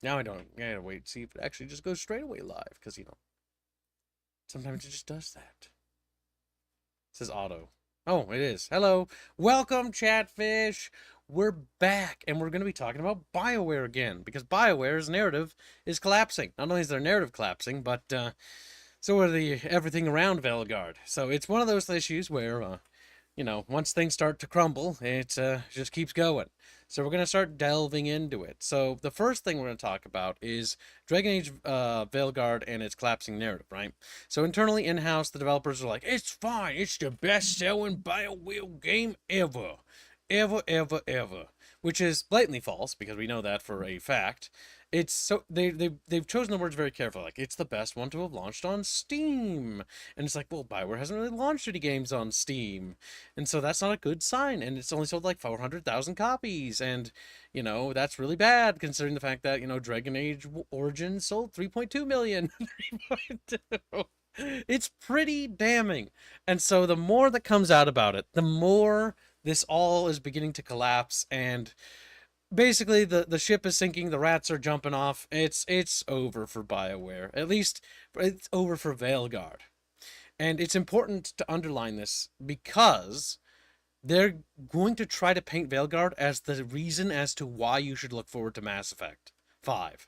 Now I don't. I gotta wait and see if it actually just goes straight away live, because, sometimes it just does that. It says auto. Oh, it is. Hello. Welcome, Chatfish. We're back, and we're going to be talking about BioWare again, because BioWare's narrative is collapsing. Not only is their narrative collapsing, but so are everything around Veilguard. So it's one of those issues where, once things start to crumble, it just keeps going. So we're going to start delving into it. So the first thing we're going to talk about is Dragon Age Veilguard and its collapsing narrative, right? So internally, in-house, the developers are like, it's fine. It's the best-selling BioWare game ever. Ever, ever, ever. Which is blatantly false, because we know that for a fact. It's so they've chosen the words very carefully. Like, it's the best one to have launched on Steam, and it's like, well, BioWare hasn't really launched any games on Steam, and so that's not a good sign. And it's only sold like 400,000 copies, and that's really bad considering the fact that Dragon Age Origins sold 3.2 million. 3.2. It's pretty damning, and so the more that comes out about it, the more this all is beginning to collapse, and basically the ship is sinking, the rats are jumping off. It's over for BioWare. At least it's over for Veilguard. And it's important to underline this because they're going to try to paint Veilguard as the reason as to why you should look forward to Mass Effect 5.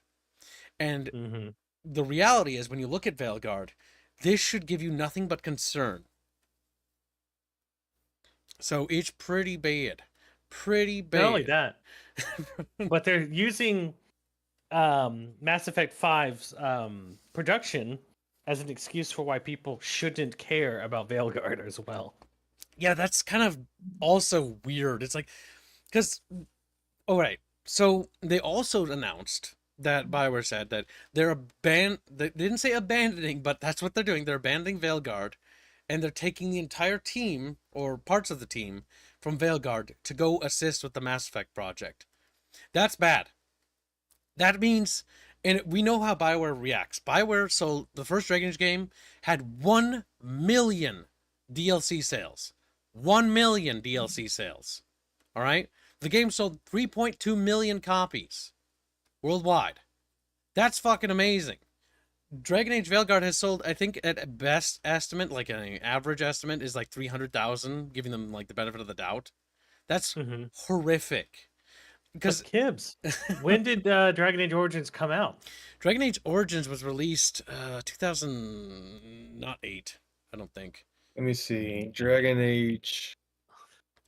And the reality is, when you look at Veilguard, this should give you nothing but concern. So it's pretty bad. Pretty bad. Not only that, but they're using Mass Effect 5's production as an excuse for why people shouldn't care about Veilguard as well. Yeah, that's kind of also weird. It's like, because, all right, so they also announced that BioWare said that they didn't say abandoning, but that's what they're doing. They're abandoning Veilguard, and they're taking the entire team, or parts of the team, from Veilguard to go assist with the Mass Effect project. That's bad. That means, and we know how BioWare reacts. BioWare sold, the first Dragon Age game had 1 million DLC sales. 1 million DLC sales. All right? The game sold 3.2 million copies worldwide. That's fucking amazing. Dragon Age Veilguard has sold, I think, at best estimate, like an average estimate, is like 300,000, giving them like the benefit of the doubt. That's horrific. Because Kibbs, when did Dragon Age Origins come out? Dragon Age Origins was released 2000, not 8, I don't think. Let me see. Dragon Age.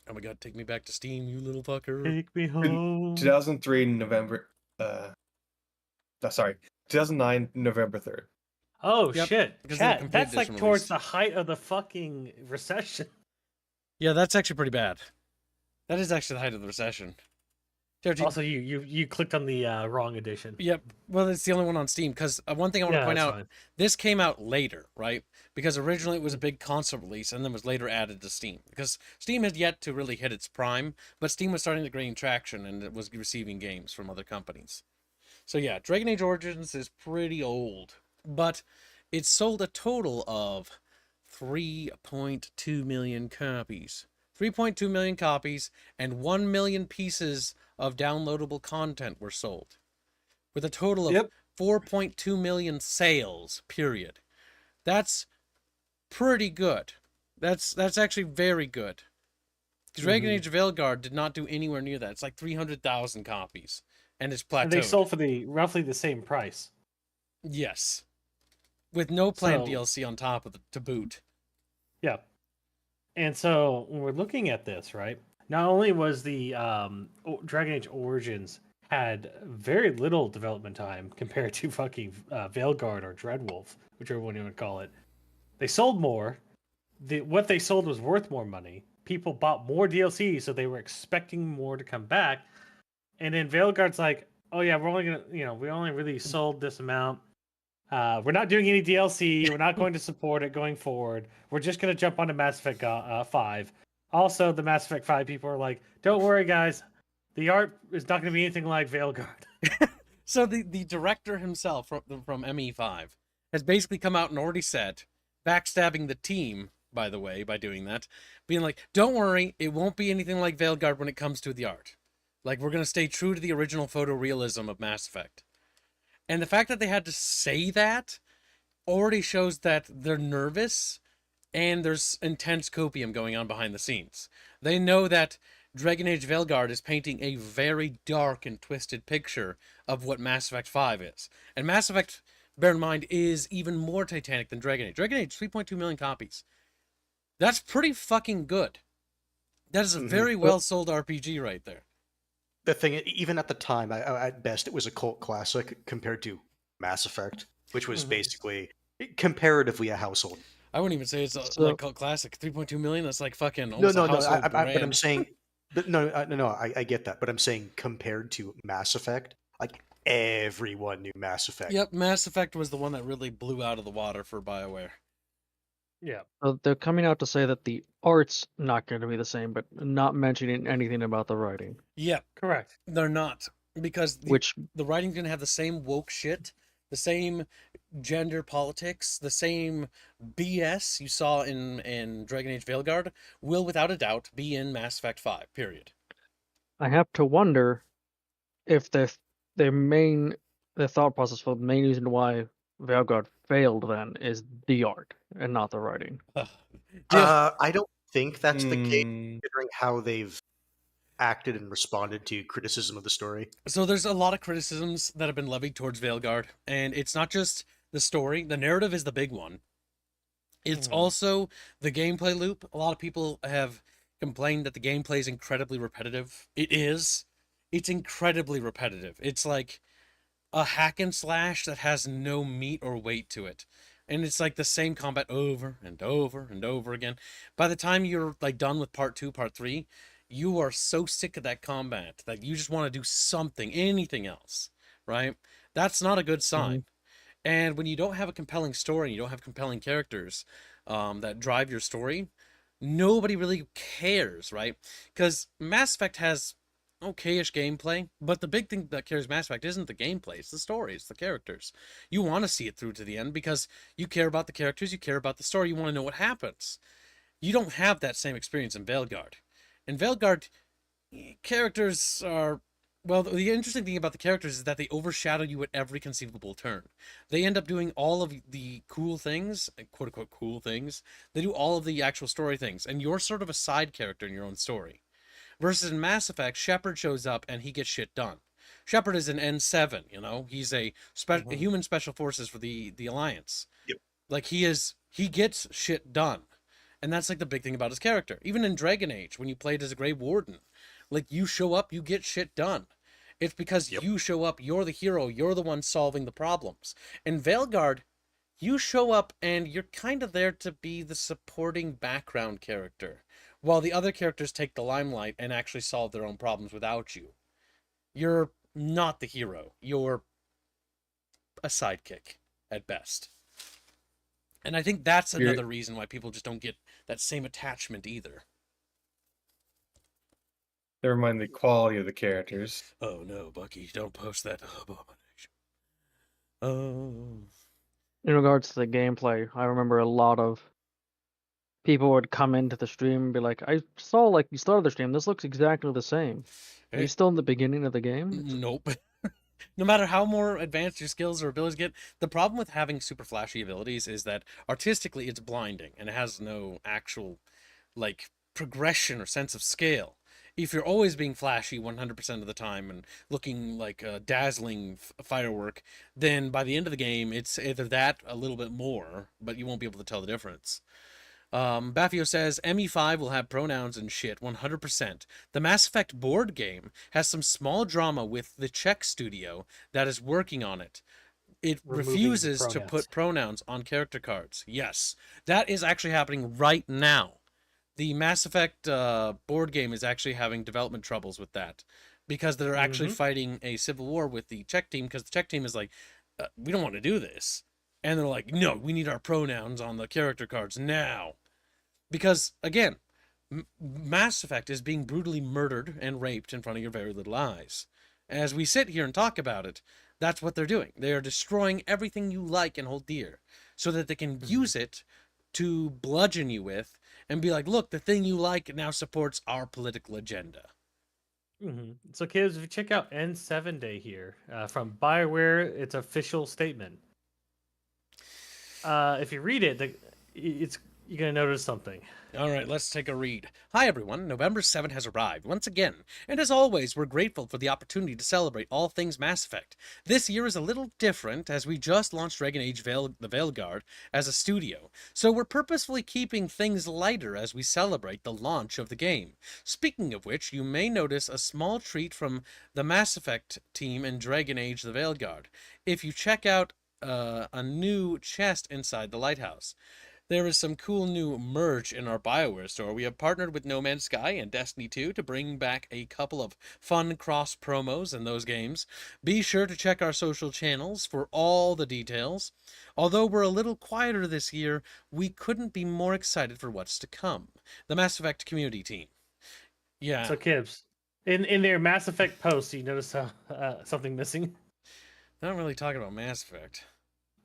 Oh my god, take me back to Steam, you little fucker. Take me home. 2003 November. Sorry, 2009 November 3rd. Oh Yep, shit! because Chat, that's like edition towards release. the height of the fucking recession. Yeah, that's actually pretty bad. That is actually the height of the recession. Also, you clicked on the wrong edition. Yep. Well, it's the only one on Steam, because one thing I want to point out, fine. this came out later, right? Because originally it was a big console release and then was later added to Steam. Because Steam had yet to really hit its prime, but Steam was starting to gain traction and it was receiving games from other companies. So yeah, Dragon Age Origins is pretty old, but it sold a total of 3.2 million copies. 3.2 million copies, and 1 million pieces of downloadable content were sold, with a total of 4.2 million sales, period. That's pretty good. That's actually very good. Dragon Age Veilguard did not do anywhere near that. It's like 300,000 copies, and it's plateaued. And they sold for roughly the same price. Yes. With no planned DLC on top of to boot. Yeah. And so when we're looking at this, right? Not only was the Dragon Age Origins had very little development time compared to fucking Veilguard or Dreadwolf, whichever one you want to call it. They sold more. What they sold was worth more money. People bought more DLC, so they were expecting more to come back. And then Veilguard's like, oh yeah, we're only gonna, we only really sold this amount. We're not doing any DLC. We're not going to support it going forward. We're just going to jump onto Mass Effect 5. Also, the Mass Effect 5 people are like, don't worry, guys. The art is not going to be anything like Veilguard. So the director himself from ME5 has basically come out and already said, backstabbing the team, by the way, by doing that, being like, don't worry, it won't be anything like Veilguard when it comes to the art. Like, we're going to stay true to the original photorealism of Mass Effect. And the fact that they had to say that already shows that they're nervous and there's intense copium going on behind the scenes. They know that Dragon Age Veilguard is painting a very dark and twisted picture of what Mass Effect 5 is. And Mass Effect, bear in mind, is even more titanic than Dragon Age. Dragon Age, 3.2 million copies. That's pretty fucking good. That is a very well sold RPG right there. The thing, even at the time, at best, it was a cult classic compared to Mass Effect, which was basically comparatively a household. I wouldn't even say it's like cult classic. 3.2 million. That's like fucking No, almost a no, no. household But I'm brand. saying, but no. I get that, but I'm saying compared to Mass Effect, like everyone knew Mass Effect. Yep, Mass Effect was the one that really blew out of the water for BioWare. Yeah. They're coming out to say that the art's not going to be the same, but not mentioning anything about the writing. Yep, Correct. they're not, because the writing's gonna have the same woke shit, the same gender politics, the same BS you saw in Dragon Age Veilguard will without a doubt be in Mass Effect 5. Period. I have to wonder if their thought process for the main reason why Veilguard failed then is the art and not the writing. I don't think that's the case, Mm, considering how they've acted and responded to criticism of the story. So there's a lot of criticisms that have been levied towards Veilguard, and it's not just the story. The narrative is the big one. It's also the gameplay loop. A lot of people have complained that the gameplay is incredibly repetitive. It is. It's incredibly repetitive. It's like a hack and slash that has no meat or weight to it. And it's like the same combat over and over and over again. By the time you're like done with part 2, part 3, you are so sick of that combat that you just want to do something, anything else, right? That's not a good sign. And when you don't have a compelling story, and you don't have compelling characters that drive your story, nobody really cares, right? Because Mass Effect has okay-ish gameplay, but the big thing that carries Mass Effect isn't the gameplay, it's the story, it's the characters. You want to see it through to the end because you care about the characters, you care about the story, you want to know what happens. You don't have that same experience in Veilguard. In Veilguard, characters are... Well, the interesting thing about the characters is that they overshadow you at every conceivable turn. They end up doing all of the cool things, quote-unquote cool things. They do all of the actual story things, and you're sort of a side character in your own story. Versus in Mass Effect, Shepard shows up and he gets shit done. Shepard is an N7, you know? He's a human special forces for the Alliance. Yep. Like, he gets shit done. And that's like the big thing about his character. Even in Dragon Age, when you played as a Grey Warden, like, you show up, you get shit done. It's because you show up, you're the hero, you're the one solving the problems. In Veilguard, you show up and you're kind of there to be the supporting background character, while the other characters take the limelight and actually solve their own problems without you. You're not the hero. You're a sidekick at best. And I think that's another reason why people just don't get that same attachment either. never mind the quality of the characters. Oh no, Bucky, don't post that abomination. Oh. In regards to the gameplay, I remember a lot of people would come into the stream and be like, I saw like you started the stream, this looks exactly the same. Are you still in the beginning of the game? Nope. No matter how more advanced your skills or abilities get, the problem with having super flashy abilities is that artistically it's blinding and it has no actual like progression or sense of scale. If you're always being flashy 100% of the time and looking like a dazzling firework, then by the end of the game, it's either that a little bit more, but you won't be able to tell the difference. Baffio says, ME5 will have pronouns and shit 100%. The Mass Effect board game has some small drama with the Czech studio that is working on it. It refuses to put pronouns on character cards. Yes, that is actually happening right now. The Mass Effect board game is actually having development troubles with that because they're actually fighting a civil war with the Czech team because the Czech team is like, we don't want to do this. And they're like, no, we need our pronouns on the character cards now. Because, again, Mass Effect is being brutally murdered and raped in front of your very little eyes. As we sit here and talk about it, that's what they're doing. They are destroying everything you like and hold dear so that they can use it to bludgeon you with and be like, look, the thing you like now supports our political agenda. So, kids, if you check out N7 Day here from BioWare, it's official statement. If you read it, you're gonna notice something. All right, let's take a read. Hi, everyone. November 7 has arrived once again, and as always, we're grateful for the opportunity to celebrate all things Mass Effect. This year is a little different as we just launched Dragon Age the Veilguard as a studio, so we're purposefully keeping things lighter as we celebrate the launch of the game. Speaking of which, you may notice a small treat from the Mass Effect team in Dragon Age the Veilguard. If you check out a new chest inside the lighthouse. There is some cool new merch in our BioWare store. We have partnered with No Man's Sky and Destiny 2 to bring back a couple of fun cross promos in those games. Be sure to check our social channels for all the details. Although we're a little quieter this year, we couldn't be more excited for what's to come. The Mass Effect community team. Yeah. So, Kibbs, in their Mass Effect post, you notice something missing? They're not really talking about Mass Effect.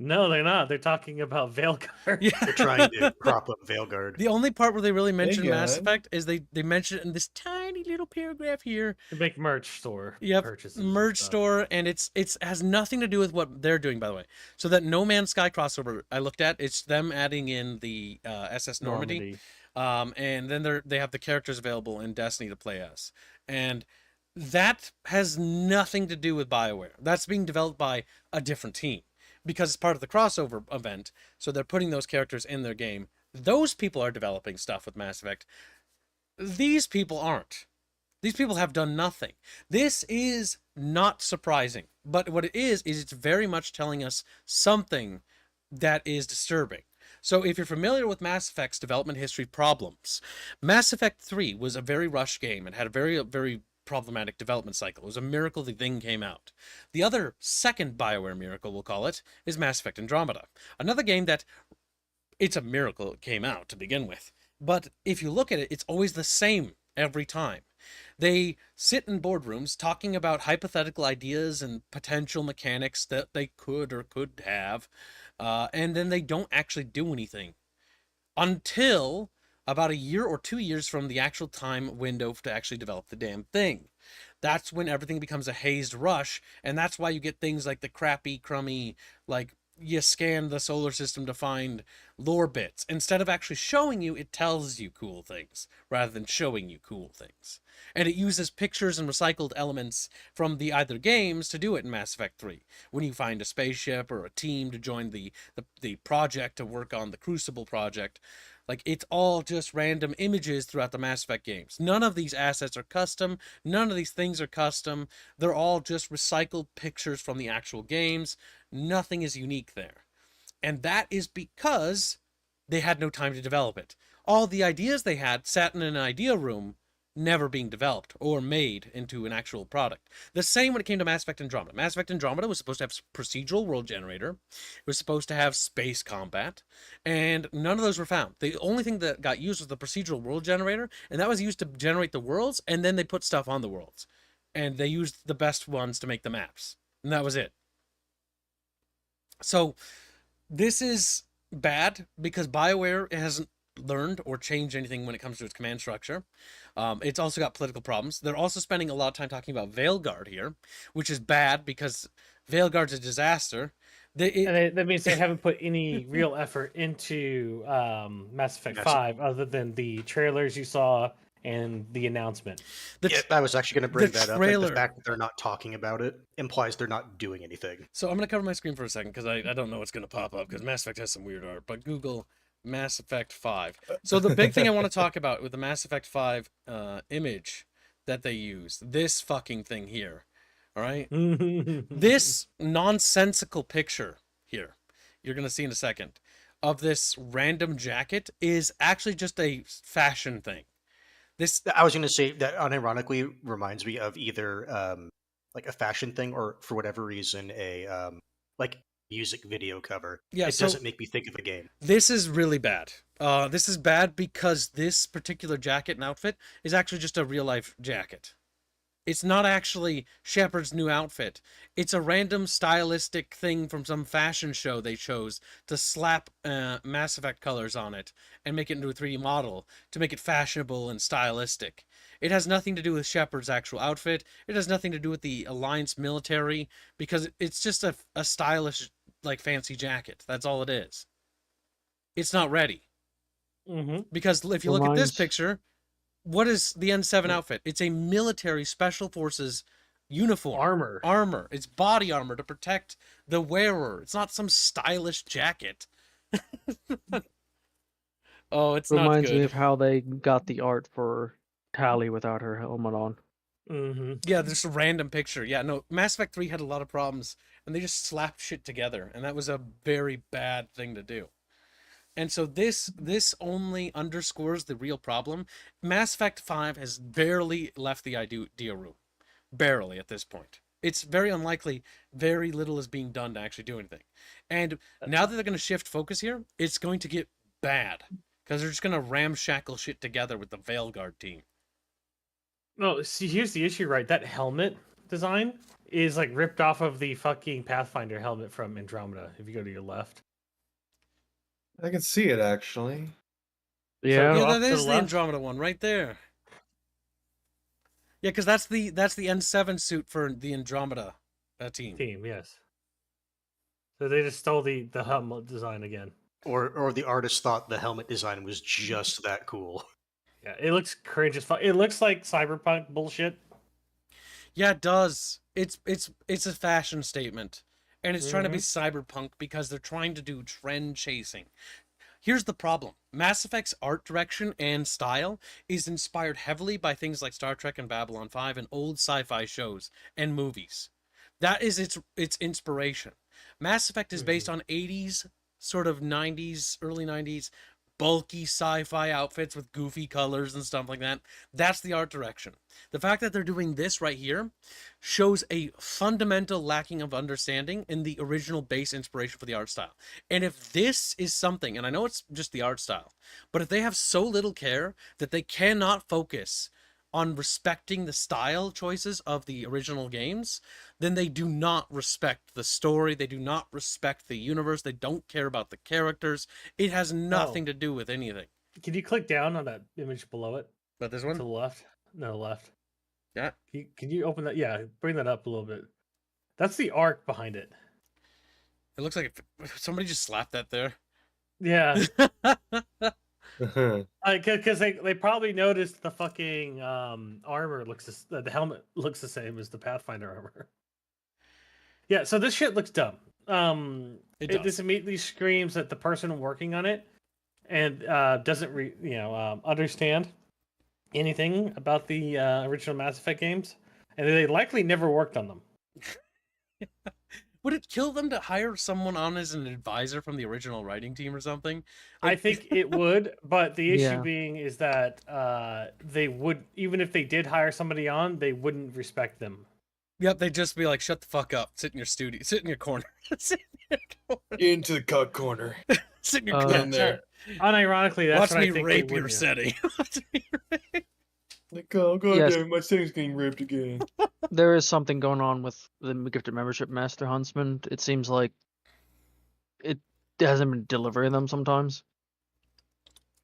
No, they're not. They're talking about Veilguard. Yeah. They're trying to prop up Veilguard. The only part where they really mention Mass Veilguard. Effect is they mention it in this tiny little paragraph here. To make merch store Yep, purchases. and merch stuff. store, and it's has nothing to do with what they're doing, by the way. So that No Man's Sky crossover I looked at, it's them adding in the SS Normandy. And then they have the characters available in Destiny to play as, and that has nothing to do with BioWare. That's being developed by a different team because it's part of the crossover event. So they're putting those characters in their game. Those people are developing stuff with Mass Effect. These people aren't. These people have done nothing. This is not surprising, but what it is it's very much telling us something that is disturbing. So if you're familiar with Mass Effect's development history problems, Mass Effect 3 was a very rushed game and had a very problematic development cycle. It was a miracle the thing came out. The other second BioWare miracle, we'll call it, is Mass Effect Andromeda. Another game that it's a miracle it came out to begin with. But if you look at it, it's always the same every time. They sit in boardrooms talking about hypothetical ideas and potential mechanics that they could or could have, and then they don't actually do anything until about a year or 2 years from the actual time window to actually develop the damn thing. That's when everything becomes a hazed rush, and that's why you get things like the crappy, crummy, like you scan the solar system to find lore bits. Instead of actually showing you, it tells you cool things rather than showing you cool things. And it uses pictures and recycled elements from the either games to do it in Mass Effect 3. When you find a spaceship or a team to join the project to work on the Crucible project, like it's all just random images throughout the Mass Effect games. None of these assets are custom. None of these things are custom. They're all just recycled pictures from the actual games. Nothing is unique there. And that is because they had no time to develop it. All the ideas they had sat in an idea room, never being developed or made into an actual product. The same when it came to Mass Effect Andromeda. Mass Effect Andromeda was supposed to have procedural world generator. It was supposed to have space combat, and none of those were found. The only thing that got used was the procedural world generator, and that was used to generate the worlds, and then they put stuff on the worlds. And they used the best ones to make the maps. And that was it. So this is bad because BioWare hasn't learned or changed anything when it comes to its command structure. It's also got political problems. They're also spending a lot of time talking about Veilguard here, which is bad because Veilguard's a disaster. That means they haven't put any real effort into Mass Effect 5 other than the trailers you saw and the announcement. I was actually going to bring that up. trailer. The fact that they're not talking about it implies they're not doing anything. So I'm going to cover my screen for a second because I don't know what's going to pop up because Mass Effect has some weird art. But Google Mass Effect 5. So the big thing I want to talk about with the Mass Effect 5 image that they use, this fucking thing here. All right? This nonsensical picture here, you're going to see in a second, of this random jacket is actually just a fashion thing. I was going to say that unironically reminds me of either like a fashion thing or, for whatever reason, a like music video cover. Yeah, it doesn't make me think of a game. This is really bad. This is bad because this particular jacket and outfit is actually just a real life jacket. It's not actually Shepard's new outfit. It's a random stylistic thing from some fashion show they chose to slap Mass Effect colors on it and make it into a 3D model to make it fashionable and stylistic. It has nothing to do with Shepard's actual outfit. It has nothing to do with the Alliance military, because it's just a stylish, like, fancy jacket. That's all it is. It's not ready. Mm-hmm. Because if you look at this Reminds- picture, what is the N7 outfit? It's a military special forces uniform. Armor. It's body armor to protect the wearer. It's not some stylish jacket. Oh, it's not Reminds me good. of how they got the art for Tally without her helmet on. Mm-hmm. Yeah, there's a random picture. Yeah, no, Mass Effect 3 had a lot of problems, and they just slapped shit together, and that was a very bad thing to do. And so this only underscores the real problem. Mass Effect 5 has barely left the idea room. Barely at this point. It's very unlikely very little is being done to actually do anything. And now that they're going to shift focus here, it's going to get bad. Because they're just going to ramshackle shit together with the Veilguard team. No, see, here's the issue, right? That helmet design is like ripped off of the fucking Pathfinder helmet from Andromeda. If you go to your left. I can see it actually. Yeah, Yeah, off that to is the the left. Andromeda one right there. Yeah, because that's the N7 suit for the Andromeda team. Team, yes. So they just stole the helmet design again. Or the artist thought the helmet design was just that cool. Yeah, it looks cringe as fuck. It looks like cyberpunk bullshit. Yeah, it does. It's a fashion statement, and it's trying to be cyberpunk because they're trying to do trend chasing. Here's the problem. Mass Effect's art direction and style is inspired heavily by things like Star Trek and Babylon 5 and old sci-fi shows and movies. That is its inspiration. Mass Effect is based on 80s, sort of 90s, early 90s, bulky sci-fi outfits with goofy colors and stuff like that. That's the art direction. The fact that they're doing this right here shows a fundamental lacking of understanding in the original base inspiration for the art style. And if this is something, and I know it's just the art style, but if they have so little care that they cannot focus on respecting the style choices of the original games, then they do not respect the story, they do not respect the universe, they don't care about the characters. It has nothing to do with anything. Can you click down on that image below it? But this To one? the left? No, left. Yeah. Can you open that? Yeah, bring that up a little bit. That's the arc behind it. It looks like somebody just slapped that there. Yeah, Uh-huh. because they probably noticed the fucking armor looks the helmet looks the same as the Pathfinder armor. Yeah, so this shit looks dumb. This immediately screams at the person working on it and doesn't understand anything about the original Mass Effect games, and they likely never worked on them. Would it kill them to hire someone on as an advisor from the original writing team or something? I think it would, but the issue Yeah. being is that they would, even if they did hire somebody on, they wouldn't respect them. Yep, they'd just be like, shut the fuck up. Sit in your studio. Sit in your corner. Sit in your corner. Into the cut corner. Sit in your Uh, corner. In there. Unironically, that's Watch what me I think rape they your would do. setting. Watch me rape. Like, oh god Yes. damn it, my setting's getting ripped again. there is something going on with the gifted membership Master Huntsman. It seems like it hasn't been delivering them sometimes.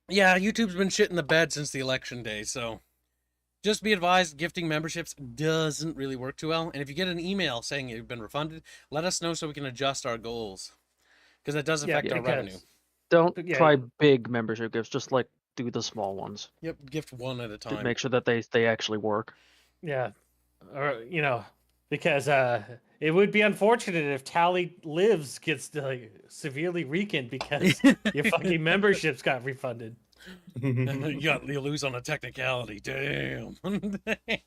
Yeah, YouTube's been shit in the bed since the election day, so just be advised, gifting memberships doesn't really work too well. And if you get an email saying you've been refunded, let us know so we can adjust our goals. Because that does affect our revenue. Don't Yeah. try big membership gifts. Just like do the small ones Yep, gift one at a to time. make sure that they actually work. Yeah, or because it would be unfortunate if Tally Lives gets severely weakened because your fucking memberships got refunded. You lose on a technicality. Damn.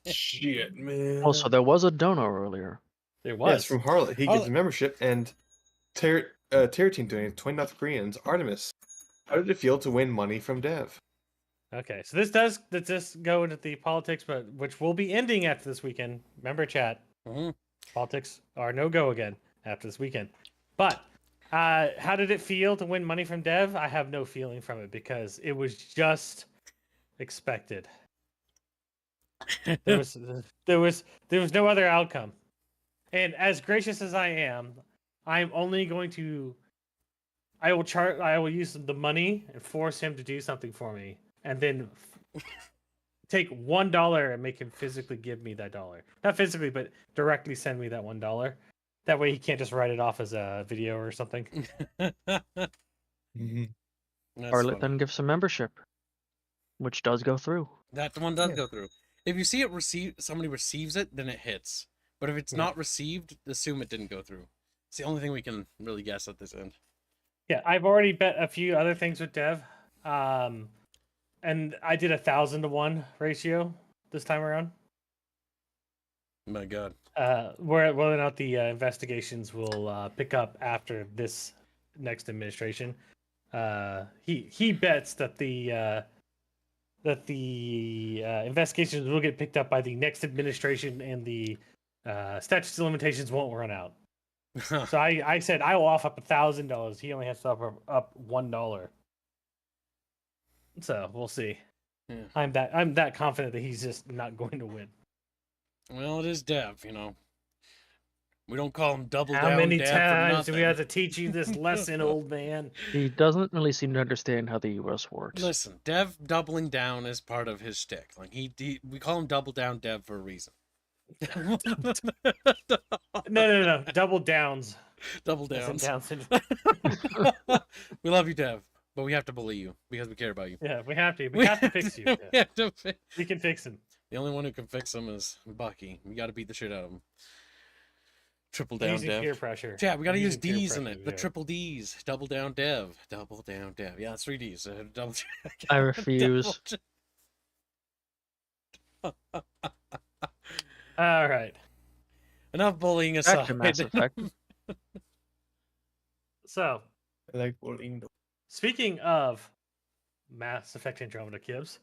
Shit, man. Also, there was a dono earlier. There Yes, was. from Harlot. He Harlot. gives a membership, and Terror Team donated 20 North Koreans. Artemis, how did it feel to win money from Dev? Okay, so this does go into the politics, but which will be ending after this weekend. Remember, chat. Mhm. Politics are no go again after this weekend. But how did it feel to win money from Dev? I have no feeling from it because it was just expected. There was no other outcome. And as gracious as I am, I'm only going to. I will use the money and force him to do something for me, and then take $1 and make him physically give me that dollar. Not physically, but directly send me that $1. That way he can't just write it off as a video or something. Mhm. That's Or funny. let them give some membership, which does go through. That one does Yeah. go through. If you see it somebody receives it, then it hits. But if it's Yeah. not received, assume it didn't go through. It's the only thing we can really guess at this end. Yeah, I've already bet a few other things with Dev. And I did 1,000 to 1 ratio this time around. My God. Whether or not the investigations will pick up after this next administration. He bets that the investigations will get picked up by the next administration and the statutes of limitations won't run out. So I said I will offer up $1,000. He only has to offer up $1. So we'll see. Yeah. I'm that confident that he's just not going to win. Well, it is Dev, you know. We don't call him double How down many Dev for times do we nothing. have to teach you this lesson, old man? He doesn't really seem to understand how the US works. Listen, Dev doubling down is part of his shtick. Like we call him double down Dev for a reason. No. Double downs. Double That's in downs. Down syndrome. We love you, Dev, but we have to bully you because we care about you. Yeah, we have to. We have to fix you. We Yeah. have to fi- We can fix him. The only one who can fix him is Bucky. We got to beat the shit out of him. Triple down Using Dev. peer pressure. Yeah, we got to use Using peer D's in pressure, it. The yeah. triple D's. Double down Dev. Double down Dev. Yeah, it's 3 D's. Double. I refuse. All right. Enough bullying Back aside. to Mass Effect. So, I like bullying. speaking of Mass Effect Andromeda Kibs,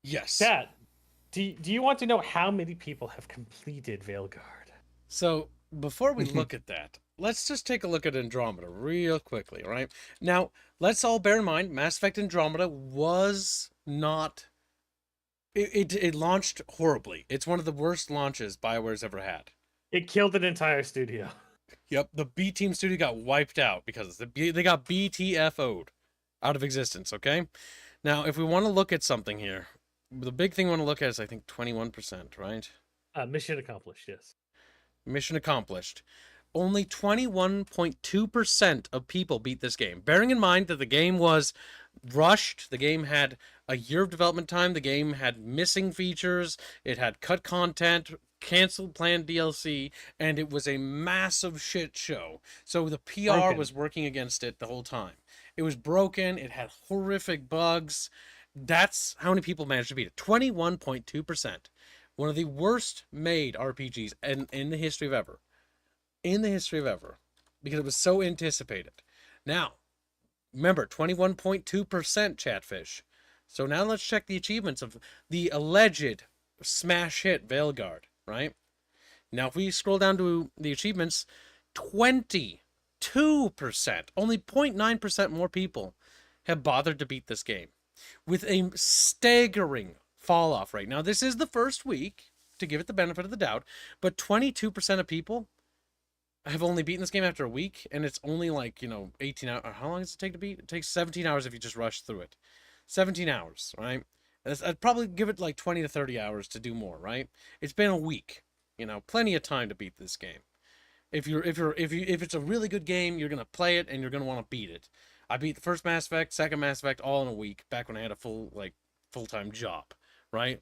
Yes. Chat, do you want to know how many people have completed Veilguard? So before we look at that, let's just take a look at Andromeda real quickly, all right? Now, let's all bear in mind, Mass Effect Andromeda was not... It launched horribly. It's one of the worst launches BioWare's ever had. It killed an entire studio. Yep, the B Team studio got wiped out because they got BTFO'd out of existence, okay? Now, if we want to look at something here, the big thing we want to look at is, I think, 21%, right? Mission accomplished, yes. Mission accomplished. Only 21.2% of people beat this game. Bearing in mind that the game was rushed, the game had a year of development time, the game had missing features, it had cut content, canceled planned DLC, and it was a massive shit show. So the PR Broken. was working against it the whole time. It was broken, it had horrific bugs. That's how many people managed to beat it. 21.2%. One of the worst made RPGs in the history of ever. In the history of ever. Because it was so anticipated. Now, remember, 21.2% Chatfish. So now let's check the achievements of the alleged smash hit Veilguard, right? Now, if we scroll down to the achievements, 22%, only 0.9% more people have bothered to beat this game. With a staggering fall off rate. Now, this is the first week, to give it the benefit of the doubt, but 22% of people have only beaten this game after a week, and it's only like, 18 hours. How long does it take to beat? It takes 17 hours if you just rush through it. 17 hours, right? I'd probably give it like 20 to 30 hours to do more, right? It's been a week, plenty of time to beat this game. If it's a really good game, you're gonna play it and you're gonna want to beat it. I beat the first Mass Effect, second Mass Effect, all in a week back when I had a full-time job, right?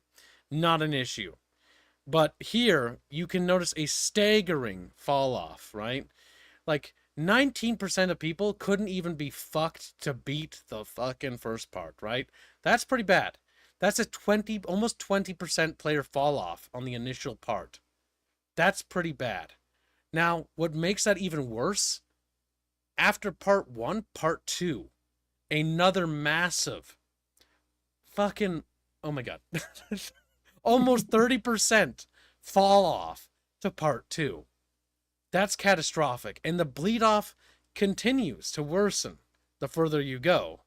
Not an issue. But here, you can notice a staggering fall off, right? Like, 19% of people couldn't even be fucked to beat the fucking first part, right? That's pretty bad. That's a almost 20% player fall off on the initial part. That's pretty bad. Now, what makes that even worse, after part 1, part 2, another massive fucking, oh my god, almost 30% fall off to part 2. That's catastrophic. And the bleed off continues to worsen the further you go.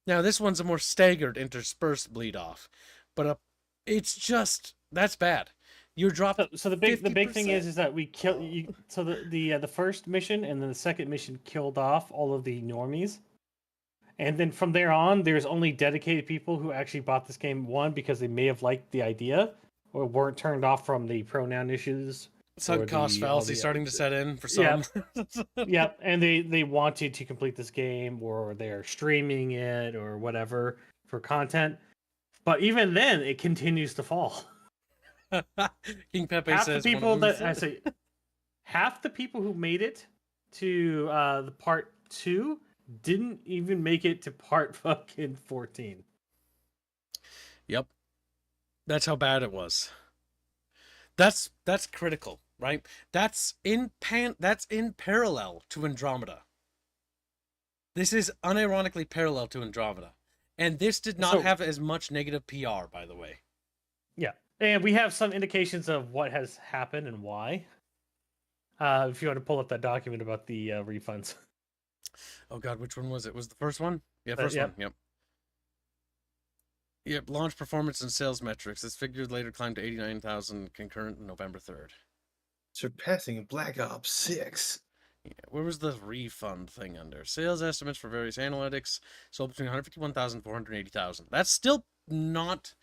Now, this one's a more staggered, interspersed bleed off. But it's just, that's bad. You're dropping. So the big thing is that we kill you. So the first mission and then the second mission killed off all of the normies, And then from there on, there's only dedicated people who actually bought this game, one, because they may have liked the idea or weren't turned off from the pronoun issues. Sunk cost fallacy starting to set in for some. Yep, and they wanted to complete this game, or they're streaming it or whatever for content. But even then, it continues to fall. King Pepe Half says the people one of that I say, half the people who made it to the part 2 didn't even make it to part fucking 14. Yep, that's how bad it was. That's critical, right? That's in parallel to Andromeda. This is unironically parallel to Andromeda, and this did not have as much negative PR, by the way. Yeah, and we have some indications of what has happened and why. If you want to pull up that document about the refunds. Oh God, which one was it? Was the first one? Yeah, first yep. one. Yep. Yep. Launch performance and sales metrics. This figure later climbed to 89,000 concurrent on November 3rd. Surpassing Black Ops 6. Yeah, where was the refund thing under? Sales estimates for various analytics sold between 151,000 and 480,000. That's still not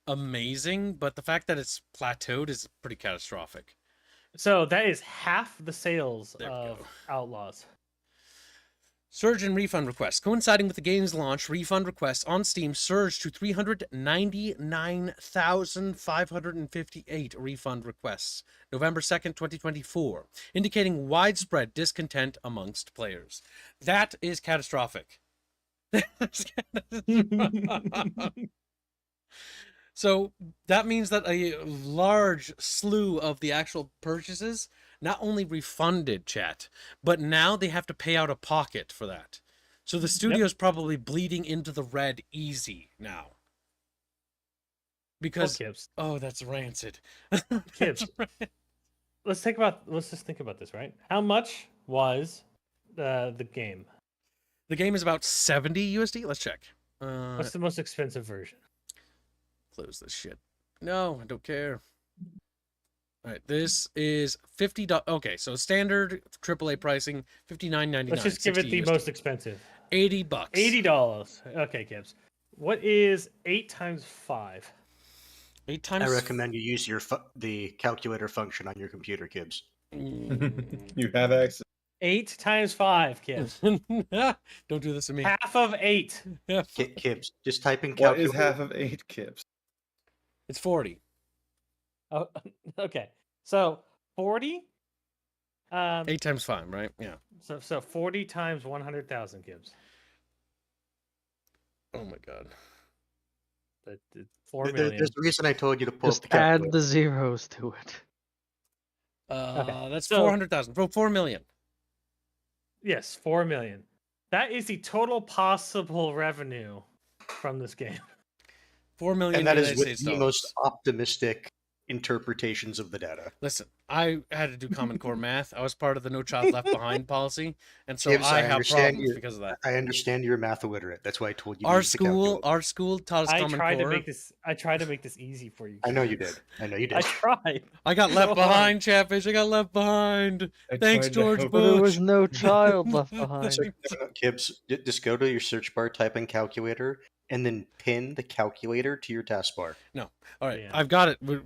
amazing, but the fact that it's plateaued is pretty catastrophic. So that is half the sales of Outlaws. Surge in refund requests. Coinciding with the game's launch, refund requests on Steam surged to 399,558 refund requests, November 2nd, 2024, indicating widespread discontent amongst players. That is catastrophic. So that means that a large slew of the actual purchases not only refunded, chat, but now they have to pay out of pocket for that. So the studio's probably bleeding into the red easy now. Because that's rancid. Kids, let's just think about this, right? How much was the game? The game is about 70 USD. Let's check. What's the most expensive version? Close this shit. No, I don't care. All right, this is $50. Okay, so standard AAA pricing, $59.99. Let's just give it the most expensive. $80. $80. Okay, Gibbs. What is 8 times 5? 8 times. I recommend you use the calculator function on your computer, Gibbs. You have access. 8 times 5, Gibbs. Don't do this to me. Half of 8. Gibbs, just type in What calculator. is half of 8, Kips? It's 40. Oh, okay. So 40. 8 times 5, right? Yeah. So 40 times 100,000 Gibbs. Oh my God. That's 4 million. There's the reason I told you to pull up Just the add calculator. the zeros to it. That's So- 400,000. 4 million. Yes, 4 million. That is the total possible revenue from this game. 4 million. And that is United with States the dollars. most optimistic interpretations of the data. Listen, I had to do Common Core math. I was part of the No Child Left Behind policy, and so Gibbs, I I have understand problems you. because of that. I understand you're math illiterate. That's why I told you. to Our use the calculator. school taught us I Common tried Core. to make this easy for you. I know you did. I know you did. I tried. I got left behind, Chatfish. I got left behind. Thanks, George help. But there was Bush. no child left behind. So, Gibbs, just go to your search bar, type in calculator, and then pin the calculator to your taskbar. No. All right, Yeah. I've got it. We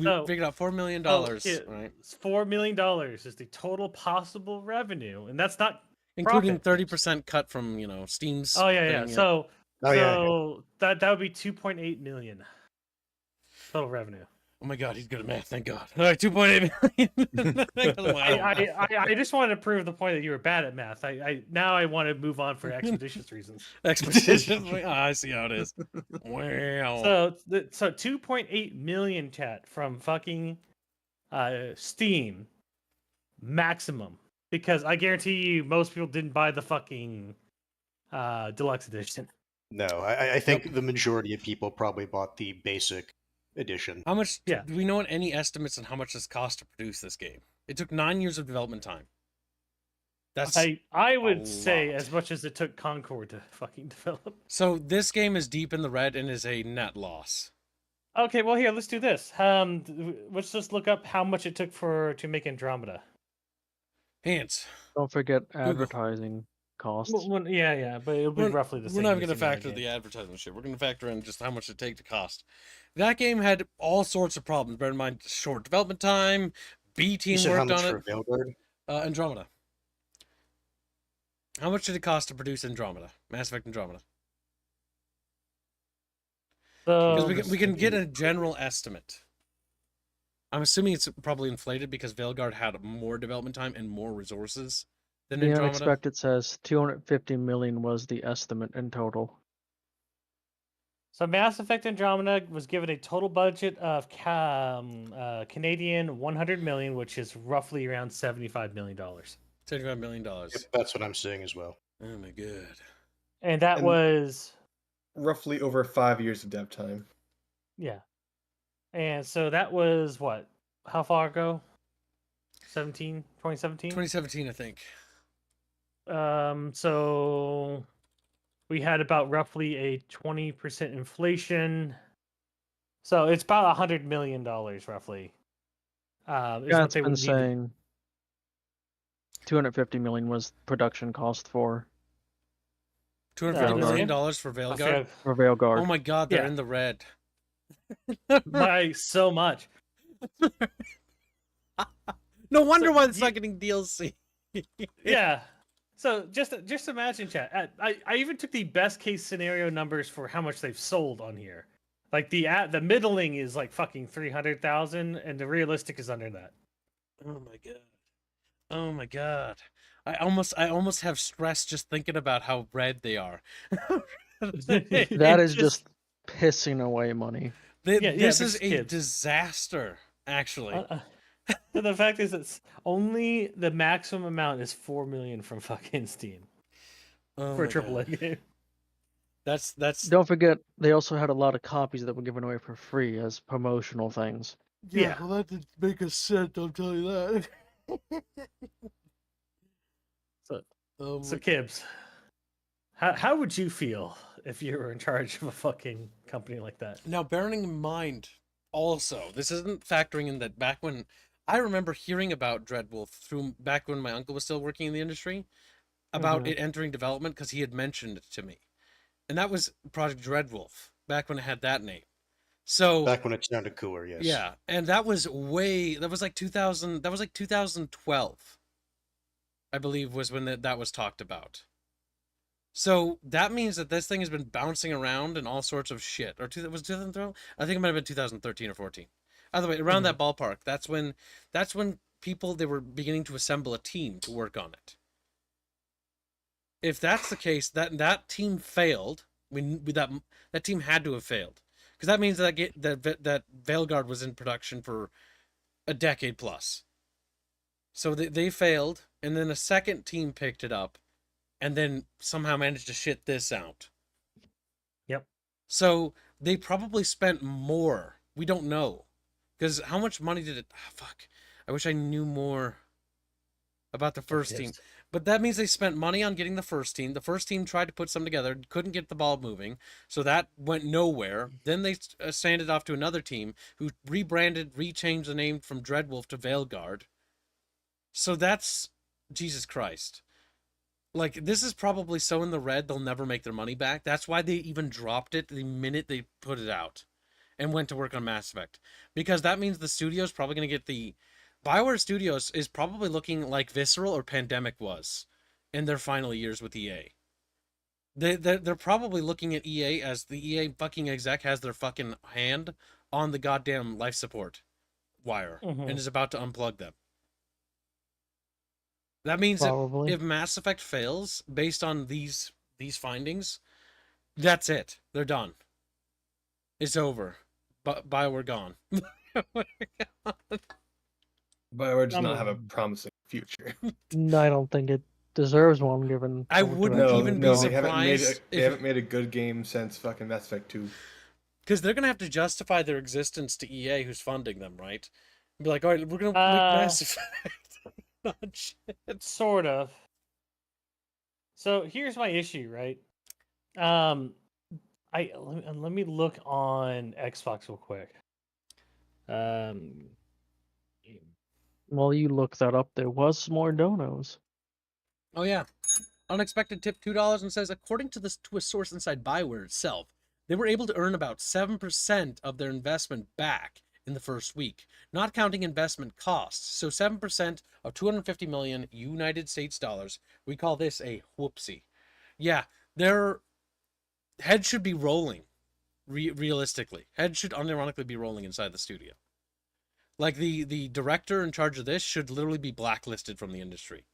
So- figured out $4 million. Yeah, Right, $4 million is the total possible revenue, and that's not including profit. 30% cut from Steam's. Oh yeah. thing, So Oh, yeah. that would be 2.8 million total revenue. Oh my God, he's good at math. Thank God. All right, 2.8 million. I just wanted to prove the point that you were bad at math. Now I want to move on for expeditious reasons. Expedition. I see how it is. Wow. So 2.8 million chat from fucking Steam maximum, because I guarantee you most people didn't buy the fucking deluxe edition. No, I think the majority of people probably bought the basic edition. How much? Yeah. Do we know any estimates on how much this cost to produce this game? It took 9 years of development time. That's I would say lot. as much as it took Concord to fucking develop. so. This game is deep in the red and is a net loss. Okay, well here, let's do this. Let's just look up how much it took to make Andromeda. Hands. Don't forget advertising. costs. Yeah, but it'll be roughly the same. We're not going to as any other factor game. the advertising shit. We're going to factor in just how much it take to cost. That game had all sorts of problems. Bear in mind, short development time. B You team said how worked much on for it. Veilguard? Andromeda. How much did it cost to produce Andromeda? Mass Effect Andromeda. So Because we can get a general estimate. I'm assuming it's probably inflated because Veilguard had more development time and more resources than The Andromeda. unexpected says 250 million was the estimate in total. So Mass Effect Andromeda was given a total budget of Canadian 100 million, which is roughly around $75 million. $75 million. Yep, that's what I'm seeing as well. Oh my god. And that And- was, Roughly over 5 years of dev time. yeah. And so that was what? How far ago? 2017? 2017, I think. So we had about roughly a 20% inflation. So it's about $100 million roughly. Is what That's they been would need. saying 250 million was production cost for $250 Veilguard. million for Veilguard. for Veilguard. Oh my god, they're Yeah. in the red. By so much. No wonder So why it's you- not getting DLC. Yeah. So just imagine, chat. I even took the best case scenario numbers for how much they've sold on here. Like the middling is like fucking 300,000, and the realistic is under that. Oh my god. Oh my god. I almost have stress just thinking about how red they are. That is just pissing away money. This but is it's a kids. disaster, actually. The fact is, it's only the maximum amount is 4 million from fucking Steam Oh for a my triple A God. game. That's Don't forget, they also had a lot of copies that were given away for free as promotional things. Yeah. Well, that didn't make a cent. I'll tell you that. So, Oh so my- Kibbs, how would you feel if you were in charge of a fucking company like that? Now, bearing in mind, also, this isn't factoring in that back when I remember hearing about Dreadwolf through back when my uncle was still working in the industry about Mhm. it entering development because he had mentioned it to me, and that was Project Dreadwolf back when it had that name. So Back when it sounded cooler, yes. yeah, and that was like 2000. That was like 2012, I believe, was when that was talked about. So that means that this thing has been bouncing around in all sorts of shit. Or was it 2012? I think it might have been 2013 or 14. Either way, around that ballpark. That's when people, they were beginning to assemble a team to work on it. If that's the case, that team failed. That team had to have failed, because that means that Veilguard was in production for a decade plus. So they failed, and then a second team picked it up, and then somehow managed to shit this out. Yep. So they probably spent more. We don't know, because how much money did it? Oh, fuck. I wish I knew more about the first team. But that means they spent money on getting the first team. The first team tried to put some together, couldn't get the ball moving, so that went nowhere. Then they sent it off to another team who rebranded, rechanged the name from Dreadwolf to Veilguard. So that's Jesus Christ. Like, this is probably so in the red they'll never make their money back. That's why they even dropped it the minute they put it out and went to work on Mass Effect, because that means the studio's probably going to get the BioWare Studios is probably looking like Visceral or Pandemic was in their final years with EA. They're probably looking at EA as the EA fucking exec has their fucking hand on the goddamn life support wire and is about to unplug them. That means Probably. if Mass Effect fails based on these findings, that's it. They're done. It's over. BioWare gone. BioWare does not have a promising future. No, I don't think it deserves one given. I how much wouldn't direction even it's be going. surprised They haven't made a good game since fucking Mass Effect 2. because they're gonna have to justify their existence to EA, who's funding them, right? Be like, all right, we're gonna make Mass Effect. Not shit. Sort of. So here's my issue, right? Let me look on Xbox real quick. While you look that up, there was more donos. Oh yeah, unexpected tip $2 and says, according to a source inside BioWare itself, they were able to earn about 7% of their investment back in the first week, not counting investment costs. So 7% of 250 million United States dollars. We call this a whoopsie. Yeah, their head should be rolling. Realistically, head should unironically be rolling inside the studio. Like the director in charge of this should literally be blacklisted from the industry.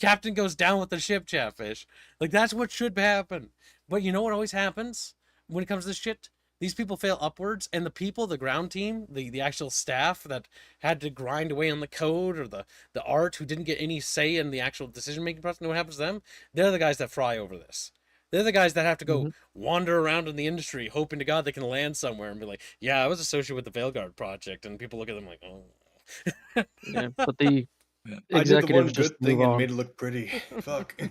Captain goes down with the ship, Chatfish. Like, that's what should happen. But you know what always happens when it comes to this shit? These people fail upwards, and the people, the ground team, the actual staff that had to grind away on the code or the art, who didn't get any say in the actual decision-making process, you know what happens to them? They're the guys that fry over this. They're the guys that have to go wander around in the industry, hoping to God they can land somewhere and be like, yeah, I was associated with the Veilguard project. And people look at them like, oh. Yeah, but the I did the one executives just good thing move and on. made it look pretty. Fuck. I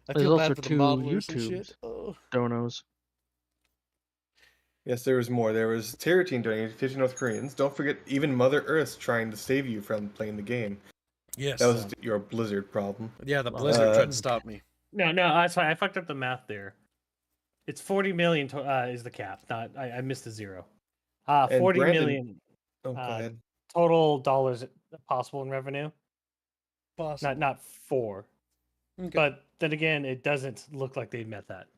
There's feel also bad for the 2 modelers and YouTube shit. Oh. donos. Yes, there was more. There was Terror Team donating 50 North Koreans. Don't forget, even Mother Earth's trying to save you from playing the game. Yes. That was your Blizzard problem. Yeah, the Blizzard tried to stop me. No, that's fine. I fucked up the math there. It's 40 million is the cap. Not I missed a zero. And 40 Brandon- million Oh, go ahead. total dollars possible in revenue. Possible. Not 4. Okay. But then again, it doesn't look like they met that.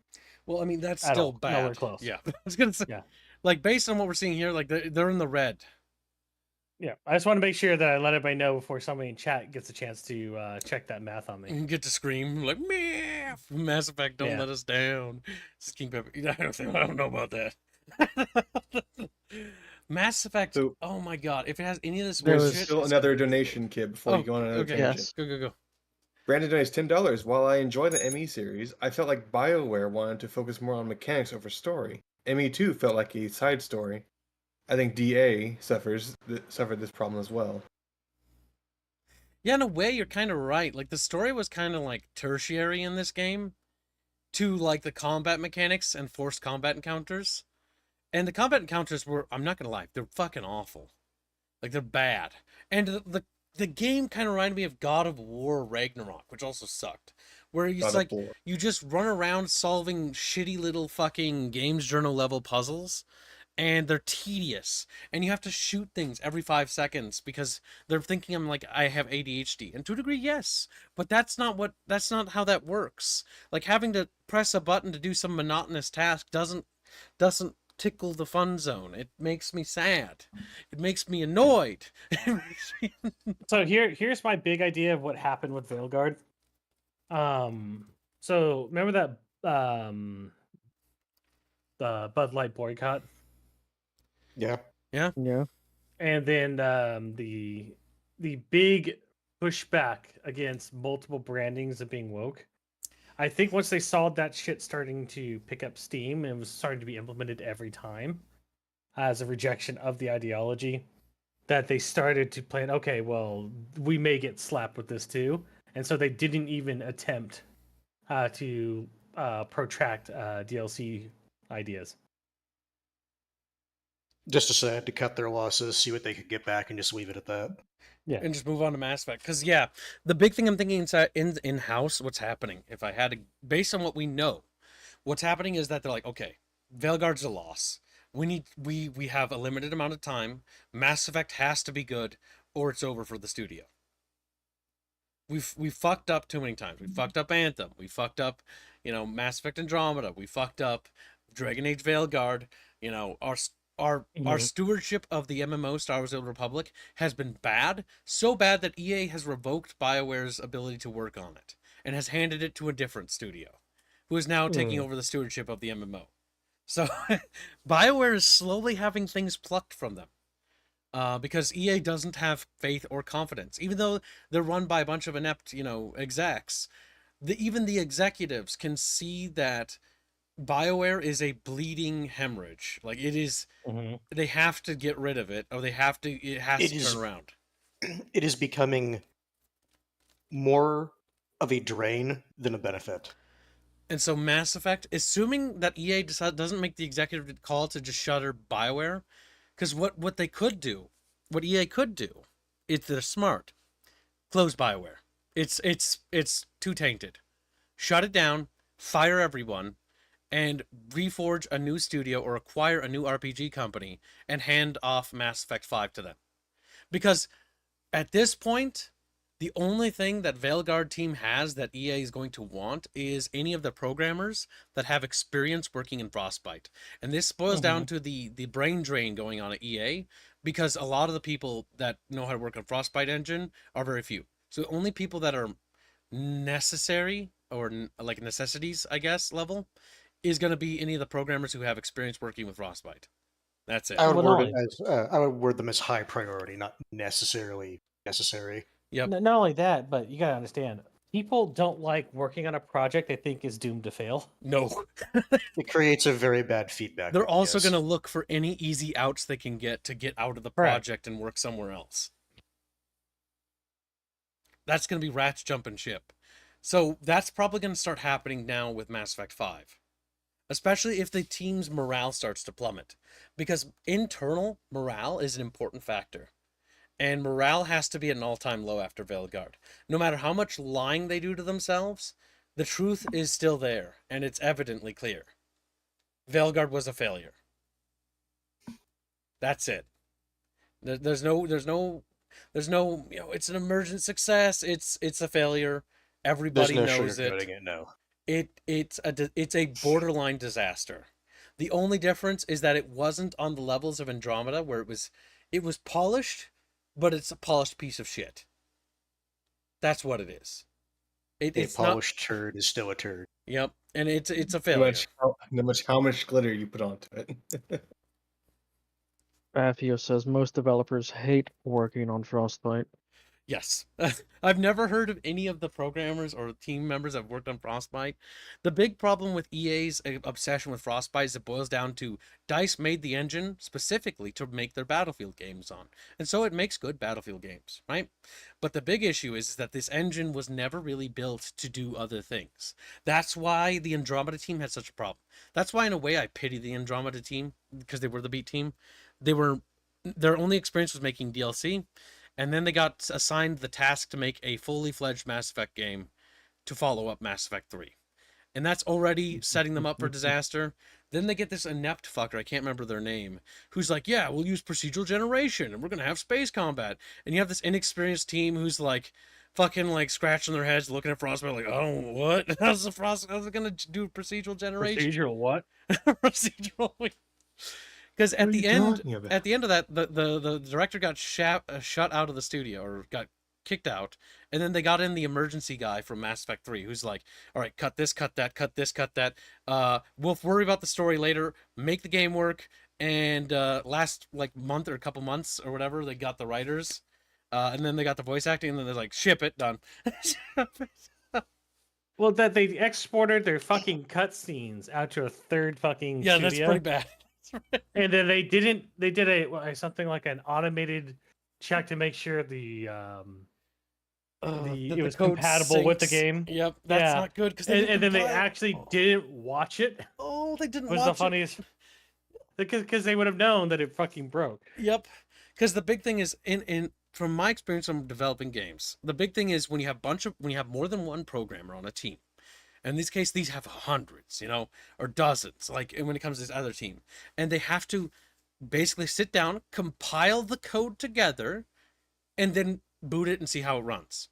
Well, I mean, that's At still all. bad. Nowhere close. Yeah. I was going to say, Yeah. like, based on what we're seeing here, like, they're in the red. Yeah, I just want to make sure that I let everybody know before somebody in chat gets a chance to check that math on me. You get to scream, like, Math! Mass Effect, don't Yeah. let us down. This is King Pepper. I don't know about that. Mass Effect, So- oh my god, if it has any of this There There's was shit, still it's another gonna be- donation, Kib, before you go on another okay. tangent. Yes. Go. Brandon donates $10. While I enjoy the ME series, I felt like BioWare wanted to focus more on mechanics over story. ME2 felt like a side story. I think DA suffered this problem as well. Yeah, in a way, you're kind of right. Like, the story was kind of like tertiary in this game to like the combat mechanics and forced combat encounters. And the combat encounters were, I'm not gonna lie, they're fucking awful. Like, they're bad. And the game kind of reminded me of God of War Ragnarok, which also sucked. Where God it's of like, War. you just run around solving shitty little fucking games journal level puzzles. And they're tedious, and you have to shoot things every 5 seconds because they're thinking I'm like, I have ADHD, and to a degree, yes, but that's not how that works. Like, having to press a button to do some monotonous task doesn't tickle the fun zone. It makes me sad. It makes me annoyed. So here's my big idea of what happened with Veilguard. So remember that the Bud Light boycott, Yeah. Yeah. and then the big pushback against multiple brandings of being woke. I think once they saw that shit starting to pick up steam and was starting to be implemented every time as a rejection of the ideology, that they started to plan, okay, well, we may get slapped with this too. And so they didn't even attempt to protract DLC ideas. Just to say, to cut their losses, see what they could get back, and just leave it at that. Yeah. And just move on to Mass Effect. Because, yeah, the big thing I'm thinking inside in-house, what's happening, if I had to, based on what we know, what's happening is that they're like, okay, Veilguard's a loss. We have a limited amount of time. Mass Effect has to be good, or it's over for the studio. We've fucked up too many times. We fucked up Anthem. We fucked up, Mass Effect Andromeda. We fucked up Dragon Age Veilguard. Our stewardship of the MMO Star Wars: The Old Republic has been bad, so bad that EA has revoked BioWare's ability to work on it and has handed it to a different studio, who is now taking over the stewardship of the MMO. So BioWare is slowly having things plucked from them because EA doesn't have faith or confidence, even though they're run by a bunch of inept, execs. Even the executives can see that BioWare is a bleeding hemorrhage. Like, it is, they have to get rid of it, or it has to turn around. It is becoming more of a drain than a benefit. And so Mass Effect, assuming that EA doesn't make the executive call to just shutter BioWare, because what they could do, what EA could do, if they're smart, close BioWare. It's too tainted. Shut it down, fire everyone, and reforge a new studio or acquire a new RPG company and hand off Mass Effect 5 to them. Because at this point, the only thing that Veilguard team has that EA is going to want is any of the programmers that have experience working in Frostbite. And this boils down to the brain drain going on at EA, because a lot of the people that know how to work on Frostbite engine are very few. So the only people that are necessary, or like necessities, I guess, level, is going to be any of the programmers who have experience working with Frostbite. That's it. I would Well, word not it as I would word them as high priority, not necessarily necessary. Yep. Not only that, but you gotta understand, people don't like working on a project they think is doomed to fail. No. It creates a very bad feedback. They're loop, also yes. going to look for any easy outs they can get to get out of the Correct. project and work somewhere else. That's going to be rats jumping ship. So that's probably going to start happening now with Mass Effect 5. Especially if the team's morale starts to plummet. Because internal morale is an important factor. And morale has to be at an all-time low after Veilguard. No matter how much lying they do to themselves, the truth is still there, and it's evidently clear. Veilguard was a failure. That's it. There's no, it's an emergent success. It's a failure. There's Everybody no knows it. sugarcoating it. No. It's a borderline disaster. The only difference is that it wasn't on the levels of Andromeda, where it was polished, but it's a polished piece of shit. That's what it is. It's A polished turd is still a turd. Yep, and it's a No failure. much how much glitter you put onto it. Raffio says most developers hate working on Frostbite. Yes. I've never heard of any of the programmers or team members that have worked on Frostbite. The big problem with EA's obsession with Frostbite is it boils down to DICE made the engine specifically to make their Battlefield games on. And so it makes good Battlefield games, right? But the big issue is that this engine was never really built to do other things. That's why the Andromeda team had such a problem. That's why, in a way, I pity the Andromeda team, because they were the beat team. Their only experience was making DLC. And then they got assigned the task to make a fully fledged Mass Effect game to follow up Mass Effect 3. And that's already setting them up for disaster. Then they get this inept fucker, I can't remember their name, who's like, yeah, we'll use procedural generation and we're going to have space combat. And you have this inexperienced team who's like fucking like scratching their heads, looking at Frostbite like, oh, what? How's it going to do procedural generation? Procedural what? Procedural. Because at What are the you end, talking about? at the end of that, the director got shut out of the studio, or got kicked out, and then they got in the emergency guy from Mass Effect 3, who's like, all right, cut this, cut that, cut this, cut that. We'll worry about the story later. Make the game work. And last like month or a couple months or whatever, they got the writers, and then they got the voice acting, and then they're like, ship it, done. Well, that they exported their fucking cutscenes out to a third fucking Yeah, studio. that's pretty bad. And then they did something like an automated check to make sure That it the was code compatible with the syncs. game. Yep, that's Yeah. not good, because And then they actually didn't watch it. Oh, they didn't Was watch the it. funniest because they would have known that it fucking broke. Yep, because the big thing is in from my experience from developing games, the big thing is when you have more than one programmer on a team. In this case, these have hundreds, or dozens, like when it comes to this other team. And they have to basically sit down, compile the code together, and then boot it and see how it runs.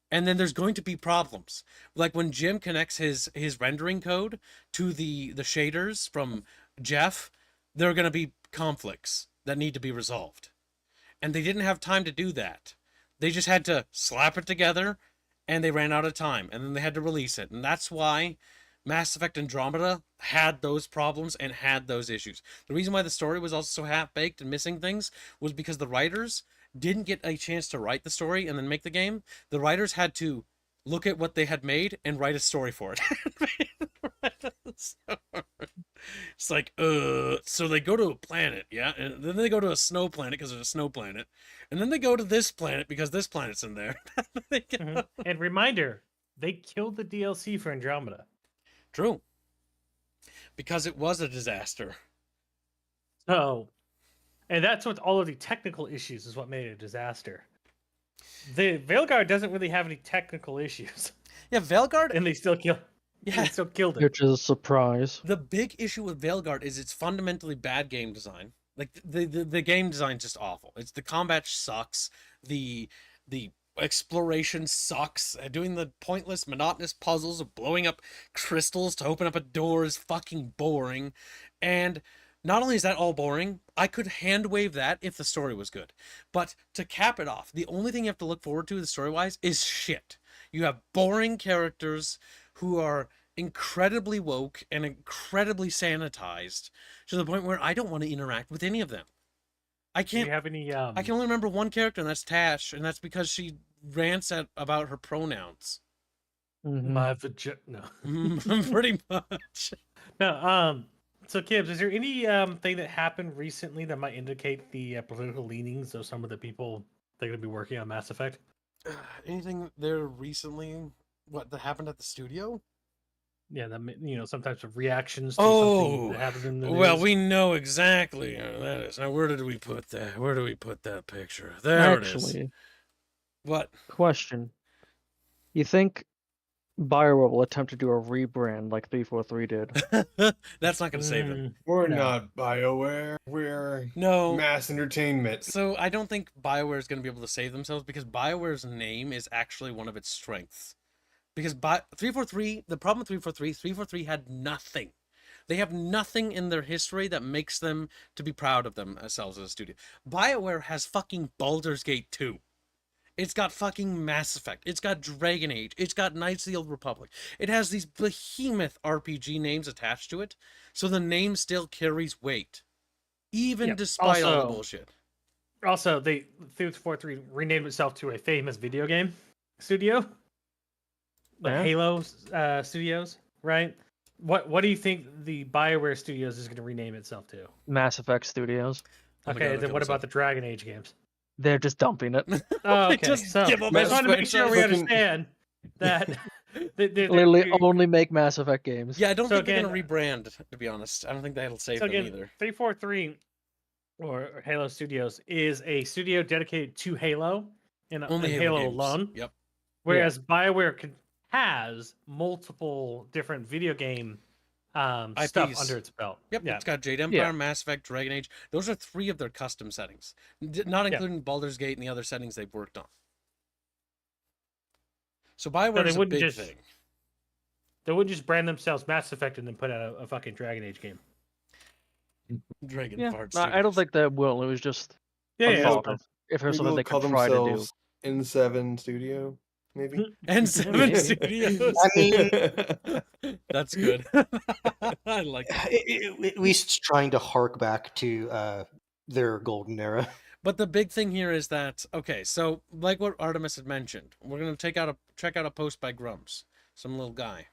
And then there's going to be problems. Like when Jim connects his rendering code to the shaders from Jeff, there are going to be conflicts that need to be resolved. And they didn't have time to do that. They just had to slap it together, and they ran out of time, and then they had to release it. And that's why Mass Effect Andromeda had those problems and had those issues. The reason why the story was also so half-baked and missing things was because the writers didn't get a chance to write the story and then make the game. The writers had to look at what they had made and write a story for it. It's like, so they go to a planet, yeah? And then they go to a snow planet because there's a snow planet. And then they go to this planet because this planet's in there. And reminder, they killed the DLC for Andromeda. True. Because it was a disaster. So, and that's what all of the technical issues is what made it a disaster. the Veilguard doesn't really have any technical issues, Yeah, Veilguard. and they still Yeah, killed it. Which is a surprise. the big issue with Veilguard is it's fundamentally bad game design. Like the game design's just awful. It's the combat sucks. The exploration sucks. Doing the pointless, monotonous puzzles of blowing up crystals to open up a door is fucking boring. And not only is that all boring, I could hand wave that if the story was good. But to cap it off, the only thing you have to look forward to, the story-wise, is shit. You have boring characters who are incredibly woke and incredibly sanitized to the point where I don't want to interact with any of them. I Do you can't. have any? I can only remember one character, and that's Tash, and that's because she rants about her pronouns. Mhm. My vagina. No. Pretty much. No. So, Kibbs, is there any thing that happened recently that might indicate the political leanings of some of the people that are going to be working on Mass Effect? Anything there recently? What that happened at the studio? Yeah, some types of reactions to Oh, something that happens in the well, news. we know exactly where that is. Now, where did we put that? Where do we put that picture? There it is. Actually, What? question. You think BioWare will attempt to do a rebrand like 343 did? That's not going to save them. We're No. not BioWare. We're No. mass entertainment. So I don't think BioWare is going to be able to save themselves because BioWare's name is actually one of its strengths. Because 343, the problem with 343 had nothing. They have nothing in their history that makes them to be proud of themselves as a studio. BioWare has fucking Baldur's Gate 2. It's got fucking Mass Effect. It's got Dragon Age. It's got Knights of the Old Republic. It has these behemoth RPG names attached to it, so the name still carries weight, even Yep. despite all the Also- bullshit. Also, 343 renamed itself to a famous video game studio, like Yeah. Halo Studios, right? What do you think the BioWare Studios is going to rename itself to? Mass Effect Studios. Oh my Okay, God, then look what at about the Dragon Age games? They're just dumping it. Oh, They okay, just so give up I just want to make Mass sure we Effect fucking- understand that Literally only make Mass Effect games. Yeah, I don't So think they're again- going to rebrand, to be honest. I don't think that'll save So them again, either. 343 or Halo Studios is a studio dedicated to Halo and Only Halo games. alone. Yep. Whereas BioWare has multiple different video game stuff IPs. under its belt. Yep, Yeah. it's got Jade Empire, Mass Effect, Dragon Age. Those are 3 of their custom settings, not including Baldur's Gate and the other settings they've worked on. So BioWare is a wouldn't big just- thing. They wouldn't just brand themselves Mass Effect and then put out a fucking Dragon Age game. Dragon Yeah, Fart I don't Studios. think that will. It was just Yeah, a yeah, thought that's of if there's Maybe something they'll they call could try to do. themselves N7 Studio, maybe. And 7 Maybe. Studios. I mean, That's good. I like that. at least trying to hark back to their golden era. But the big thing here is that, okay, so like what Artemis had mentioned, we're going to check out a post by Grumps, some little guy.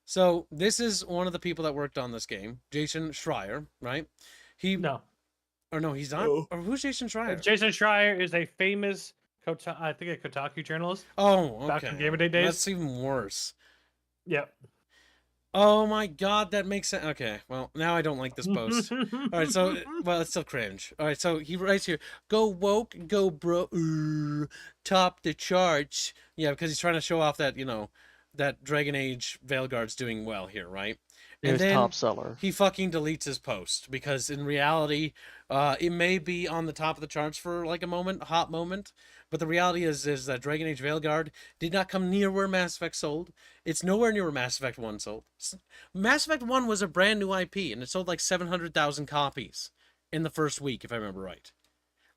So this is one of the people that worked on this game, Jason Schreier, right? He's not. No. Or who's Jason Schreier? Jason Schreier is a famous, I think, a Kotaku journalist. Oh, Back okay. in Gamer Day days? That's even worse. Yep. Oh my God, that makes sense. Okay, well, now I don't like this post. All right, so, well, it's still cringe. All right, so he writes here, go woke, go bro, top the charts. Yeah, because he's trying to show off that, that Dragon Age Veilguard's doing well here, right? It was then top seller. he fucking deletes his post because in reality, it may be on the top of the charts for like a hot moment, but the reality is that Dragon Age Veilguard did not come near where Mass Effect sold. It's nowhere near where Mass Effect 1 sold. Mass Effect 1 was a brand new IP, and it sold like 700,000 copies in the first week, if I remember right.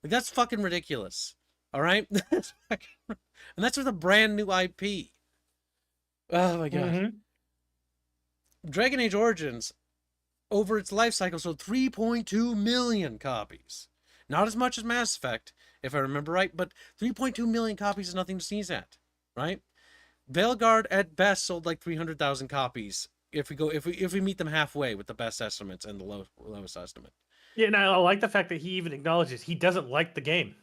Like, that's fucking ridiculous. All right? And that's with a brand new IP. Oh my God. Mhm. Dragon Age Origins, over its life cycle, sold 3.2 million copies. Not as much as Mass Effect, if I remember right, but 3.2 million copies is nothing to sneeze at, right? Veilguard at best sold like 300,000 copies if we meet them halfway with the best estimates and the lowest estimate. Yeah, and I like the fact that he even acknowledges he doesn't like the game.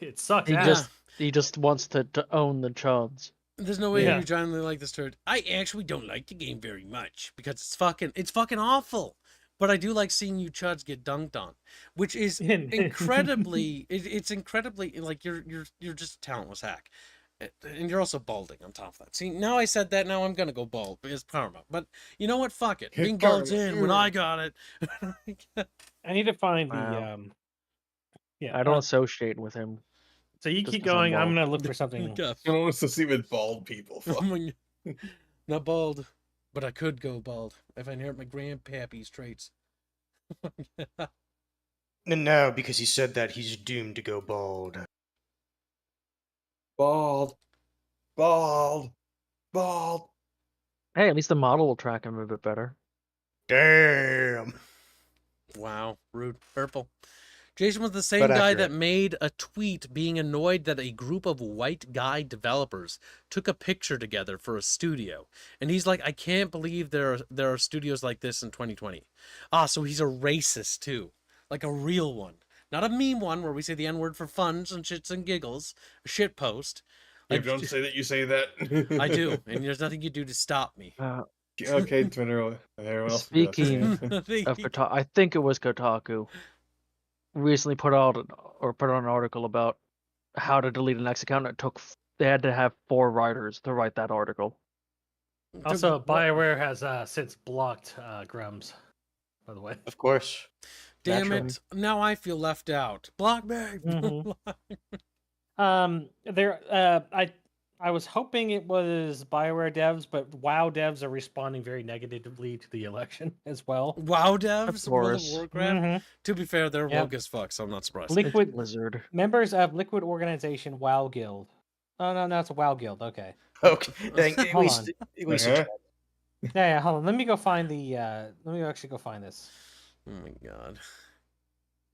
It sucks. He ass. he just wants to own the chuds. There's no way Yeah. you genuinely like this turd. I actually don't like the game very much because it's fucking awful. But I do like seeing you chuds get dunked on, which is incredibly. It's incredibly like you're just a talentless hack, and you're also balding on top of that. See, now I said that. Now I'm gonna go bald. It's karma. But you know what? Fuck it. Being bald's in when I got it. I need to find the Wow. yeah. I don't associate with him. So you just keep 'cause I'm going. I'm bald. gonna look for something. Yeah. I don't want to see with bald people. Oh Fuck. my God. Not bald, but I could go bald if I inherit my grandpappy's traits. And now, because he said that, he's doomed to go bald. Bald. Bald. Bald. Hey, at least the model will track him a bit better. Damn. Wow, rude. Purple. Jason was the same But guy accurate. that made a tweet being annoyed that a group of white guy developers took a picture together for a studio. And he's like, I can't believe there are studios like this in 2020. Ah, so he's a racist too. Like a real one. Not a meme one where we say the N-word for funs and shits and giggles. A shit post. Like, don't say that you say that. I do, and there's nothing you do to stop me. Okay, Twitter. Everyone else Speaking can do that. of Kotaku, I think it was Kotaku recently put out an article about how to delete an X account. They had to have 4 writers to write that article. Also, BioWare has since blocked Grums, by the way. Of course. Damn Naturally. it! Now I feel left out. Block me. Mhm. I was hoping it was BioWare devs, but WoW devs are responding very negatively to the election as well. WoW devs, Of World of course. Warcraft. Mhm. To be fair, they're Yep. woke as fuck, so I'm not surprised. It's Liquid Blizzard. members of Liquid organization WoW Guild. Oh no, it's a WoW Guild. Okay. Okay. At Hold least, on. at least Uh-huh. Yeah, hold on. Let me go find the. Let me actually go find this. Oh my god.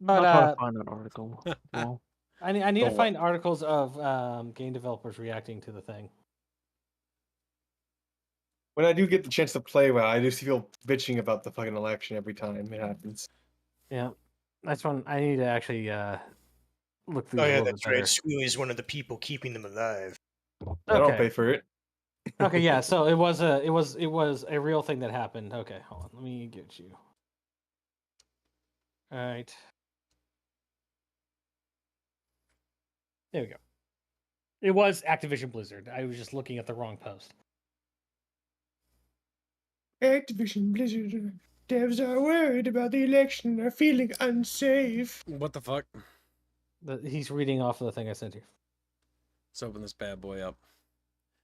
But I'll try to find that article. Well, I need to Don't find articles of game developers reacting to the thing. When I do get the chance to play WoW, I just feel bitching about the fucking election every time it happens. Yeah, that's one I need to actually look through. Oh a yeah, little bit that's right. better. Squealy is one of the people keeping them alive. I don't Okay. pay for it. Okay, yeah. So it was a real thing that happened. Okay, hold on. Let me get you. All right. There we go. It was Activision Blizzard. I was just looking at the wrong post. Activision Blizzard devs are worried about the election and are feeling unsafe. What the fuck? He's reading off of the thing I sent you. Let's open this bad boy up.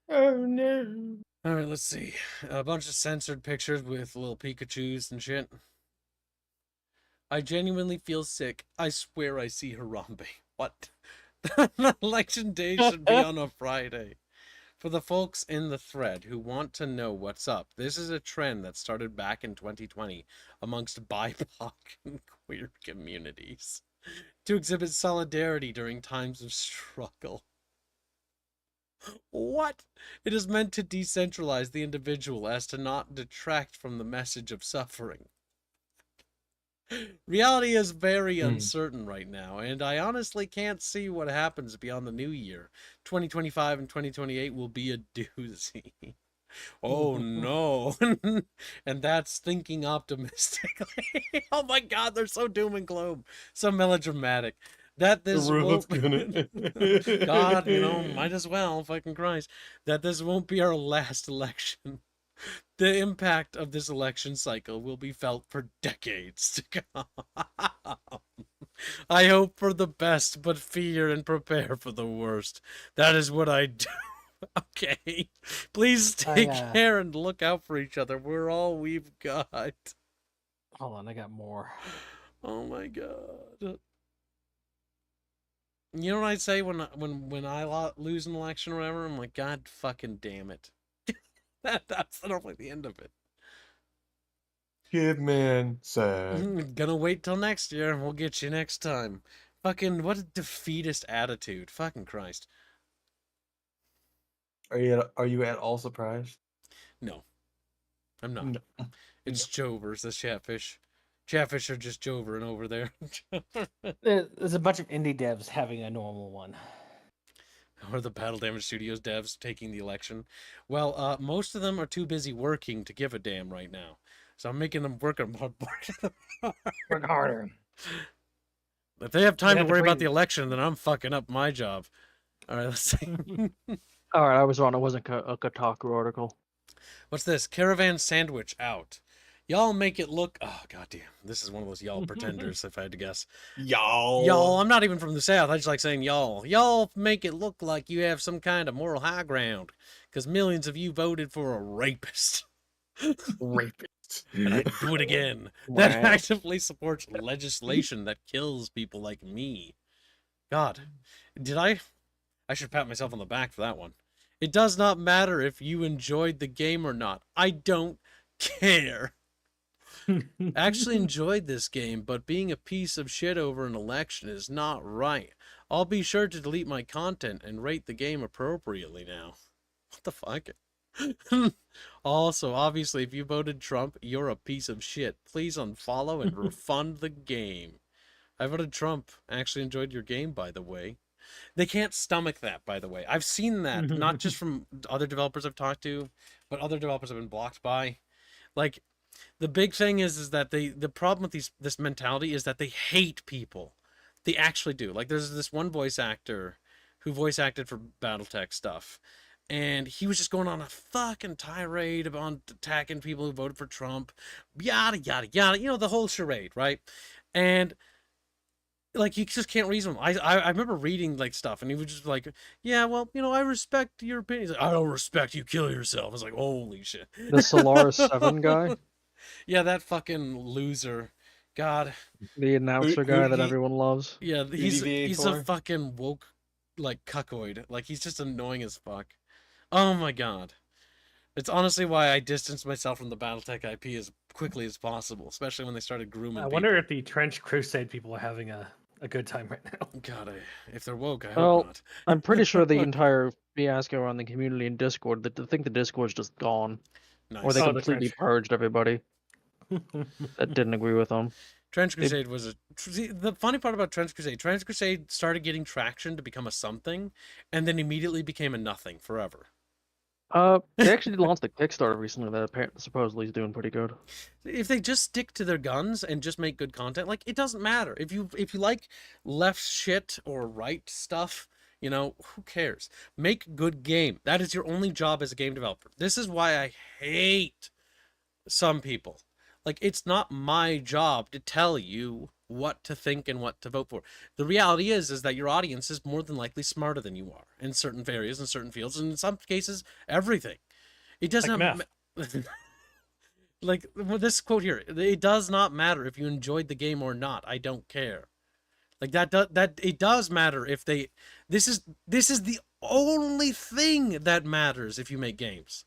Oh no. Alright, let's see. A bunch of censored pictures with little Pikachus and shit. I genuinely feel sick. I swear I see Harambe. What? Election day should be on a Friday. For the folks in the thread who want to know what's up, this is a trend that started back in 2020 amongst BIPOC and queer communities to exhibit solidarity during times of struggle. What? It is meant to decentralize the individual as to not detract from the message of suffering. Reality is very uncertain right now, and I honestly can't see what happens beyond the new year. 2025 and 2028 will be a doozy. Oh no. And that's thinking optimistically. Oh my god, they're so doom and gloom. So melodramatic. That this won't... God, you know, might as well, fucking Christ. That this won't be our last election. The impact of this election cycle will be felt for decades to come. I hope for the best, but fear and prepare for the worst. That is what I do. Okay. Please take care and look out for each other. We're all we've got. Hold on, I got more. Oh my god. You know what I say when I lose an election or whatever? I'm like, God fucking damn it. That's normally the end of it. Kid man sad. Gonna wait till next year and we'll get you next time. Fucking, what a defeatist attitude. Fucking Christ. Are you at all surprised? No. I'm not. No. It's Jovers, the Chatfish. Chatfish are just jovering over there. There's a bunch of indie devs having a normal one. Or the Battle Damage Studios devs taking the election. Well, most of them are too busy working to give a damn right now. So I'm making them work Work harder. If they have time to have to worry about bring- the election, then I'm fucking up my job. All right, let's see. All right, I was wrong. It wasn't a Kotaku article. What's this? Caravan sandwich out. Y'all make it look. Oh goddamn! This is one of those y'all pretenders. If I had to guess, y'all. I'm not even from the South. I just like saying y'all. Y'all make it look like you have some kind of moral high ground, because millions of you voted for a rapist. Rapist. And I do it again. Wow. That actively supports legislation that kills people like me. God, did I should pat myself on the back for that one. It does not matter if you enjoyed the game or not. I don't care. I actually enjoyed this game, but being a piece of shit over an election is not right. I'll be sure to delete my content and rate the game appropriately now. What the fuck? Also, obviously, if you voted Trump, you're a piece of shit. Please unfollow and refund the game. I voted Trump. I actually enjoyed your game, by the way. They can't stomach that, by the way. I've seen that, not just from other developers I've talked to, but other developers I've been blocked by. Like, the big thing is that the problem with this mentality is that they hate people. They actually do. Like, there's this one voice actor who voice acted for BattleTech stuff, and he was just going on a fucking tirade about attacking people who voted for Trump, yada, yada, yada. You know, the whole charade, right? And like, you just can't reason with him. I remember reading like stuff, and he was just like, yeah, well, you know, I respect your opinion. He's like, I don't respect you, kill yourself. I was like, holy shit. The Solaris 7 guy, Yeah, that fucking loser. God. the announcer Who guy did that he- everyone loves. Yeah, did he's he a for? fucking woke, like, cuckoid. Like, he's just annoying as fuck. Oh my god. It's honestly why I distanced myself from the BattleTech IP as quickly as possible, especially when they started grooming I people. wonder if the Trench Crusade people are having a good time right now. God, if they're woke, I hope Well, not. I'm pretty sure the entire fiasco around the community in Discord, I think the Discord's just gone. Nice. Or they Oh, the completely Trench. purged everybody that didn't agree with them. Trench Crusade was see, the funny part about Trench Crusade started getting traction to become a something, and then immediately became a nothing forever. They actually launched a Kickstarter recently that apparently supposedly is doing pretty good. If they just stick to their guns and just make good content, like, it doesn't matter if you like left shit or right stuff, you know, who cares? Make good game. That is your only job as a game developer. This is why I hate some people. Like, it's not my job to tell you what to think and what to vote for. The reality is that your audience is more than likely smarter than you are in certain areas, in certain fields, and in some cases, everything. It doesn't Like have... Like, this quote here, it does not matter if you enjoyed the game or not. I don't care. Like, that it does matter if they... This is the only thing that matters if you make games.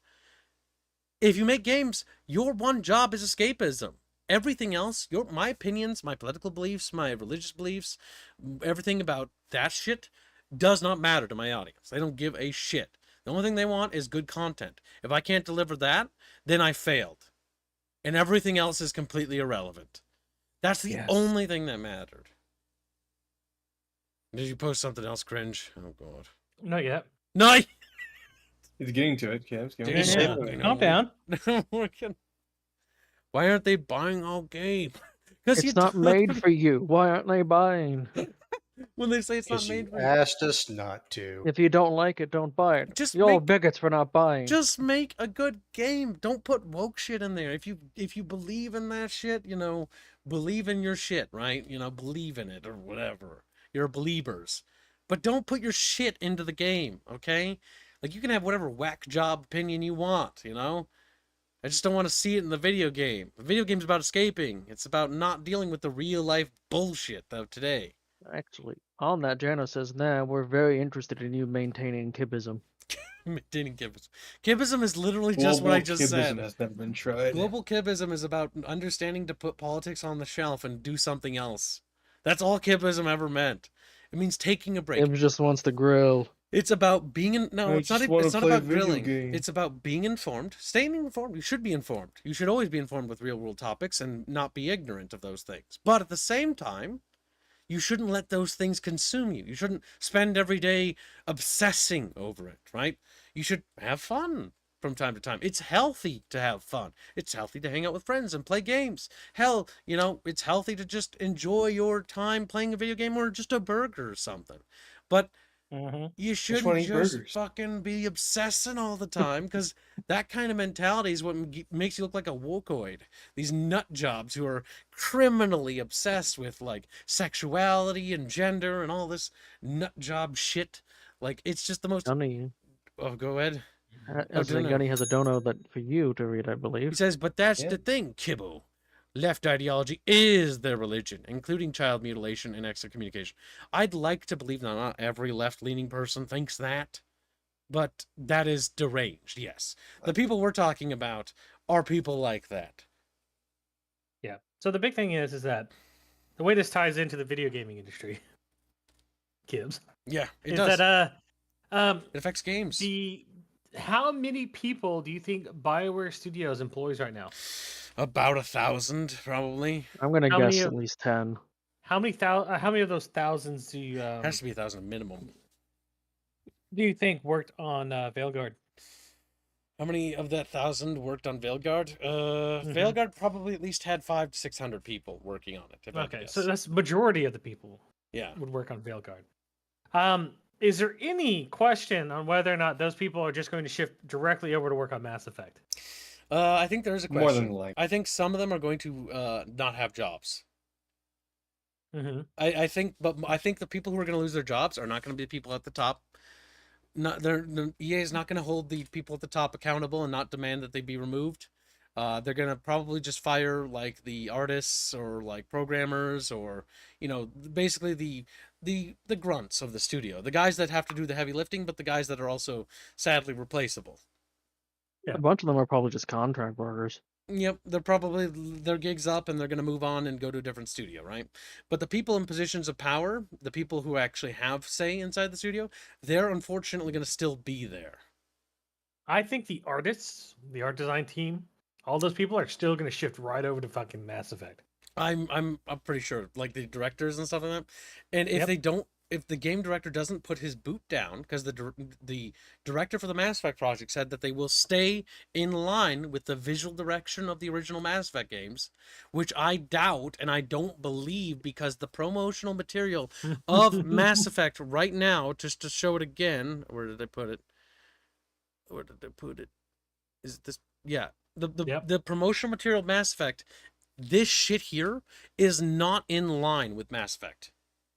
If you make games, your one job is escapism. Everything else, my opinions, my political beliefs, my religious beliefs, everything about that shit does not matter to my audience. They don't give a shit. The only thing they want is good content. If I can't deliver that, then I failed. And everything else is completely irrelevant. That's the Yes. only thing that mattered. Did you post something else, cringe? Oh, God. Not yet. No! He's getting to it, Cam. Dude, He's yeah. saving Calm down. Why aren't they buying all game? Because It's not made for you. Why aren't they buying? when they say it's not Because made you for you. asked us not to. If you don't like it, don't buy it. Just You're all make- bigots for not buying. Just make a good game. Don't put woke shit in there. If you believe in that shit, you know, believe in your shit, right? You know, believe in it or whatever. You're believers. But don't put your shit into the game, okay? Like, you can have whatever whack job opinion you want, you know? I just don't want to see it in the video game. The video game's about escaping. It's about not dealing with the real life bullshit of today. Actually, on that, Jano says, nah, we're very interested in you maintaining kibism. Maintaining kibism. Kibism is literally just what I just Kibism said. has never been tried. Global kibism is about understanding to put politics on the shelf and do something else. That's all kibism ever meant. It means taking a break. Kim just wants to grill. It's about being in. No, I it's not. just wanna It's not play a about video grilling. game. It's about being informed, staying informed. You should be informed. You should always be informed with real world topics and not be ignorant of those things. But at the same time, you shouldn't let those things consume you. You shouldn't spend every day obsessing over it. Right? You should have fun. from time to time. It's healthy to have fun. It's healthy to hang out with friends and play games. Hell, you know, it's healthy to just enjoy your time playing a video game or just a burger or something. But you one shouldn't eat just burgers? fucking be obsessing all the time, because that kind of mentality is what makes you look like a wokeoid. These nut jobs who are criminally obsessed with like sexuality and gender and all this nut job shit. Like, it's just the most. Gunny, Oh, go ahead. Dono. Gunny has a dono that for you to read, I He believe. says, but that's Yeah. the thing, Kibble. Left ideology is their religion, including child mutilation and excommunication. I'd like to believe that not every left-leaning person thinks that, but that is deranged, yes. The people we're talking about are people like that. Yeah. So the big thing is that the way this ties into the video gaming industry, Gibbs, Yeah, it is does. that It affects games. how many people do you think BioWare Studios employs right now? About 1,000, probably. I'm gonna How guess many at of- least 10. How many of those thousands do you Has to be 1,000 minimum. think worked on Veilguard? How many of that 1,000 worked on Veilguard? Veilguard probably at least had 500 to 600 people working on it. If I had to Okay, guess. so that's majority of the people Yeah. would work on Veilguard. Is there any question on whether or not those people are just going to shift directly over to work on Mass Effect? I think there is a question. More than likely. I think some of them are going to not have jobs. Mm-hmm. I think the people who are going to lose their jobs are not going to be the people at the top. EA is not going to hold the people at the top accountable and not demand that they be removed. They're going to probably just fire like the artists or like programmers, or basically the grunts of the studio, the guys that have to do the heavy lifting, but the guys that are also sadly replaceable. Yeah. A bunch of them are probably just contract workers. Yep, they're probably, their gig's up and they're going to move on and go to a different studio, right? But the people in positions of power, the people who actually have say inside the studio, they're unfortunately going to still be there. I think the artists, the art design team, all those people are still going to shift right over to fucking Mass Effect. I'm pretty sure, like the directors and stuff like that. And if they don't, if the game director doesn't put his boot down, because the director for the Mass Effect project said that they will stay in line with the visual direction of the original Mass Effect games, which I doubt and I don't believe, because the promotional material of Mass Effect right now, just to show it again, where did I put it? Where did I put it? Is it this? Yeah, the promotional material of Mass Effect, this shit here is not in line with Mass Effect.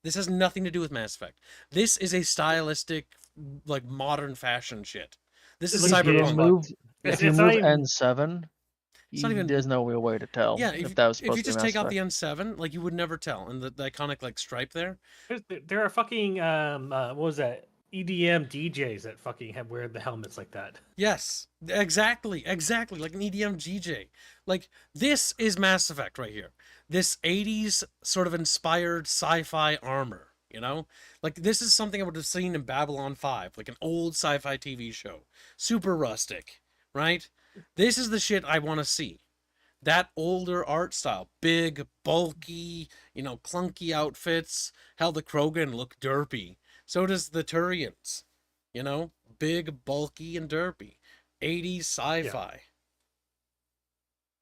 This has nothing to do with Mass Effect. This is a stylistic, like, modern fashion shit. This is Like, cyberpunk. If you It's move not even- N7, It's not even- there's no real way to tell Yeah, if that was if supposed you to be just Mass take out Effect. the N7, like, you would never tell. And the iconic, like, stripe there. There are fucking what was that? EDM DJs that fucking have wear the helmets like that. Yes, exactly, like an EDM DJ. Like, this is Mass Effect right here. This 80s sort of inspired sci-fi armor, Like, this is something I would have seen in Babylon 5, like an old sci-fi TV show. Super rustic, right? This is the shit I want to see. That older art style. Big, bulky, clunky outfits. Hell, the Krogan look derpy. So does the Turians. Big, bulky, and derpy. 80s sci-fi.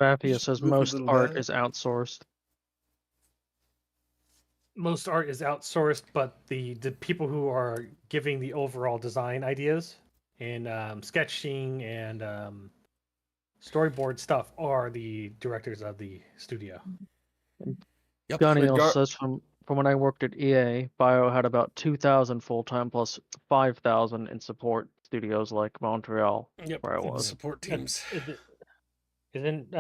Bappia Just says goofy most little art guy. is outsourced. Most art is outsourced, but the people who are giving the overall design ideas and sketching and storyboard stuff are the directors of the studio. Yep. Gunny also Regar- says from when I worked at EA, Bio had about 2,000 full-time plus 5,000 in support studios like Montreal, Yep. where I was. Support teams. Didn't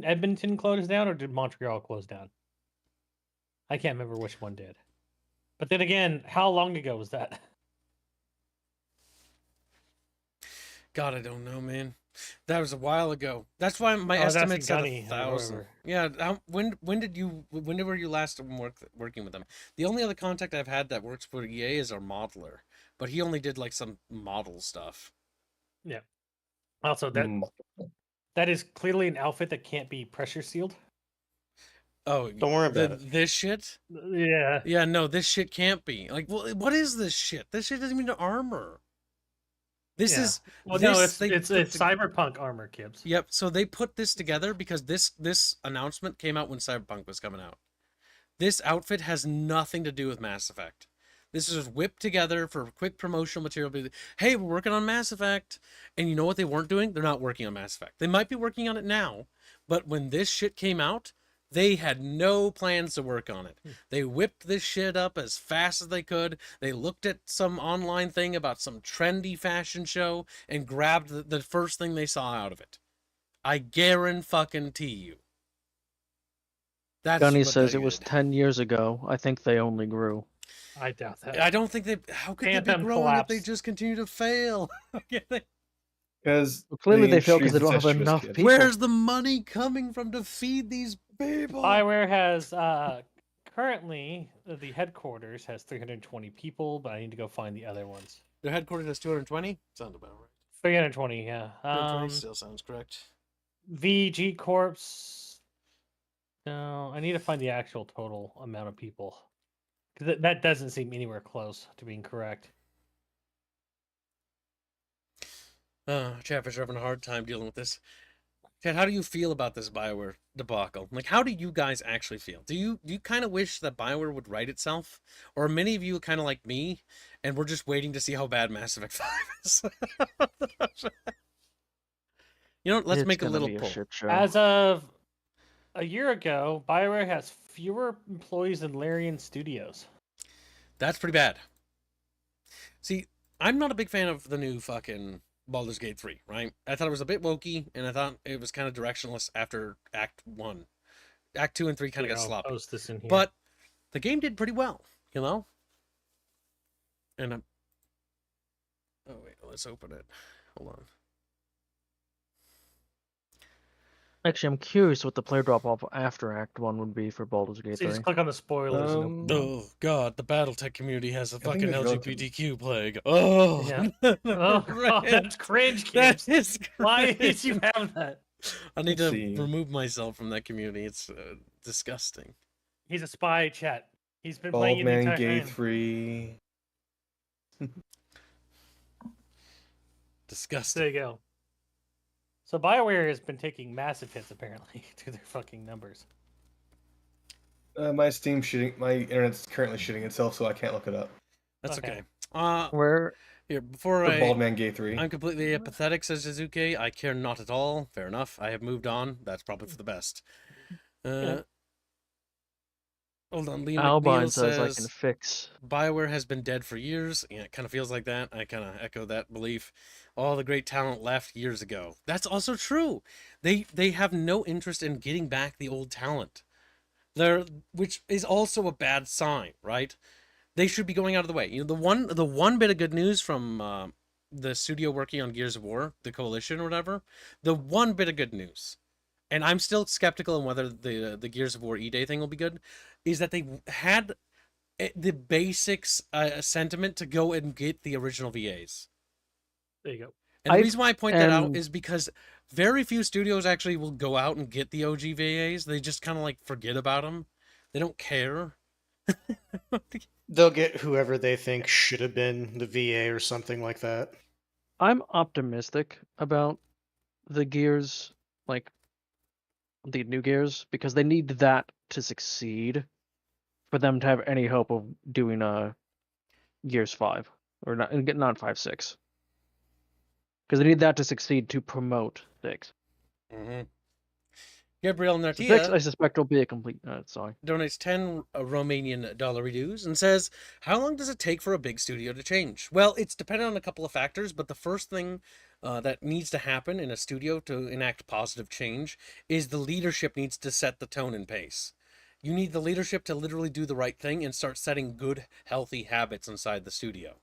Edmonton close down, or did Montreal close down? I can't remember which one did. But then again, how long ago was that? God, I don't know, man. That was a while ago. That's why my I was asking estimate's at Gunny, or 1,000. whoever. Yeah. When were you last working with them? The only other contact I've had that works for EA is our modeler, but he only did like some model stuff. Yeah. Also, that is clearly an outfit that can't be pressure sealed. Oh, Don't worry about it. This shit? Yeah. Yeah, no, this shit can't be. Like, well, what is this shit? This shit doesn't even armor. This Yeah. is Well, this no, it's they it's put it's to- cyberpunk armor, Kibbs. Yep. So they put this together because this announcement came out when Cyberpunk was coming out. This outfit has nothing to do with Mass Effect. This is just whipped together for quick promotional material. Hey, we're working on Mass Effect. And you know what they weren't doing? They're not working on Mass Effect. They might be working on it now, but when this shit came out, they had no plans to work on it. They whipped this shit up as fast as they could. They looked at some online thing about some trendy fashion show and grabbed the first thing they saw out of it. I guarantee you. That's Gunny what says they it was did. 10 years ago. I think they only grew. I doubt that. I don't think they. How could they be Anthem growing if they collapsed. just continue to fail? Because Well, clearly they fail because they don't have enough people. Where's the money coming from to feed these people? BioWare has currently the headquarters has 320 people, but I need to go find the other ones. Their headquarters has 220. Sounds about right. 320, yeah. 220 still sounds correct. VG Corps. No, I need to find the actual total amount of people. Because that doesn't seem anywhere close to being correct. Chatfish are having a hard time dealing with this. Chad, how do you feel about this BioWare debacle? Like, how do you guys actually feel? Do you kind of wish that BioWare would right itself? Or are many of you kind of like me, and we're just waiting to see how bad Mass Effect 5 is? You know, let's It's make a gonna little be poll. shit show. As of a year ago, BioWare has fewer employees than Larian Studios. That's pretty bad. See, I'm not a big fan of the new fucking Baldur's Gate 3, right? I thought it was a bit wokey, and I thought it was kind of directionless after Act 1. Act 2 and 3 kind of Here, got I'll sloppy. post this in here. But the game did pretty well, you know? And I'm... Oh, wait, let's open it. Hold on. Actually, I'm curious what the player drop-off after Act 1 would be for Baldur's Gate so you 3. just click on the spoilers. and Oh, God, the Battletech community has a think fucking it's LGBTQ plague. Oh! Yeah. Oh, God, that's cringe, That kids. is Why cringe. did you have that? I need Let's to see. remove myself from that community. It's disgusting. He's a spy, chat. He's been playing Bald you the Man entire Gay time. 3. Disgusting. There you go. So BioWare has been taking massive hits apparently to their fucking numbers. My Steam's shitting. My internet's currently shitting itself, so I can't look it up. That's Okay. okay. Where Here, before For Bald Man Gay 3. I'm completely apathetic, says Suzuki. I care not at all. Fair enough. I have moved on. That's probably for the best. Yeah. Hold on. Liam Albine McNeil says I says can fix. BioWare has been dead for years. Yeah, it kind of feels like that. I kind of echo that belief. All the great talent left years ago. That's also true. They have no interest in getting back the old talent. Which is also a bad sign, right? They should be going out of the way. You know, the one bit of good news from the studio working on Gears of War, the Coalition or whatever, the one bit of good news, and I'm still skeptical on whether the Gears of War E-Day thing will be good, is that they had the basics sentiment to go and get the original VAs. There you go. And the I- reason why I point that out and- is because very few studios actually will go out and get the OG VAs. They just kind of like forget about them. They don't care. They'll get whoever they think should have been the VA or something like that. I'm optimistic about the Gears, like the new Gears, because they need that to succeed for them to have any hope of doing Gears 5 or not 5 6. Because they need that to succeed to promote 6. Mm-hmm. Gabriel So 6, Nartia I suspect, will be a complete. Sorry. donates 10 Romanian dollar dues and says, how long does it take for a big studio to change? Well, it's dependent on a couple of factors, but the first thing that needs to happen in a studio to enact positive change is the leadership needs to set the tone and pace. You need the leadership to literally do the right thing and start setting good, healthy habits inside the studio.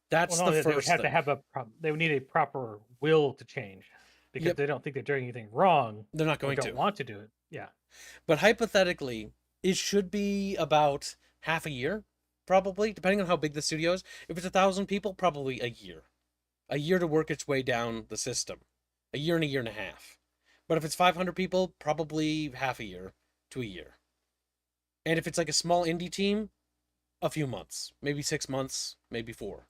That's Well, no, the they would first have thing. to have they would need a proper will to change because Yep. they don't think they're doing anything wrong. They're not Or going don't to. want to do it. Yeah. But hypothetically, it should be about half a year, probably, depending on how big the studio is. If it's 1,000 people, probably a year. A year to work its way down the system. A year and a half. But if it's 500 people, probably half a year to a year. And if it's like a small indie team, a few months. Maybe 6 months, maybe 4.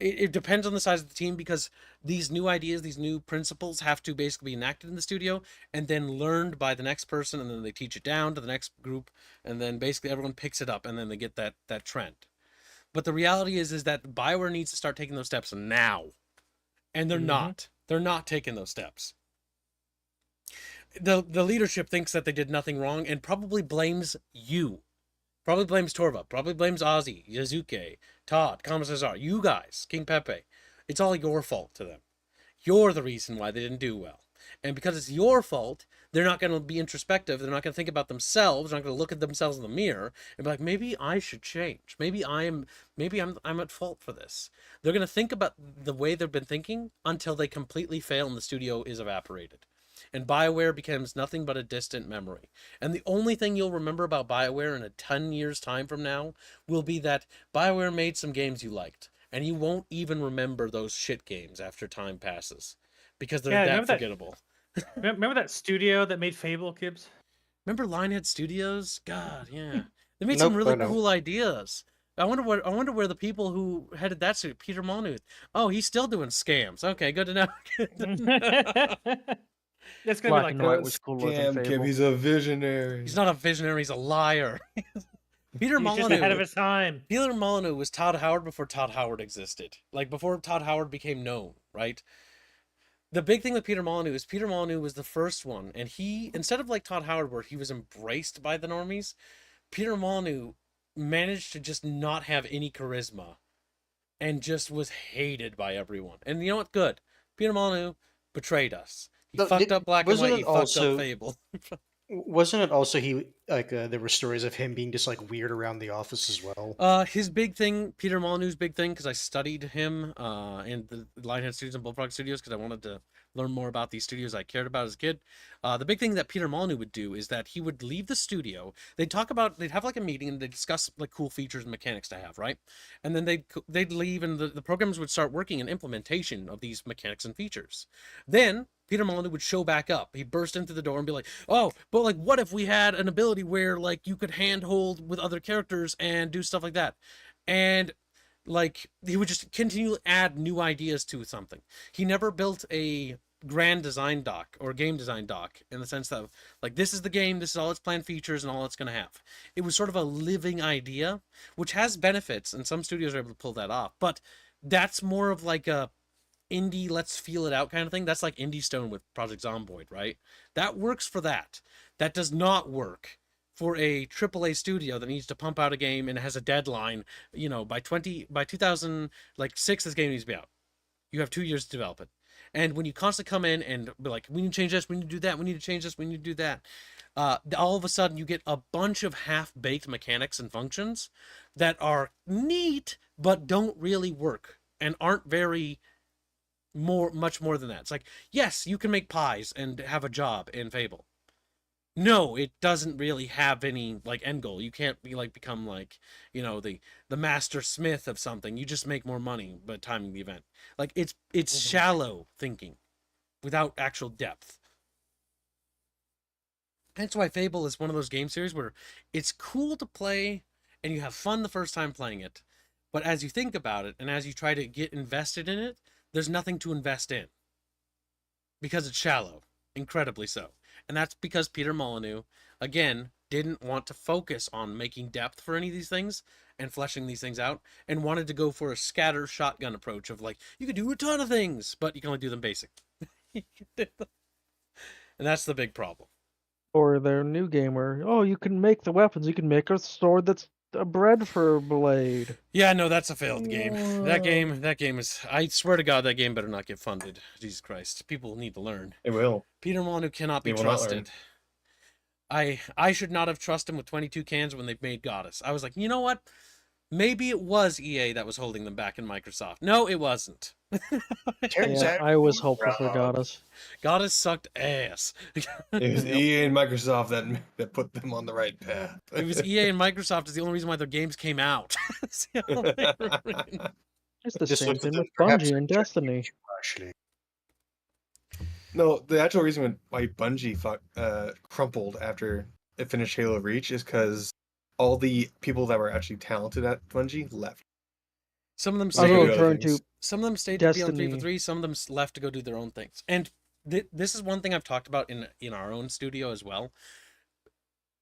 it depends on the size of the team, because these new ideas, these new principles have to basically be enacted in the studio and then learned by the next person, and then they teach it down to the next group, and then basically everyone picks it up, and then they get that trend. But the reality is that BioWare needs to start taking those steps now, and they're not. They're not taking those steps. The leadership thinks that they did nothing wrong and probably blames you. Probably blames Torva. Probably blames Ozzy, Yazuke, Todd, Kamasazar, you guys, King Pepe. It's all your fault to them. You're the reason why they didn't do well. And because it's your fault, they're not going to be introspective. They're not going to think about themselves. They're not going to look at themselves in the mirror and be like, maybe I should change. Maybe I'm at fault for this. They're going to think about the way they've been thinking until they completely fail and the studio is evaporated. And BioWare becomes nothing but a distant memory. And the only thing you'll remember about BioWare in a 10 years' time from now will be that BioWare made some games you liked. And you won't even remember those shit games after time passes. Because they're that forgettable. Remember that studio that made Fable, Kibbs? Remember Lionhead Studios? God, yeah. They made some really cool ideas. I wonder where the people who headed that studio, Peter Molyneux. Oh, he's still doing scams. Okay, good to know. It's gonna Black be and like white was cooler than Kib, Fable. he's a visionary. He's not a visionary, he's a liar. Peter he's just Molyneux. ahead of his time. Peter Molyneux was Todd Howard before Todd Howard existed. Like, before Todd Howard became known, right? The big thing with Peter Molyneux is Peter Molyneux was the first one, and he, instead of like Todd Howard where he was embraced by the normies, Peter Molyneux managed to just not have any charisma and just was hated by everyone. And you know what? Good. Peter Molyneux betrayed us. He fucked up Black and White, he fucked up Fable. Wasn't it also he like there were stories of him being just like weird around the office as well? His big thing, Peter Molyneux's big thing, because I studied him in the Lionhead Studios and Bullfrog Studios because I wanted to learn more about these studios I cared about as a kid. The big thing that Peter Molyneux would do is that he would leave the studio. They'd have like a meeting and they'd discuss like cool features and mechanics to have, right? And then they'd leave and the programs would start working in implementation of these mechanics and features. Then Peter Molyneux would show back up. He'd burst into the door and be like, oh, but like, what if we had an ability where like you could handhold with other characters and do stuff like that? And like, he would just continue to add new ideas to something. He never built a grand design doc or game design doc in the sense that like, this is the game, this is all its planned features and all it's going to have. It was sort of a living idea, which has benefits, and some studios are able to pull that off. But that's more of like a indie, let's feel it out kind of thing. That's like Indie Stone with Project Zomboid, right? That works for that. That does not work for a AAA studio that needs to pump out a game and has a deadline. You know, by 2006, this game needs to be out. You have 2 years to develop it. And when you constantly come in and be like, we need to change this, we need to do that, we need to change this, we need to do that, all of a sudden you get a bunch of half-baked mechanics and functions that are neat but don't really work and aren't very much more than that. It's like, yes, you can make pies and have a job in Fable. No, it doesn't really have any like end goal. You can't be like become like, you know, the master smith of something. You just make more money by timing the event. Like, it's shallow thinking without actual depth. That's why Fable is one of those game series where it's cool to play and you have fun the first time playing it, but as you think about it and as you try to get invested in it, there's nothing to invest in because it's shallow, incredibly so. And that's because Peter Molyneux, again, didn't want to focus on making depth for any of these things and fleshing these things out, and wanted to go for a scatter shotgun approach of like, you could do a ton of things, but you can only do them basic. And that's the big problem. Or their new game where, oh, you can make the weapons. You can make a sword that's a bread for a blade. Yeah, no, that's a failed game. That game is, I swear to God, that game better not get funded. Jesus Christ. People need to learn. It will. Peter Molyneux cannot be trusted. I should not have trusted him with 22 cans when they made Goddess. I was like, you know what? Maybe it was EA that was holding them back in Microsoft. No, it wasn't. Yeah, I was hopeful for Goddess. Goddess sucked ass. It was EA and Microsoft that put them on the right path. It was EA and Microsoft is the only reason why their games came out. It's the only reason. It's the Just same looked at thing them with perhaps Bungie and Destiny. Actually, No, the actual reason why Bungie crumpled after it finished Halo Reach is because all the people that were actually talented at Bungie left. Some of them I stayed. go was do other referring to things. Some of them stayed to be on 3 for Destiny. 3. Some of them left to go do their own things. And this is one thing I've talked about in our own studio as well.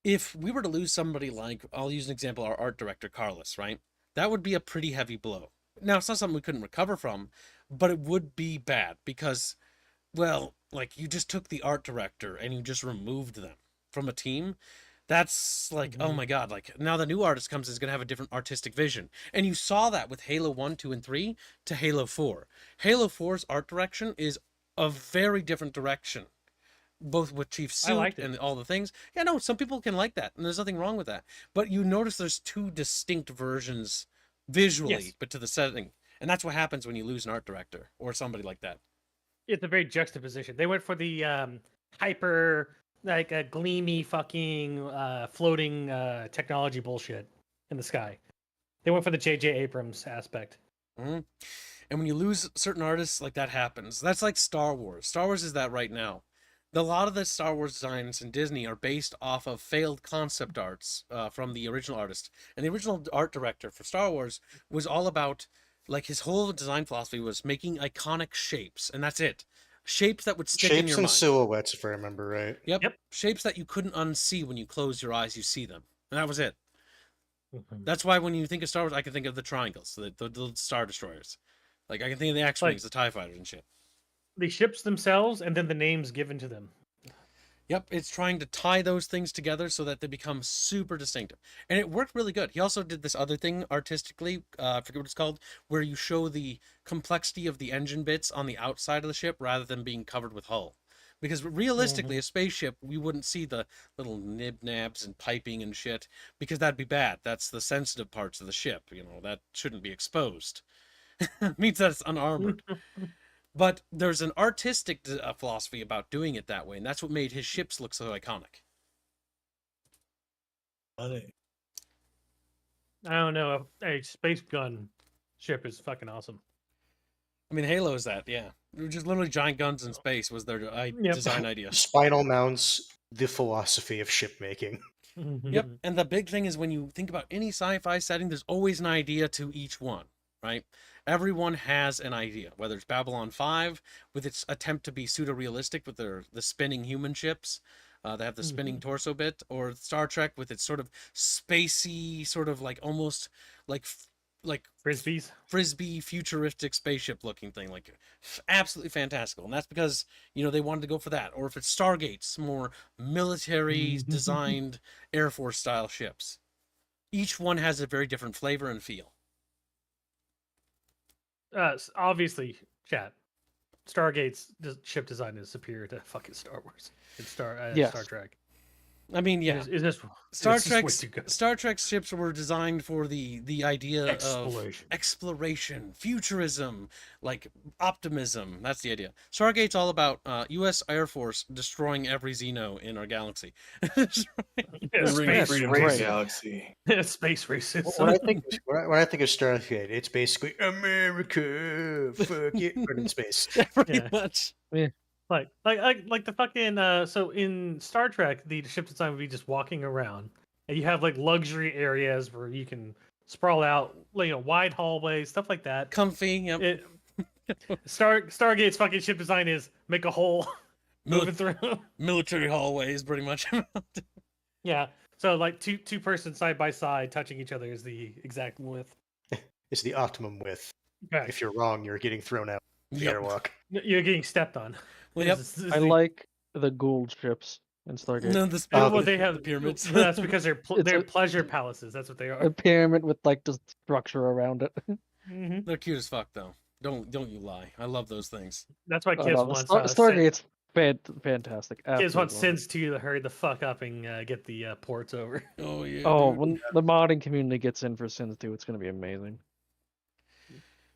If we were to lose somebody like, I'll use an example, our art director, Carlos, right? That would be a pretty heavy blow. Now, it's not something we couldn't recover from, but it would be bad because, well, like you just took the art director and you just removed them from a team. That's like, oh my God, like now the new artist comes is going to have a different artistic vision. And you saw that with Halo 1, 2, and 3 to Halo 4. Halo 4's art direction is a very different direction, both with Chief I Suit liked it. and all the things. Yeah, no, some people can like that, and there's nothing wrong with that. But you notice there's two distinct versions visually, Yes. but to the setting. And that's what happens when you lose an art director or somebody like that. It's a very juxtaposition. They went for the hyper, like a gleamy fucking floating technology bullshit in the sky. They went for the J.J. Abrams aspect. Mhm. And when you lose certain artists, like that happens. That's like Star Wars. Star Wars is that right now. A lot of the Star Wars designs in Disney are based off of failed concept arts from the original artist. And the original art director for Star Wars was all about, like, his whole design philosophy was making iconic shapes, and that's it. Shapes that would stick in Shapes your and mind. silhouettes, if I remember right. Yep. Shapes that you couldn't unsee when you close your eyes, you see them. And that was it. That's why when you think of Star Wars, I can think of the triangles, the Star Destroyers. Like, I can think of the X-Wings, the TIE Fighters and shit. The ships themselves and then the names given to them. Yep, it's trying to tie those things together so that they become super distinctive. And it worked really good. He also did this other thing artistically, I forget what it's called, where you show the complexity of the engine bits on the outside of the ship rather than being covered with hull. Because realistically, a spaceship, we wouldn't see the little nib-nabs and piping and shit, because that'd be bad. That's the sensitive parts of the ship, that shouldn't be exposed. It means that it's unarmored. But there's an artistic philosophy about doing it that way, and that's what made his ships look so iconic. Funny. I don't know. A space gun ship is fucking awesome. I mean, Halo is that, yeah. Just literally giant guns in space was their design idea. Spinal mounts, the philosophy of shipmaking. Yep, and the big thing is when you think about any sci-fi setting, there's always an idea to each one, right? Everyone has an idea, whether it's Babylon 5 with its attempt to be pseudo-realistic with the spinning human ships that have the spinning torso bit, or Star Trek with its sort of spacey, sort of like almost like Frisbees. frisbee futuristic spaceship looking thing, like absolutely fantastical. And that's because they wanted to go for that. Or if it's Stargates, more military designed Air Force style ships. Each one has a very different flavor and feel. Obviously, chat. Stargate's ship design is superior to fucking Star Wars and Yes. Star Trek. I mean, yeah, Is this Star it's just way Trek's too good. Star Trek ships were designed for the idea of Exploration. exploration, futurism, like optimism. That's the idea. Stargate's all about U.S. Air Force destroying every Xeno in our galaxy. Yeah, Bring space, freedom to race. the galaxy. space racism. When I think of Stargate, it's basically America, fuck it, but in space. Pretty Yeah. much. Like the fucking so in Star Trek, the ship design would be just walking around, and you have like luxury areas where you can sprawl out, wide hallways, stuff like that. Comfy. Yep. Stargate's fucking ship design is make a hole, Mil- moving through. military hallways, pretty much. Yeah, so like two persons side by side touching each other is the exact width. It's the optimum width. Correct. If you're wrong, you're getting thrown out the Yep. airlock. You're getting stepped on. Well, yep. I like the Gould ships in Stargate. No, the Well, they have the pyramids. That's because they're It's they're a- pleasure palaces. That's what they A are. pyramid with like the structure around it. Mhm. They're cute as fuck, though. Don't you lie. I love those things. That's why Oh, kids no, want Stargate's fantastic. kids want Absolutely love it. Sins to hurry the fuck up and get the ports over. Oh yeah. Oh, dude. when the modding community gets in for Sins 2, it's gonna be amazing.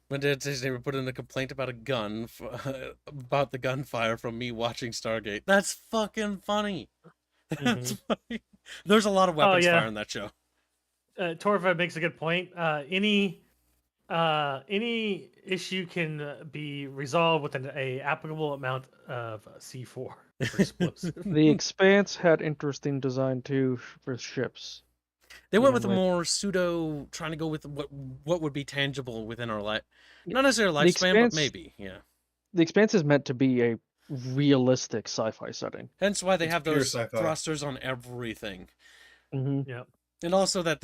My dad says they were put in a complaint about a gun, about the gunfire from me watching Stargate. That's fucking funny. That's funny. There's a lot of weapons yeah. fire in that show. Torva makes a good point. Any issue can be resolved with a applicable amount of C4 for explosive. The Expanse had interesting design too for ships. They went Even with a with more pseudo, trying to go with what would be tangible within our life, Y- not necessarily the lifespan, but Expanse. maybe, yeah. The Expanse is meant to be a realistic sci-fi setting. Hence why they It's have pure those sci-fi. thrusters on everything, Mm-hmm. Yeah. and also that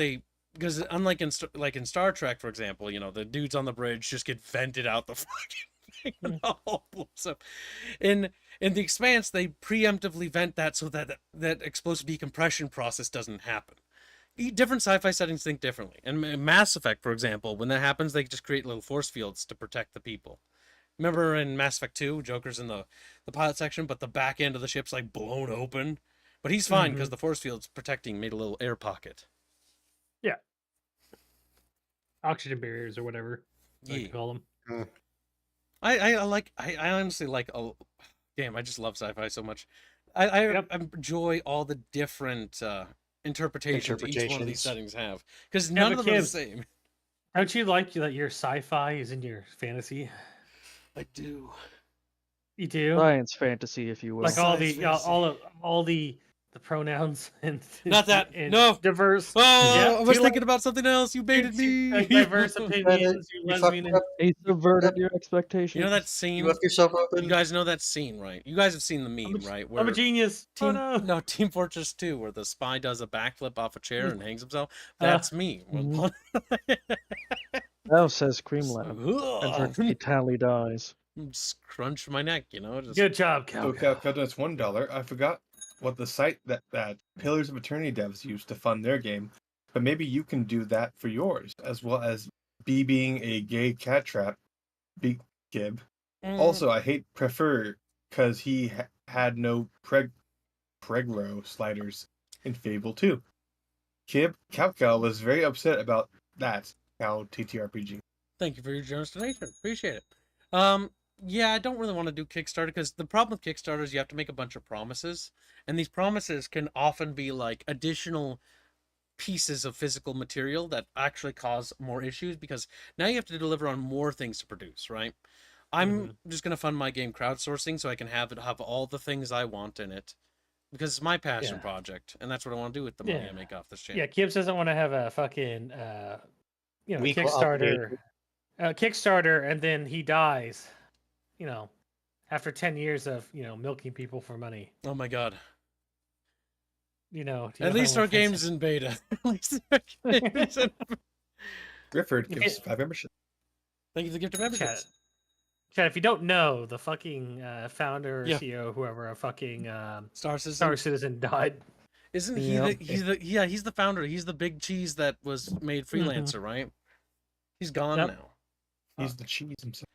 because unlike in Star Trek, for example, the dudes on the bridge just get vented out the fucking thing and the whole blows up. In the Expanse, they preemptively vent that so that explosive decompression process doesn't happen. Different sci-fi settings think differently. And Mass Effect, for example, when that happens, they just create little force fields to protect the people. Remember in Mass Effect 2, Joker's in the pilot section, but the back end of the ship's like blown open. But he's fine because the force field's protecting made a little air pocket. Yeah. Oxygen barriers or whatever I Yeah. call them. I honestly like damn, I just love sci-fi so much. I enjoy all the different interpretations each one of these Interpretations. settings have, because Yeah, none but of them are the Kim, same. Don't you like that your sci-fi is in your fantasy? I do. You do? Science fantasy, if you will. Like all Science the fantasy. all the pronouns and Not that. and No. diverse. Oh, Yeah, I do was you thinking about something else. You baited me. like diverse opinions, you You fucked lesbian. up. He subverted your expectations. You know that You scene? left yourself open. You guys know that scene, right? You guys have seen the I'm meme, right? I'm a genius. Team, Oh no. Team Fortress 2, where the spy does a backflip off a chair and hangs himself. That's me. Mhm. Now says Creamlab. And her fatally dies. Just crunch my neck, Just Good job, So Cal. that's $1. I forgot what the site that Pillars of Eternity devs use to fund their game, but maybe you can do that for yours, as well as B being a gay cat trap. B Gib. Also, I hate Prefer because he had no Pregro sliders in Fable 2. Kib Calcal was very upset about that. Cal TTRPG. Thank you for your generous donation. Appreciate it. Yeah, I don't really want to do Kickstarter because the problem with Kickstarter is you have to make a bunch of promises, and these promises can often be like additional pieces of physical material that actually cause more issues because now you have to deliver on more things to produce, right? I'm just gonna fund my game crowdsourcing so I can have all the things I want in it because it's my passion project, and that's what I want to do with the money I make off this channel. Yeah, Gibbs doesn't want to have a fucking Equal Kickstarter, and then he dies. After 10 years of milking people for money. Oh my god. Do At least our game's in beta. At least our game's in... Grifford gives 5 membership. Thank you for the gift of memberships. Chad, if you don't know, the fucking founder, CEO, whoever, a fucking Star Citizen died. Isn't he he's the founder. He's the big cheese that was made freelancer, right? He's gone now. He's the cheese himself.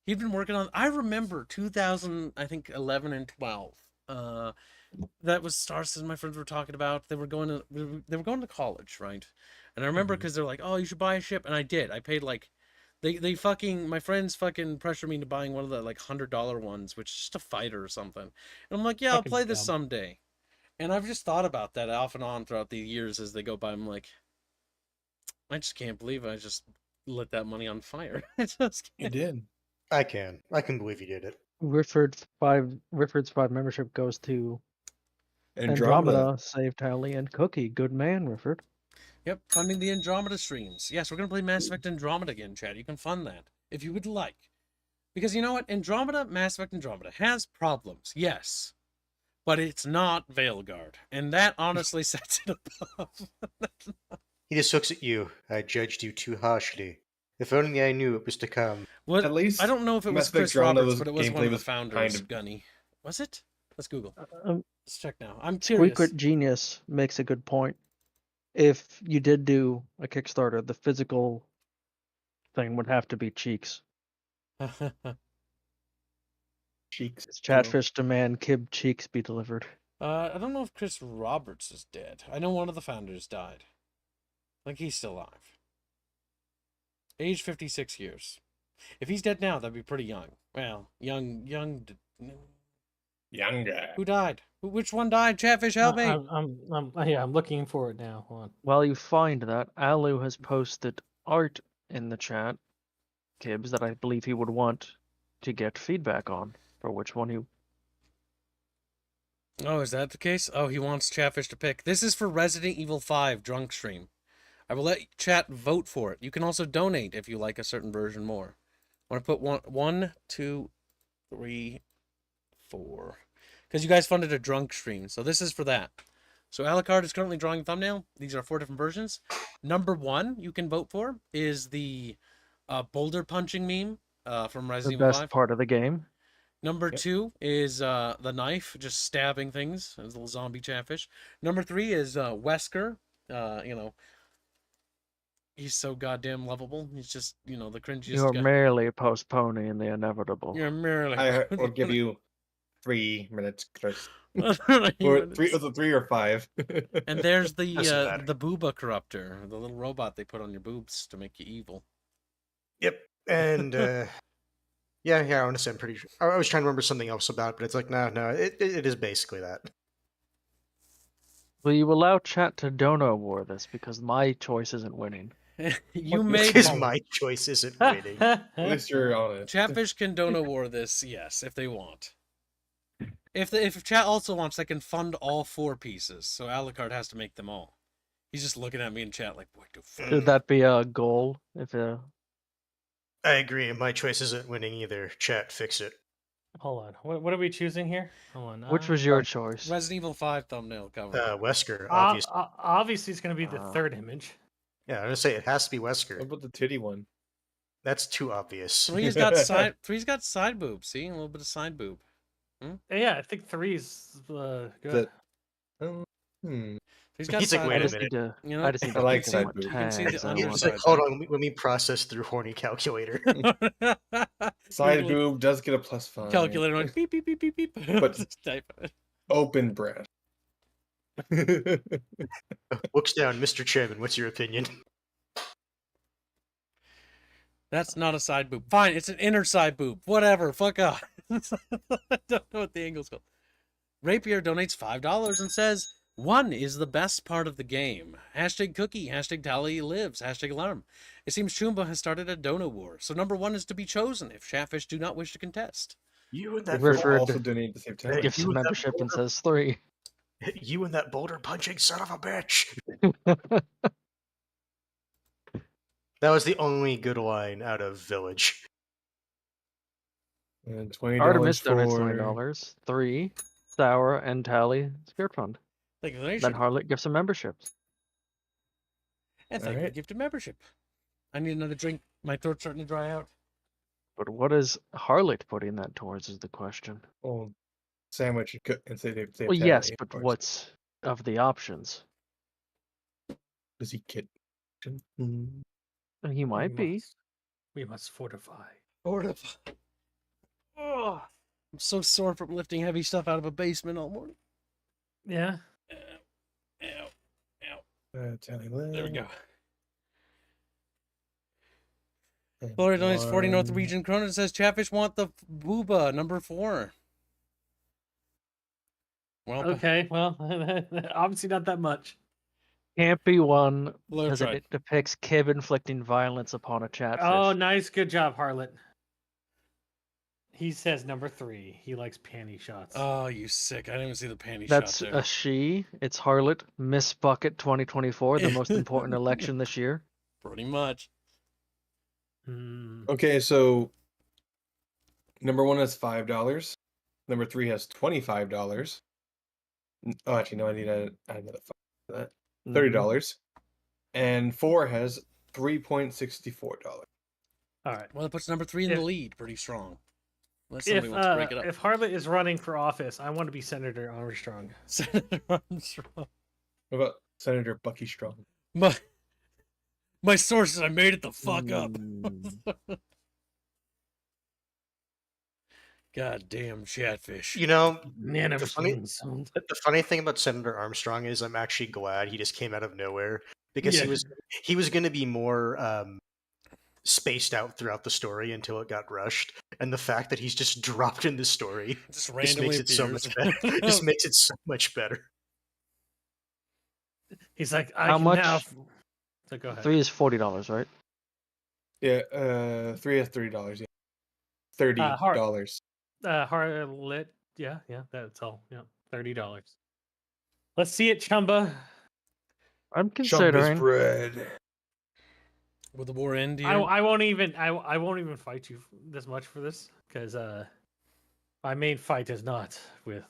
He'd been working on. I remember 2000, I think 11 and 12. That was Star Citizen. My friends were talking about. They were going to college, right? And I remember because they're like, "Oh, you should buy a ship," and I did. I paid like, my friends fucking pressured me into buying one of the like $100 ones, which is just a fighter or something. And I'm like, "Yeah, I'll play this someday." And I've just thought about that off and on throughout the years as they go by. I'm like, I just can't believe I just lit that money on fire. I just can't. You did. I can believe you did it. Rifford's 5 membership goes to Andromeda, Save Tally, and Cookie. Good man, Rifford. Yep, funding the Andromeda streams. Yes, we're going to play Mass Effect Andromeda again, Chad. You can fund that if you would like. Because you know what? Mass Effect Andromeda has problems, yes. But it's not Veilguard. And that honestly sets it above. He just looks at you. I judged you too harshly. If only I knew it was to come. What? At least I don't know if it was Mass Effect Chris Roberts, Andromeda's but it was one gameplay of the was founders, kind of- Gunny. Was it? Let's Google. Let's check now. I'm curious. Squeakert Genius makes a good point. If you did do a Kickstarter, the physical thing would have to be Cheeks. Cheeks. It's Chatfish demand Kib Cheeks be delivered. I don't know if Chris Roberts is dead. I know one of the founders died. Like he's still alive. Age 56 years. If he's dead now, that'd be pretty young. Well, young. Younger. Who died? Which one died? Chatfish, help me! I'm looking for it now. Hold on. While you find that, Alu has posted art in the chat, Kibbs, that I believe he would want to get feedback on, for which one you... Oh, is that the case? Oh, he wants Chatfish to pick. This is for Resident Evil 5 Drunk Stream. I will let chat vote for it. You can also donate if you like a certain version more. I want to put one, two, 3, 4. Because you guys funded a drunk stream. So this is for that. So Alucard is currently drawing a thumbnail. These are 4 different versions. Number 1 you can vote for is the boulder punching meme from The Resident Evil best 5. part of the game. Number Yep. 2 is the knife, just stabbing things. As a little zombie Chatfish. Number 3 is Wesker. He's so goddamn lovable. He's just, the cringiest You're guy. merely postponing the inevitable. You're merely. I will give you 3 minutes, Chris. Or Or 3, was it 3 or 5? And there's Doesn't the matter. booba corruptor, the little robot they put on your boobs to make you evil. Yep. And yeah, honestly, I'm pretty sure. I was trying to remember something else about it, but it's like, no, it is basically that. Will you allow chat to dono war this because my choice isn't winning? You What- made Because my choice isn't winning. At least you're honest. Chatfish can dono war this, yes, if they want. If chat also wants, they can fund all 4 pieces. So Alucard has to make them all. He's just looking at me in chat like, what the fuck? Should that be a goal? If I agree. My choice isn't winning either. Chat, fix it. Hold on. What are we choosing here? Hold on. which was your choice? Resident Evil 5 thumbnail cover. Wesker, obviously. Obviously, it's going to be the third image. Yeah, I'm gonna say it has to be What Wesker. about the titty one? That's too obvious. Three's got side boob. See, a little bit of side boob. Yeah, I think 3's good. That- Hmm. He's got He's like, side wait I a boob. just minute. need to. You know, I just need I to like think of side what boob. You can see tags the I under want. It's side. like, hold on, let me process through horny calculator. Side Like, boob does get a +5. calculator like beep beep beep beep beep. But- Just type it. Open breath. Looks down, Mr. Chairman. What's your opinion? That's not a side boob. Fine, it's an inner side boob. Whatever. Fuck off. I don't know what the angle's called. Rapier donates $5 and says, 1 is the best part of the game. Hashtag cookie, hashtag tally lives, hashtag alarm. It seems Chumba has started a dono war, so number 1 is to be chosen if Chatfish do not wish to contest. You and that Refer- Referred Referred- also donate at the same time. Hey, Gifts you and and that membership and boulder- says 3. You and that boulder punching son of a bitch. That was the only good line out of Village. And $20 Artemis for donates $20. 3. Sour and Tally Spirit Fund. Thank you for the Then donation. Harlot gifts and memberships. And thank you for the Alright. gifted membership. I need another drink. My throat's starting to dry out. But what is Harlot putting that towards is the question. Oh, sandwich and say they Well, yes, of but course. what's of the options? Does he kid? He might be. We must fortify. Oh, I'm so sore from lifting heavy stuff out of a basement all morning. Yeah. Ow. Ow. There There we go. Gloria donates 40 Norwegian kroner and says Chatfish want the booba number 4. Well, Okay. Well, obviously not that much. Can't be one Low because tried. it depicts Kib inflicting violence upon a chatfish. Oh, nice. Good job, Harlot. He says number 3. He likes panty shots. Oh, you sick. I didn't even see the panty That's shot there. a she. It's Harlot. Miss Bucket 2024, the most important election this year. Pretty much. Hmm. Okay, so number 1 has $5. Number 3 has $25. Oh, actually, no, I need to add another 5 for that. $30. And 4 has $3.64. All right. Well, it puts number 3 in the If- lead pretty strong. Unless If somebody wants to break it up. if Harlot is running for office, I want to be Senator Armstrong. Senator Armstrong. What about Senator Bucky Strong? My sources, I made it the fuck up. Mm. God damn Chatfish. You know, Man, I'm The funny- so- the funny thing about Senator Armstrong is I'm actually glad he just came out of nowhere because Yeah. he was going to be more spaced out throughout the story until it got rushed, and the fact that he's just dropped in the story Just just randomly makes it so appears. much better. Just makes it so much better. He's like, I How can much? now. So go ahead. 3 is $40, right? Yeah, 3 has $30. Yeah, $30. Harlot. Yeah, that's all. Yeah, $30. Let's see it, Chumba. I'm Chump is considering. bread. Will the war end here? I won't even fight you this much for this because my main fight is not with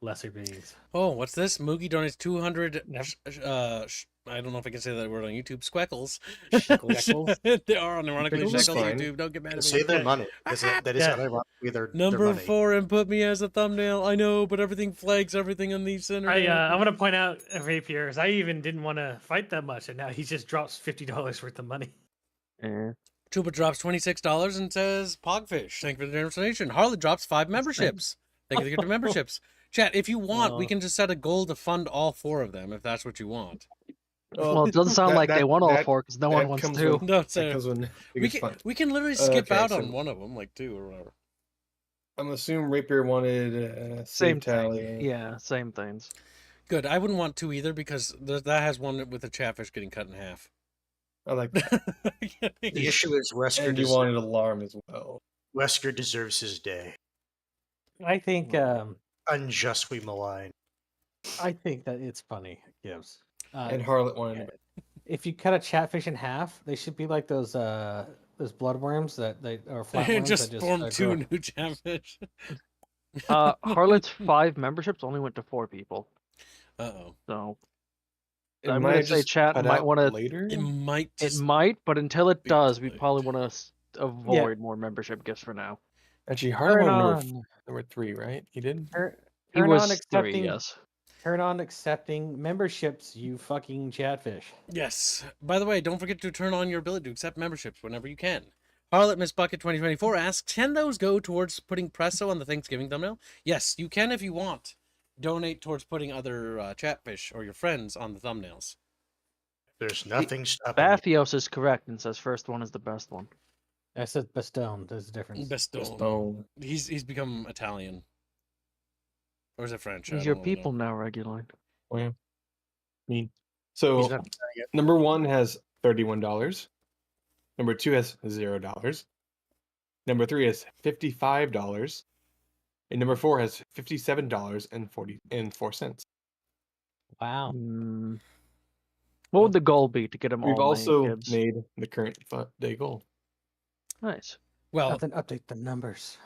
lesser beings. Oh, what's this? Moogie donates 200. Yep. I don't know if I can say that word on YouTube. Squeckles. Shekels. They are unironically Shekels is shekels on fine. YouTube. Don't get mad at me. Say their money. That is Yeah. unironically their Number money. 4 and put me as a thumbnail. I know, but everything flags everything on the center. I want to point out Rapier, I even didn't want to fight that much, and now he just drops $50 worth of money. Eh. Chupa drops $26 and says Pogfish. Thank you for the generous donation. Harlot drops 5 memberships. Thank you for the gift of memberships. Chat, if you want, we can just set a goal to fund all 4 of them if that's what you want. Well, it doesn't sound like they want all 4 because no one wants comes 2. with- No, that so comes when it gets fun. we can literally skip Okay, out so- on one of them, like 2 or whatever. I'm assuming Rapier wanted Same save tally. thing. Yeah, same things. Good. I wouldn't want 2 either because that has one with the chatfish getting cut in half. I like that. The issue is Wesker, And you wanted alarm as well. Wesker deserves his day. I think Unjustly maligned. that it's funny, Gibbs. And Harlot wanted If you cut a chatfish in half, they should be like those bloodworms that they or They flatworms just that formed 2 grow. new chatfish. Harlot's 5 memberships only went to 4 people. Uh-oh. So it. I'm might gonna have say just chat cut might out wanna- later. It might it just... might, but until it be does, we delayed. probably want to avoid more membership gifts for now. Actually, Harlot Turn wanted on, number 3, right? He did. He turn was on 3, accepting. yes. Turn on accepting memberships, you fucking chatfish. Yes. By the way, don't forget to turn on your ability to accept memberships whenever you can. Harlot Miss Bucket 2024 asks, can those go towards putting Presso on the Thanksgiving thumbnail? Yes, you can if you want. Donate towards putting other chatfish or your friends on the thumbnails. There's nothing stopping you. Bathios is correct and says first one is the best one. I said Bastone. There's a difference. Bestone. Stone. He's become Italian. Or is it French? He's I your don't really people know. now, Reguline. Oh, yeah. Mean. He's So not doing it. number 1 has $31. Number 2 has $0. Number 3 has $55. And number 4 has $57.44. Wow. What would the goal be to get them all? We've also Gibbs? made the current day goal. Nice. Well, Nothing. Update the numbers.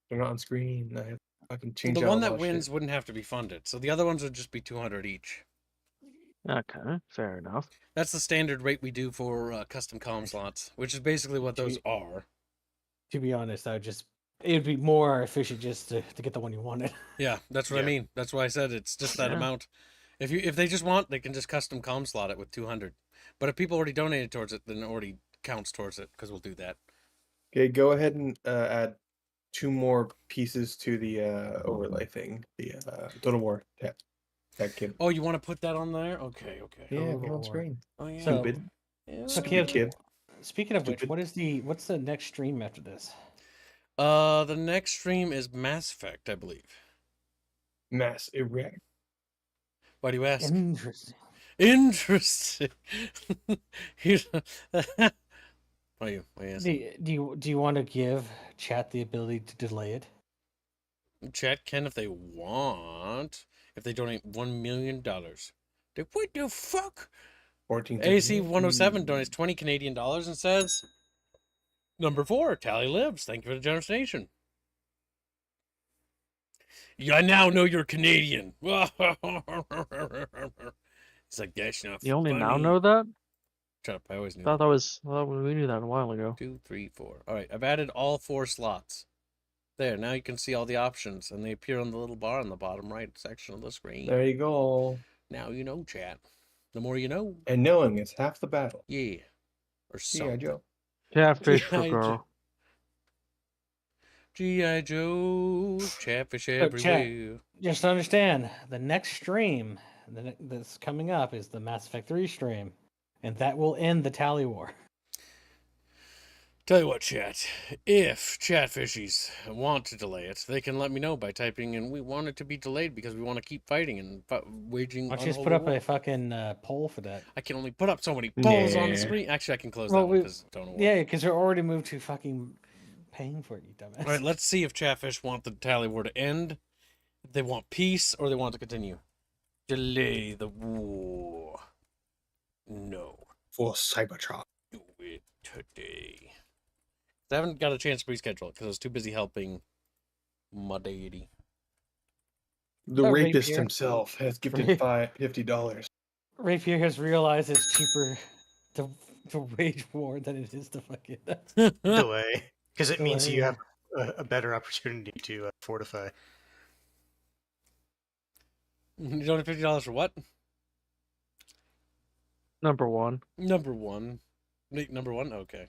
They're not on screen. I have to fucking change the out one a that lot of wins shit. wouldn't have to be funded. So the other ones would just be 200 each. Okay, fair enough. That's the standard rate we do for custom comm slots, which is basically what those are. To be honest, it'd be more efficient just to get the one you wanted. Yeah, that's what I Yeah. mean. That's why I said it's just that Yeah. amount. If they just want, they can just custom comm slot it with 200. But if people already donated towards it, then it already counts towards it because we'll do that. Okay, go ahead and add 2 more pieces to the overlay thing. The Total War tag kit. Oh, you want to put that on there? Okay. Yeah, Total put on War. screen. Oh yeah. So- Stupid. Yeah. So, Stupid kid. Speaking of which, Stupid. what's the next stream after this? The next stream is Mass Effect, I believe. Mass erect. Why do you ask? Interesting. Interesting. Here's- Why are you asking? Do you want to give chat the ability to delay it? Chat can if they want. If they donate $1 million. What the fuck? 14. AC 107 donates 20 Canadian dollars and says, number 4, Tally lives. Thank you for the generous donation. I now know you're Canadian. It's like, that's not You only now funny. know that? Shut up, I always knew I that. thought we knew that a while ago. 2, 3, 4. All right, I've added all 4 slots. There, now you can see all the options, and they appear on the little bar on the bottom right section of the screen. There you go. Now you know, chat. The more you know. And knowing is half the battle. Yeah. Or G.I. something. Joe. Catfish for G.I. Joe. girl. G.I. Joe, chatfish Look, chat. everywhere. Just understand, the next stream that's coming up is the Mass Effect 3 stream, and that will end the tally war. Tell you what, chat. If chatfishies want to delay it, they can let me know by typing in, we want it to be delayed because we want to keep fighting and waging Why don't you just unholy put up war. a fucking poll for that? I can only put up so many polls on the Nah. screen. Actually, I can close Well, that one because don't know. Yeah, because we're already moved to fucking paying for it, you dumbass. All right, let's see if Chatfish want the tally war to end, if they want peace, or they want to continue. Delay the war. No. For Cybertron. Do it today. I haven't got a chance to reschedule it because I was too busy helping my deity. The Oh, rapist Rapier. himself has gifted $50. Rapier has realized it's cheaper to wage war than it is to fucking. Delay, because it means you Delay. have a better opportunity to fortify. You don't have $50 for what? Number one. Number one. Number one? Okay.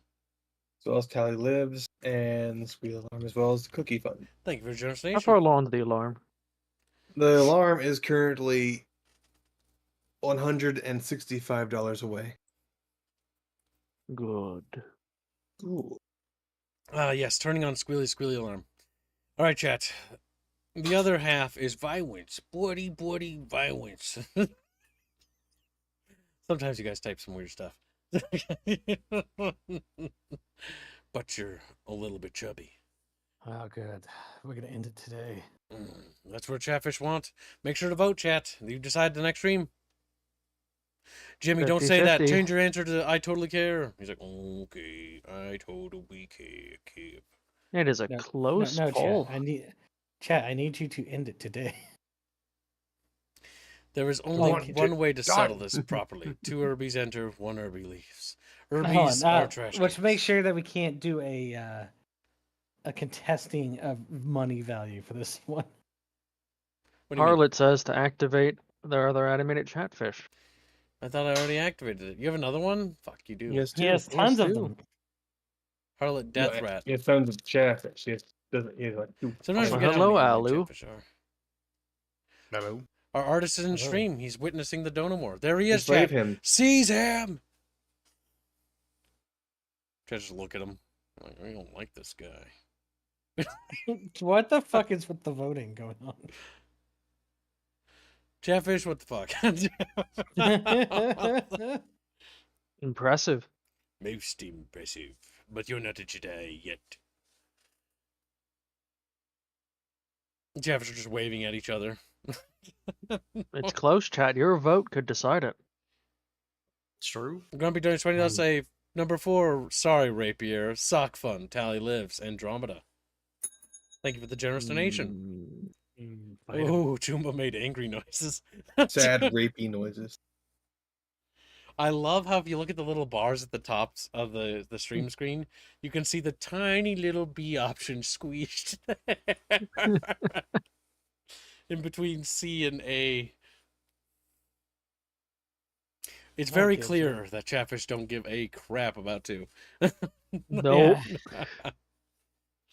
As well as Tally Lives and the Squeal Alarm, as well as the Cookie Fund. Thank you for your generous How donation. far along is the alarm? The alarm is currently $165 away. Good. Ooh. Yes, turning on squealy alarm. All right, chat. The other half is violence. Bloody violence. Sometimes you guys type some weird stuff. But you're a little bit chubby. Oh, good. We're gonna end it today. That's what Chatfish want. Make sure to vote, chat. You decide the next stream. Jimmy, don't say that. 50-50. Change your answer to I totally care. He's like, okay, I totally care. Kip. It is a close poll. Chat. I need you to end it today. There is only Want one it way to settle done. this properly. 2 Urbies enter, 1 Urbie leaves. Hold Urbies on, are trash. let's cans. make sure that we can't do a contesting of money value for this one. What do you mean? Harlot says to activate their other animated chatfish. I thought I already activated it. You have another one? Fuck, you do. Yes, He has tons of do. them. Harlot Death Rat. He has tons of Chatfish. He has like two. Sometimes I Well, forget hello, how many Alu. Chatfish are. Hello. Our artist is in Hello. stream. He's witnessing the Donomore. There he is, Enslave chat. him. Seize him! Just look at him. Like, I don't like this guy. What the fuck is with the voting going on? Chatfish, what the fuck? Impressive. Most impressive. But you're not a Jedi yet. Chatfish are just waving at each other. It's close, chat. Your vote could decide it. It's true. I'm gonna be doing $20 save. Number 4, sorry, Rapier. Sock Fun, Tally Lives, Andromeda. Thank you for the generous donation. Oh, Chumba made angry noises. Sad, rapey noises. I love how if you look at the little bars at the tops of the stream screen, you can see the tiny little B option squeezed in between C and A. It's very Okay, clear that Chatfish don't give a crap about 2. Nope.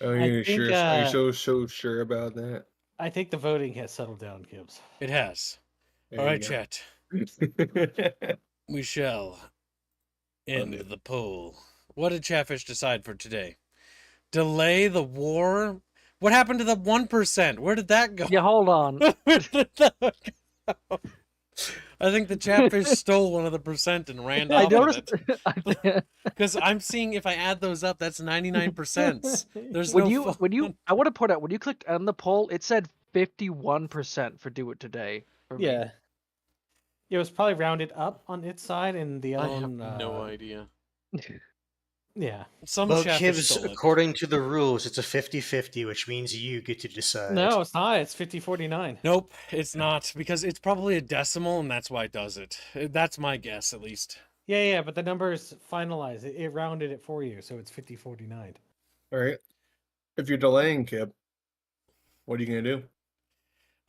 Are I you think, sure? Are you so sure about that? I think the voting has settled down, Gibbs. It has. There All you right, go. chat. We shall end it. the poll. What did Chatfish decide for today? Delay the war? What happened to the 1%? Where did that go? Yeah, hold on. Where did that go? I think the Chatfish stole one of the percent and ran I off noticed. with it. Because I'm seeing if I add those up, that's 99%. There's when no you fun. when you I want to put out when you clicked on the poll, it said 51% for do it today. For me. Yeah. It was probably rounded up on its side, and the I other have one. no idea. Yeah. Some Well, Chatfish Gibbs, stole it. according to the rules, it's a 50-50, which means you get to decide. No, it's not. It's 50-49. Nope, it's not, because it's probably a decimal, and that's why it does it. That's my guess, at least. Yeah, but the number is finalized. It rounded it for you, so it's 50-49. All right. If you're delaying, Kip, what are you gonna do?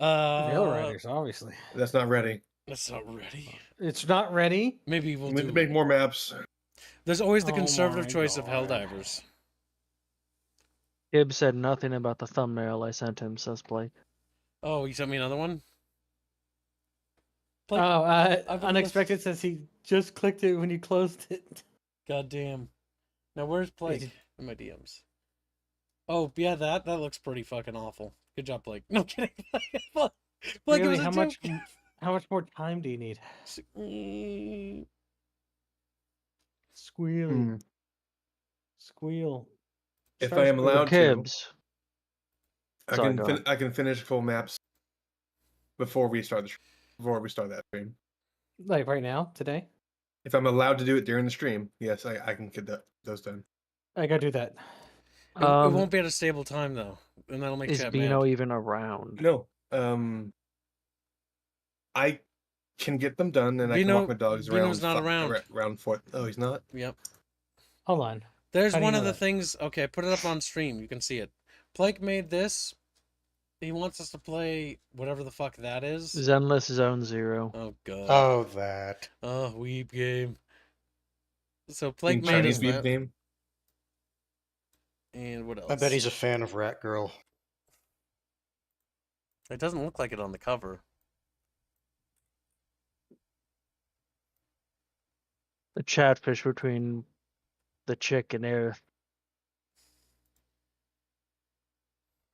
Rail Riders, obviously. That's not ready. That's not ready. It's not ready. Maybe we'll We need do. to make more maps. There's always the Oh conservative my choice of God. Helldivers. Gibbs said nothing about the thumbnail I sent him, says Blake. Oh, you sent me another one? Oh, I've been Unexpected says he just clicked it when you closed it. God damn. Now where's Blake did- in my DMs? Oh, yeah, that looks pretty fucking awful. Good job, Blake. No kidding. Blake, it Really, was a how much more time do you need? joke. Squeal. Hmm. Squeal. If I am allowed to, Kibbs. I Sorry, can go ahead. I can finish full maps before we start that stream. Like right now, today. If I'm allowed to do it during the stream, yes, I can get those done. I gotta do that. It won't be at a stable time though, and that'll make Is chat Bino mad. even around? No, I can get them done, and I can walk my dogs around. Bino's not around. Around 4. Oh, he's not. Yep. Hold on. There's How do you one of know the that? things. Okay, put it up on stream. You can see it. Blake made this. He wants us to play whatever the fuck that is. Zenless Zone Zero. Oh god. Oh, that. Oh, weeb game. So Blake made Chinese us beef that. game. And what else? I bet he's a fan of Rat Girl. It doesn't look like it on the cover. The chatfish between the chick and air.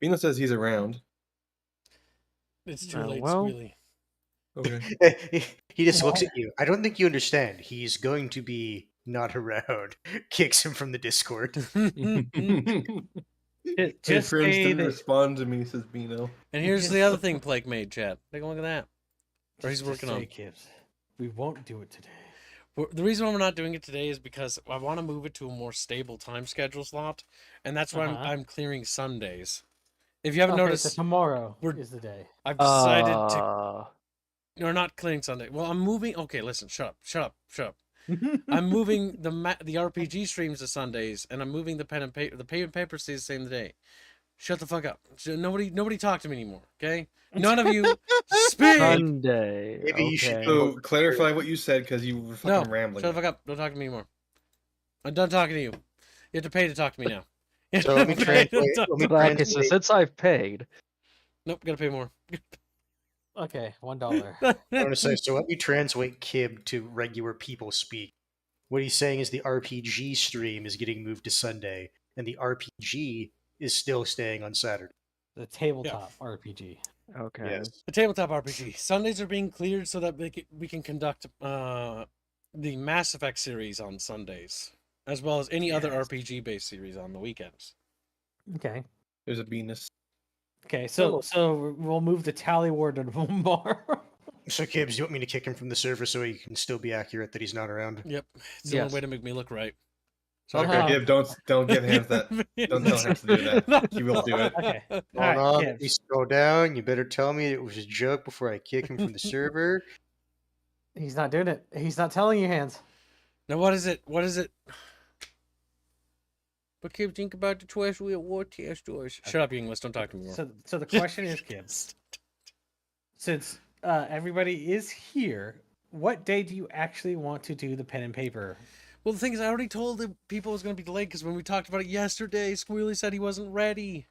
Bino says he's around. It's too late, well. Squealy. Okay. He just looks at you. I don't think you understand. He's going to be not around. Kicks him from the Discord. His Just friends say didn't that. respond to me, says Bino. And here's the other thing Blake made, chat. Take a look at that. Or he's Just working say, on. Kibbs, we won't do it today. The reason why we're not doing it today is because I want to move it to a more stable time schedule slot, and that's why I'm clearing Sundays. If you haven't Okay, noticed, so tomorrow we're- is the day. I've decided to. No, not clearing Sunday. Well, I'm moving. Okay, listen. Shut up. I'm moving the RPG streams to Sundays, and I'm moving the pen and paper. The pen and paper stays the same day. Shut the fuck up. Nobody talk to me anymore. Okay? None of you speak. Sunday. Maybe you should okay. go- So clarify what you said because you were fucking rambling. Shut the fuck up. Don't talk to me anymore. I'm done talking to you. You have to pay to talk to me now. So let me translate. Okay, so since I've paid, Nope, gotta pay more. Okay, $1. I want to say, so let me translate Kib to regular people speak. What he's saying is the RPG stream is getting moved to Sunday, and the RPG is still staying on Saturday. The tabletop RPG. okay. Yes. The tabletop RPG. Sundays are being cleared so that we can conduct the Mass Effect series on Sundays, as well as any other RPG-based series on the weekends. Okay. There's a Venus. Okay, so we'll move the tally ward to tomorrow. So, Kibbs, you want me to kick him from the server so he can still be accurate that he's not around? Yep, it's the Yes. only way to make me look right. Okay, Gib, don't give him that. Don't tell him to do that. He will do it. Okay. Hold Alright, on, Kibbs. please slow down. You better tell me it was a joke before I kick him from the server. He's not doing it. He's not telling you, Hands. Now, what is it? What is it? But keep think about the choice we award testers. Shut up, you English. Don't talk to me more. So the question is, Kibbs, since everybody is here, what day do you actually want to do the pen and paper? Well, the thing is, I already told the people it was going to be delayed because when we talked about it yesterday, Squealy said he wasn't ready.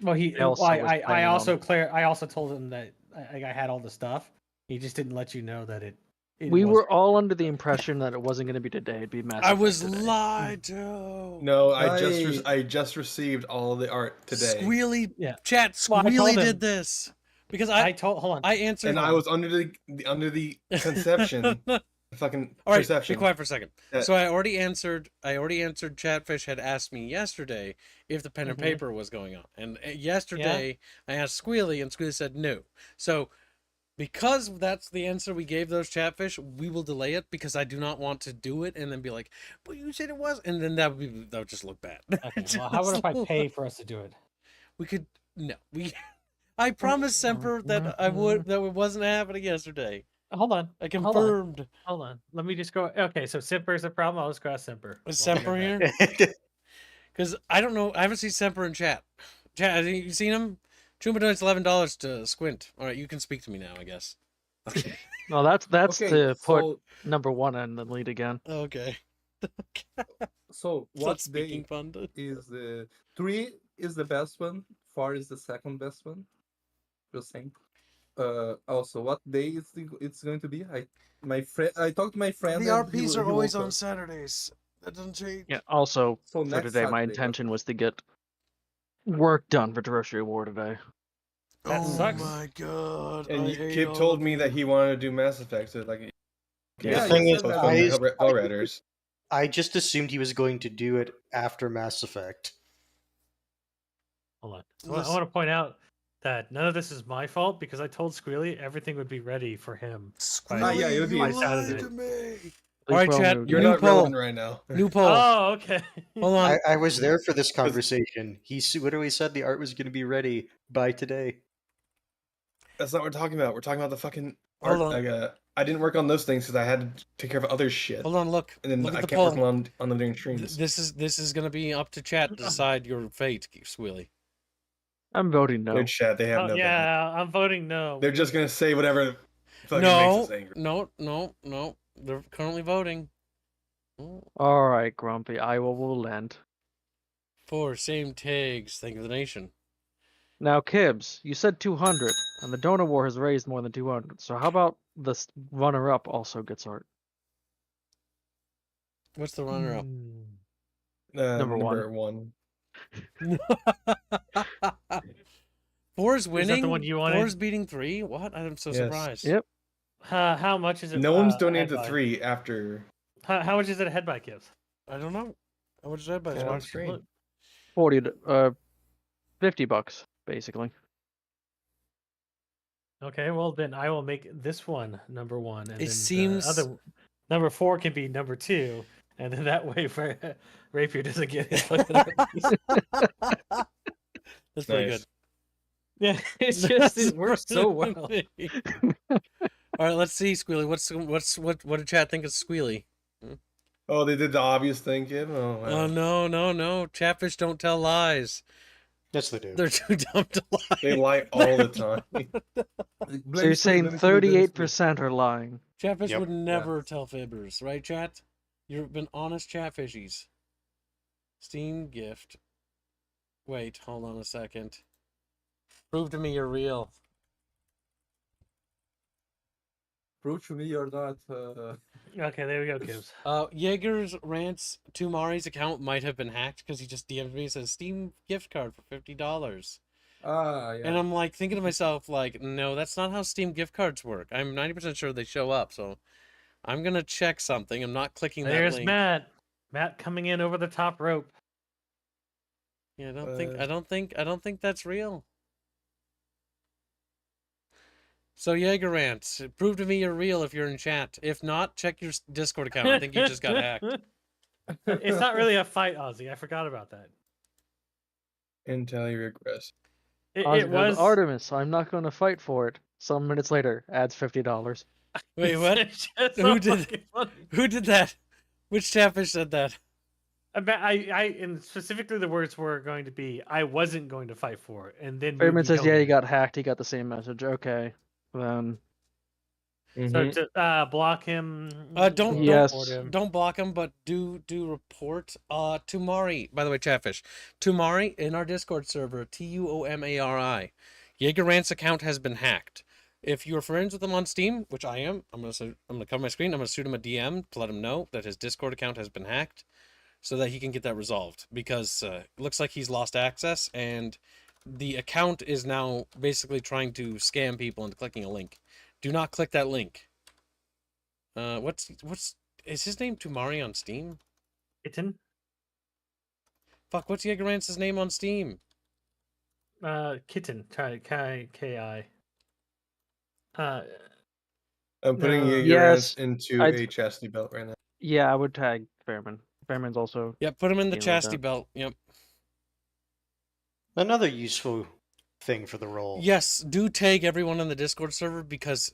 Well, I also was I planning also on- I also told him that I had all the stuff. He just didn't let you know that it We was- were all under the impression that it wasn't going to be today. It'd be Mass I Effect was today. lied to. No, I just received all the art today, Squealy, Yeah. chat. Well, I told Squealy him- did this because hold on. I answered. and I was under the conception, fucking All right, perception. be quiet for a second. Yeah. So I already answered. Chatfish had asked me yesterday if the pen and Mhm. paper was going on, and yesterday I asked Squealy, and Squealy said no. So because that's the answer we gave those Chatfish, we will delay it because I do not want to do it and then be like, "But you said it was," and then that would just look bad. Okay, well, how about if I pay for us to do it? We could no. We I promised Semper that that it wasn't happening yesterday. Hold on. I Hold on. confirmed. Hold on. Let me just go. Okay, so Semper's a problem. I'll just cross Semper. Is We'll Semper figure it here? out. Because I don't know. I haven't seen Semper in chat. Chat, have you seen him? Chuma donates $11 to Squint. All right, you can speak to me now, I guess. No, that's Okay, to put so, number one in the lead again. Okay. so It's not what speaking day fun. is the 3 is the best one, 4 is the second best one. Just saying. Also, what day it's going to be? I talked to my friend. The and RPs he are always woke on up. Saturdays. That doesn't change. Yeah. Also, So for next today, my Saturday, intention was to get work done for Terrestrial War today. That oh sucks. my god. And I hate Kip all told of me you. that he wanted to do Mass Effect. So like, Yeah, The thing you is, said postpone that. the Hellriders. I just assumed he was going to do it after Mass Effect. Hold on. I want to point out that none of this is my fault because I told Squealy everything would be ready for him. Squealy, yeah, you you did. lied to me. At All right, least chat. well, You're New not poll. relevant right now. New poll. Oh, okay. Hold on. I was there for this conversation. He literally said the art was going to be ready by today. That's not what we're talking about. We're talking about the fucking Hold art. on. I didn't work on those things because I had to take care of other shit. Hold on. Look. And then Look at I the kept working poll. on them during streams. This is gonna be up to chat to decide your fate, Squealy. I'm voting no. Their chat, they have Oh, no. yeah, I'm voting no. They're just gonna say whatever fucking makes No, us angry. no. They're currently voting. All right, Grumpy. I will lend. For same tags. Thank you, the nation. Now, Kibbs, you said 200, and the donor war has raised more than 200. So how about the runner-up also gets art? What's the runner-up? Number one. Four's winning. the one you wanted? Four's beating 3. What? I'm so Yes. surprised. Yep. How much is it? No one's ahead donated to by? 3 after. How much is it ahead by, Gibbs? I don't know. How much is that by? Yeah, Watch on screen. look. 40 to, $50 basically. Okay, well then I will make this one number 1, and It then seems- the other number 4 can be number 2, and then that way Rapier doesn't get his fucking That's pretty Nice. Yeah, it's just it works so well. All right, let's see, Squealy. What did chat think of Squealy? Oh, they did the obvious thing, kid. Oh, wow. Oh no! Chatfish don't tell lies. Yes, they do. They're too dumb to lie. They lie all the time. So you're saying 38% are lying. Chatfish Yep. would never tell fibbers, right, chat? You've been honest chatfishies. Steam gift. Wait, hold on a second. Prove to me you're real. Prove to me you're not. Okay, there we go, Gibbs. Jaeger's rants to Mari's account might have been hacked because he just DM'd me and says Steam gift card for $50. Yeah. And I'm like thinking to myself, like, no, that's not how Steam gift cards work. I'm 90% sure they show up, so I'm gonna check something. I'm not clicking that There's link. Matt. Matt coming in over the top rope. Yeah, I don't think that's real. So Jaeger rants, prove to me you're real if you're in chat. If not, check your Discord account. I think you just got hacked. It's not really a fight, Ozzy. I forgot about that. Until you regress. It was Artemis. I'm not going to fight for it. Some minutes later, adds $50. Wait, what? It's just Who so did- fucking funny. Who did that? Which chatfish said that? And specifically the words were going to be, I wasn't going to fight for it, and then Fairman Moogie says, told yeah, me. he got hacked. He got the same message. Okay. Then So to block him. Don't Yes. report him. don't block him, but do report to Mari. By the way, chatfish, to Mari in our Discord server, TUOMARI. Jaeger Rant's account has been hacked. If you're friends with him on Steam, which I am, I'm gonna cover my screen. I'm gonna shoot him a DM to let him know that his Discord account has been hacked, so that he can get that resolved. Because it looks like he's lost access, and the account is now basically trying to scam people into clicking a link. Do not click that link. Is his name Tumari on Steam? Kitten? Fuck, what's Jaeger Rant's name on Steam? Kitten. K-I. I'm putting No. your Yes, into I'd- a chastity belt right now. yeah, I would tag Fairman. Fairman's also Yep, put him in the Dealing with chastity that. belt. Yep. Another useful thing for the role. Yes, do tag everyone on the Discord server because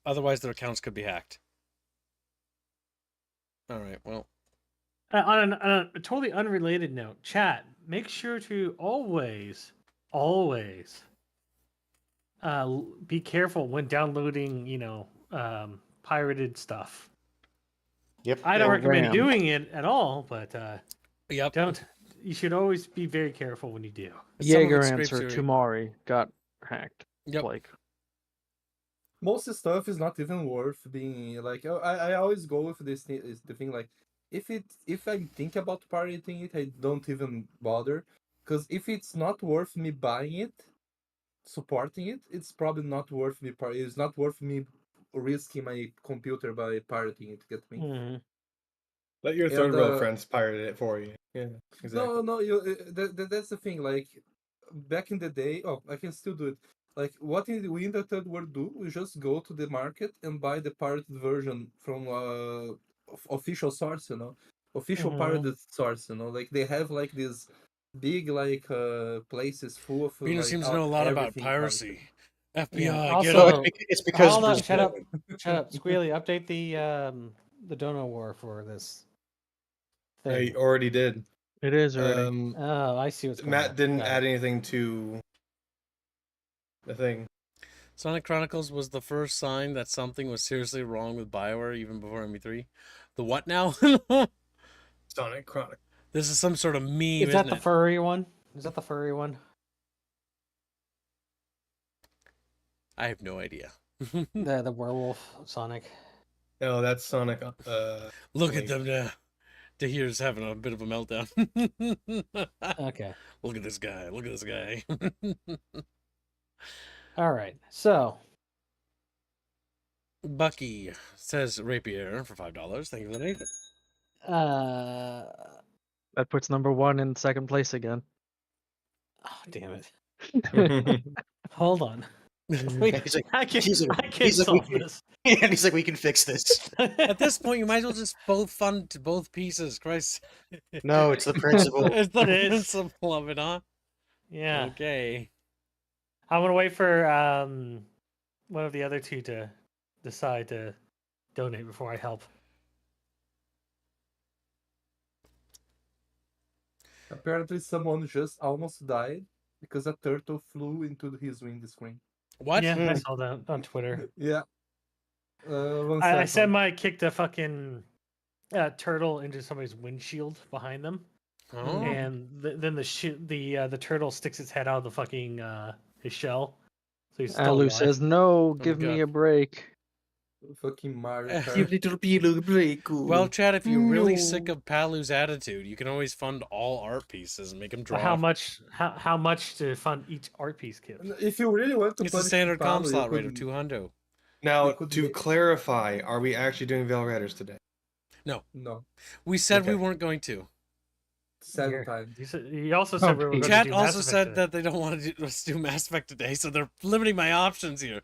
otherwise their accounts could be hacked. All right, well. On a totally unrelated note, chat, make sure to always be careful when downloading, pirated stuff. Yep. I don't Or recommend RAM. doing it at all, but Yep. you should always be very careful when you do. Some of Jaeger it scrapes answer your- Tumari got hacked. Yep. Like Most stuff is not even worth being like. I always go with this thing, is the thing like, if I think about pirating it, I don't even bother, because if it's not worth me buying it, supporting it, it's probably not worth me. It's not worth me risking my computer by pirating it. Get me? Mm-hmm. Let your And, third world friends pirate it for you. Yeah, exactly. No, that's the thing. Like, back in the day, I can still do it. Like what we in the third world do, we just go to the market and buy the pirated version from official source, official pirated source, like they have like this big like places full of Bino like seems to know a lot about everything pirated. piracy. Yeah. FBI, get Also, him. It's because hold on, Brazil. shut up, shut up, Squealy. Update the Dono War for this I thing. already did. It is already. Oh, I see what's going Matt on. didn't Got add it. anything to the thing. Sonic Chronicles was the first sign that something was seriously wrong with BioWare even before ME3. The what now? Sonic Chronic. This is some sort of meme, Is isn't that the it? furry one? Is that the furry one? I have no idea. The werewolf Sonic. No, that's Sonic. Look Wait. at them now. Tahir's having a bit of a meltdown. Okay. Look at this guy. Look at this guy. All right. So Bucky says Rapier for $5. Thank you for the donation. That puts number 1 in second place again. Oh, damn it. Hold on. Wait, He's like, I can't, he's like- I can't he's like, we solve can- this. and he's like, we can fix this. At this point, you might as well just both fund both pieces. Christ. No, it's the principle. It's the It is. principle of it, huh? Yeah. Okay. I'm gonna wait for one of the other two to decide to donate before I help. Apparently, someone just almost died because a turtle flew into his windscreen. What? Yeah, I saw that on Twitter. Yeah. One I second. semi-kicked a fucking turtle into somebody's windshield behind them, Oh. and then the turtle sticks its head out of the fucking his shell. So he's still Alu alive. says, "No, my give me God. a break." Fucking Mario You Kart. little beetle break. Well, Chad, if you're really No. sick of Palu's attitude, you can always fund all art pieces and make him draw. How much? How much to fund each art piece, Kip? If you really want to It's the punish standard Pablo, com you slot rate of could- 200. Now, You could to make- clarify, are we actually doing Veilguard today? No, We said we Okay. weren't going to. 7 Here. times. You also said we were going to Chat do also Mass Effect said today. that they don't want to let's do Mass Effect today, so they're limiting my options here.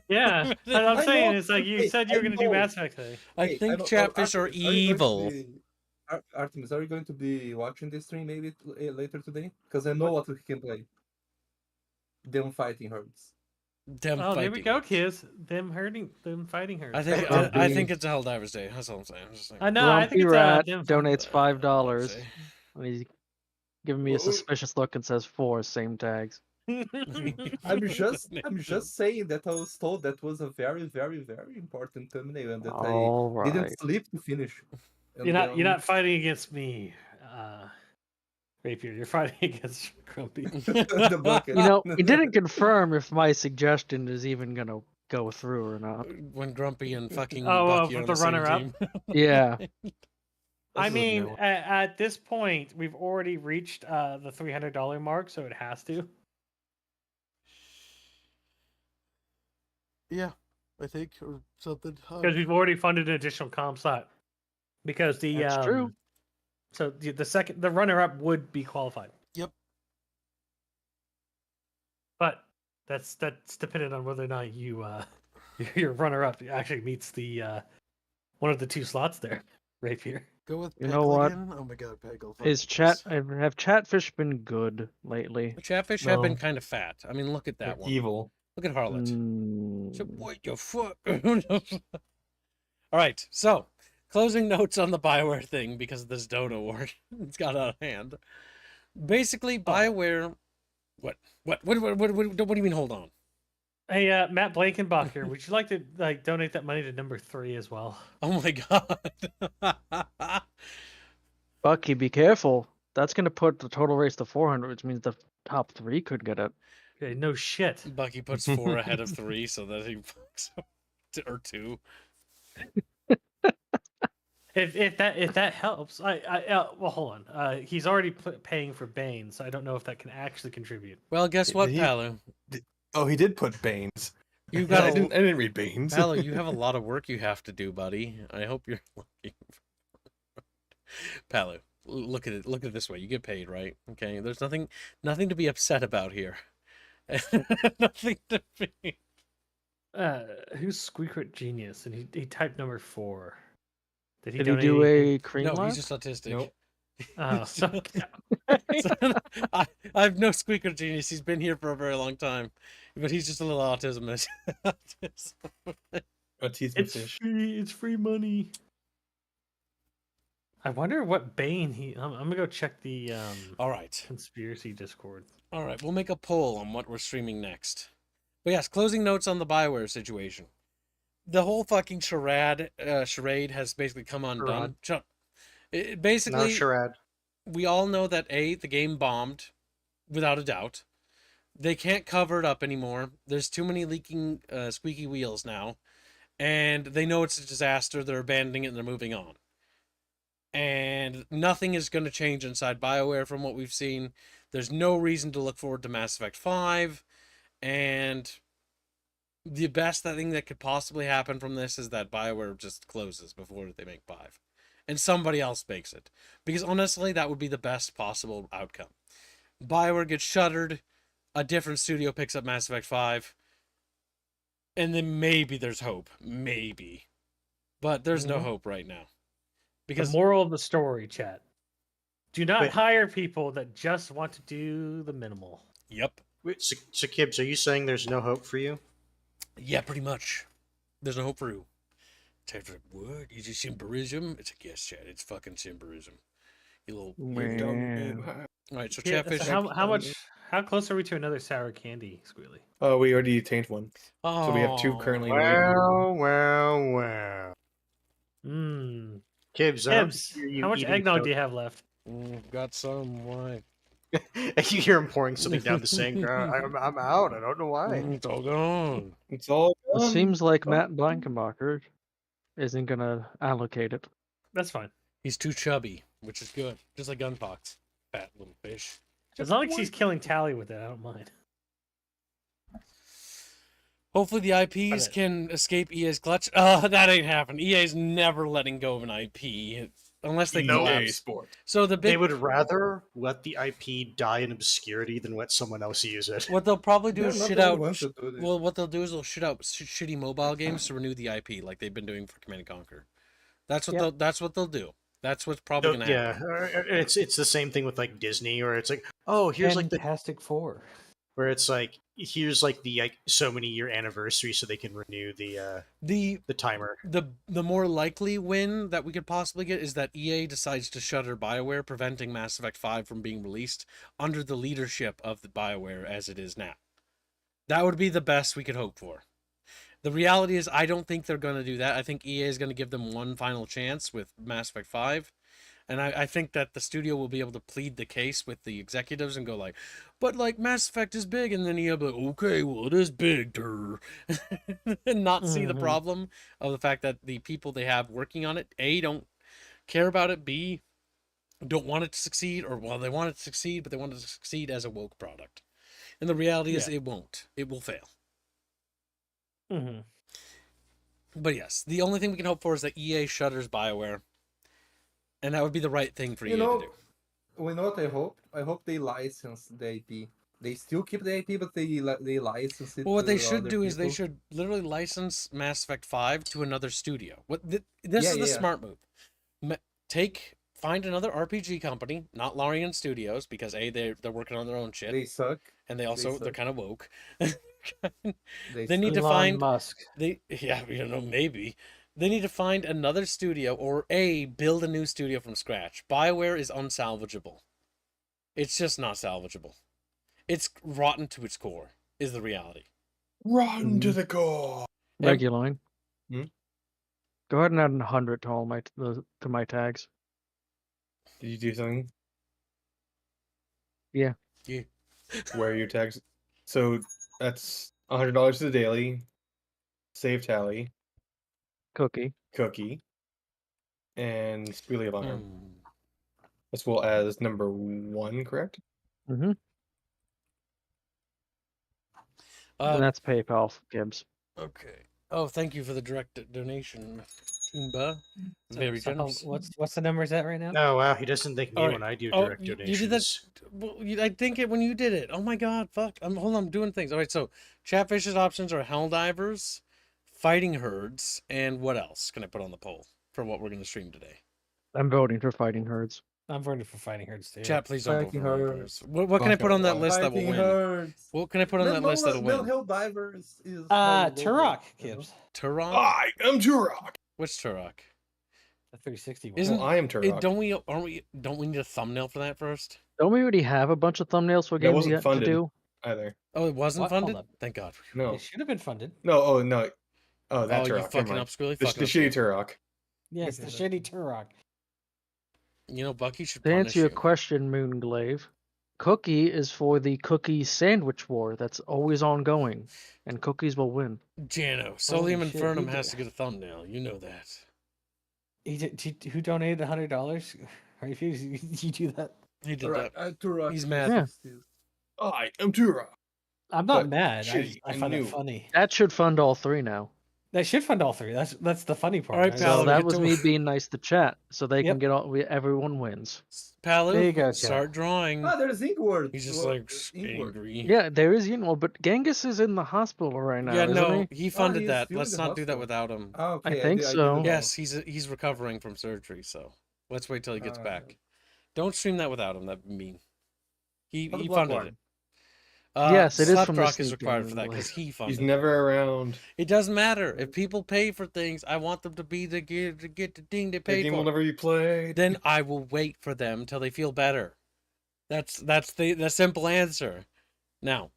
Yeah, but I'm I saying know. it's like you Hey, said you were I going to do know. Mass Effect today. I Hey, think know- Chatfish are Artemis, you going to evil. be- Artemis, are you going to be watching this stream maybe later today? Because I know what we can play. Them fighting herds. Them Oh, there we fighting. go, kids. Them fighting her. I think Grumpy. I think it's a Helldivers Day. That's all I'm saying. I'm just saying. I know. I think Grumpy it's Rat them fighting- donates $5, Say. and he's giving me a suspicious look and says 4 same tags. I'm just saying that I was told that was a very, very, very important thumbnail and that All I didn't right. sleep to finish. And You're not fighting against me, Rapier. You're fighting against Grumpy. the bucket. You know, he didn't confirm if my suggestion is even gonna go through or not. When Grumpy and fucking Oh, Bucky are with on the the same runner-up? team. Yeah. I This is a mean, new one. at this point, we've already reached the $300 mark, so it has to. Yeah, I think, or something. Because we've already funded an additional comp slot. Because the That's true. So the runner-up would be qualified. Yep. But that's dependent on whether or not you your runner-up actually meets the one of the two slots there, Rapier. Go with You know Peggle what? again? Oh my god, Peggle. fuck Have Chatfish been good lately? Chatfish have been No. kind of fat. I mean, look at that one. Evil. Look at Harlot. Mm, So what your foot? All right, so closing notes on the BioWare thing because of this Dono war. It's got out of hand. Basically, BioWare. What do you mean? Hold on. Hey, Matt Blankenbach here. Would you like to donate that money to number 3 as well? Oh my god. Bucky, be careful. That's gonna put the total race to 400, which means the top 3 could get it. Okay, no shit. Bucky puts 4 ahead of 3 so that he fucks up or 2. If that helps, well, hold on. He's already paying for Bane, so I don't know if that can actually contribute. Well, guess what, He- Palu? Oh, he did put Banes. You I got didn't read Banes. Palu, you have a lot of work you have to do, buddy. I hope you're lucky. Palu, look at it. Look at it this way. You get paid, right? Okay. There's nothing to be upset about here. Nothing to be. Who's Squeakert Genius? And he typed number 4. Did he Did he donate do anything? a cream No, lab? he's just autistic. Nope. Oh, I have no squeaker genius. He's been here for a very long time, but he's just a little autism. A teeth it's fish. free. It's free money. I wonder what Bane he. I'm gonna go check the All right. conspiracy Discord. All right. We'll make a poll on what we're streaming next. But yes, closing notes on the BioWare situation. The whole fucking charade has basically come undone. Basically, No charade. we all know that the game bombed, without a doubt. They can't cover it up anymore. There's too many leaking squeaky wheels now, and they know it's a disaster. They're abandoning it and they're moving on. And nothing is going to change inside BioWare from what we've seen. There's no reason to look forward to Mass Effect 5, and the best thing that could possibly happen from this is that BioWare just closes before they make 5. And somebody else makes it. Because honestly, that would be the best possible outcome. BioWare gets shuttered, a different studio picks up Mass Effect 5, and then maybe there's hope. Maybe. But there's no hope right now. Because The moral of the story, chat. Do not Wait. hire people that just want to do the minimal. Yep. Wait, so Kibbs, are you saying there's no hope for you? Yeah, pretty much. There's no hope for you. It's like, what? Is it Simperism? It's a yes, chat. It's fucking Simperism. You little... Man. Alright, so Yeah, Chatfish... so how close are we to another sour candy, Squealy? Oh, we already tanked one. So we have 2 currently waiting. Well. Mmm. Kibbs, How much eggnog do you have left? Got some. Why? You hear him pouring something down the sink. I'm out. I don't know why. It's all gone. It's all It done. seems like Matt Blankenbacher isn't gonna allocate it. That's fine. He's too chubby, which is good. Just like Gunfox. Fat little fish. As long as he's killing Tally with it, I don't mind. Hopefully the IPs can escape EA's clutch. That ain't happening. EA's never letting go of an IP unless they EA collapse. Sport. So the They big would rather let the IP die in obscurity than let someone else use it. what they'll probably do They're is not shit the only out. ones that do this. Well, what they'll do is they'll shit out shitty mobile games to renew the IP, like they've been doing for Command and Conquer. That's what they'll do. That's what's probably gonna happen. Yeah, it's the same thing with like Disney, or it's like, oh, here's like the Fantastic Four. where it's like here's like the so many year anniversary, so they can renew the timer. The more likely win that we could possibly get is that EA decides to shutter BioWare, preventing Mass Effect 5 from being released under the leadership of the BioWare as it is now. That would be the best we could hope for. The reality is I don't think they're going to do that. I think EA is going to give them one final chance with Mass Effect 5. And I think that the studio will be able to plead the case with the executives and go like, but like Mass Effect is big, and then EA will be like, okay, well it is big, durr. And not see the problem of the fact that the people they have working on it, A, don't care about it, B, don't want it to succeed, or well, they want it to succeed, but they want it to succeed as a woke product. And the reality is it won't. It will fail. Mm-hmm. But yes, the only thing we can hope for is that EA shutters BioWare. And that would be the right thing for EA to do. We know what I hope? I hope they license the IP. They still keep the IP, but they license it. Well, what to they should other do is they people. should literally license Mass Effect 5 to another studio. This is the smart move. Find another RPG company, not Larian Studios, because A, they're working on their own shit. They suck. And they're kind of woke. They need to suck. find Musk. maybe. They need to find another studio or build a new studio from scratch. BioWare is unsalvageable. It's just not salvageable. It's rotten to its core, is the reality. Rotten to the core. Reguline. Hmm? Go ahead and add 100 to all to my tags. Did you do something? Yeah. Where are your tags? So that's $100 to the daily. Save tally. Cookie. And Squealy Alarm. As well as number 1, correct? Mm-hmm. And that's PayPal, Gibbs. Okay. Oh, thank you for the direct donation, Umba. Very So, generous. what's the numbers at right now? Oh wow, he doesn't thank me All right. when I do Oh, direct you donations. did that. Well, I think it when you did it. Oh my god, fuck. Hold on, I'm doing things. All right, so Chatfish's options are Helldivers, Fighting Herds, and what else can I put on the poll for what we're going to stream today? I'm voting for Fighting Herds. I'm voting for Fighting Herds too. Chat, please don't vote Fighting for Herds. Helldivers. What can I put on that list that will Fighting win? Herds. What can I put on that list that'll win? Helldivers is Turok, Gibbs. Turok? I am Turok. Which Turok? The 360 one. Isn't- Well, I am Turok. Don't we need a thumbnail for that first? Don't we already have a bunch of thumbnails for That games wasn't yet to funded. do? Either. Oh, it wasn't What? Hold funded? up. Thank God. No. It should have been funded. No. Oh no. Oh, that Oh, Turok. you never fucking mind. upscooly. The Fucking shitty upscooly. Turok. Yes, the shitty Turok. You know, Bucky should To punish answer your you. question, Moonglaive, Cookie is for the cookie sandwich war that's always ongoing, and cookies will win. Jano, Solium Holy shit, Infernum who has did- to get a thumbnail. You know that. Who donated $100? Or if you do that, He did Alright, that. Turok. He's mad. Yeah. I am Turok. I'm not But mad. shitty I and find it new. funny. That should fund all three now. They should fund all three. That's the funny part. All right, right? pal. So we that get was to- me being nice to chat, so they Yep. can get all. Everyone wins. Palu, There you go, start drawing. Ah, there's Inkward. He's just like angry. Yeah, there is, but Genghis is in the hospital right now. Yeah, isn't no, he? he funded he's that. still in Let's the not do that hospital. without him. Ah, okay, think so. didn't know. Yes, he's recovering from surgery, so let's wait till he gets back. Don't stream that without him. That'd be mean. He Oh, the funded Bloodborne. it. Yes, it is from the Slapdrock is Sneak required for Game that because he funded He's it. never around. It doesn't matter. If people pay for things, I want them to be to get the thing they The paid game for. will never be played. Then I will wait for them till they feel better. That's the simple answer. Now,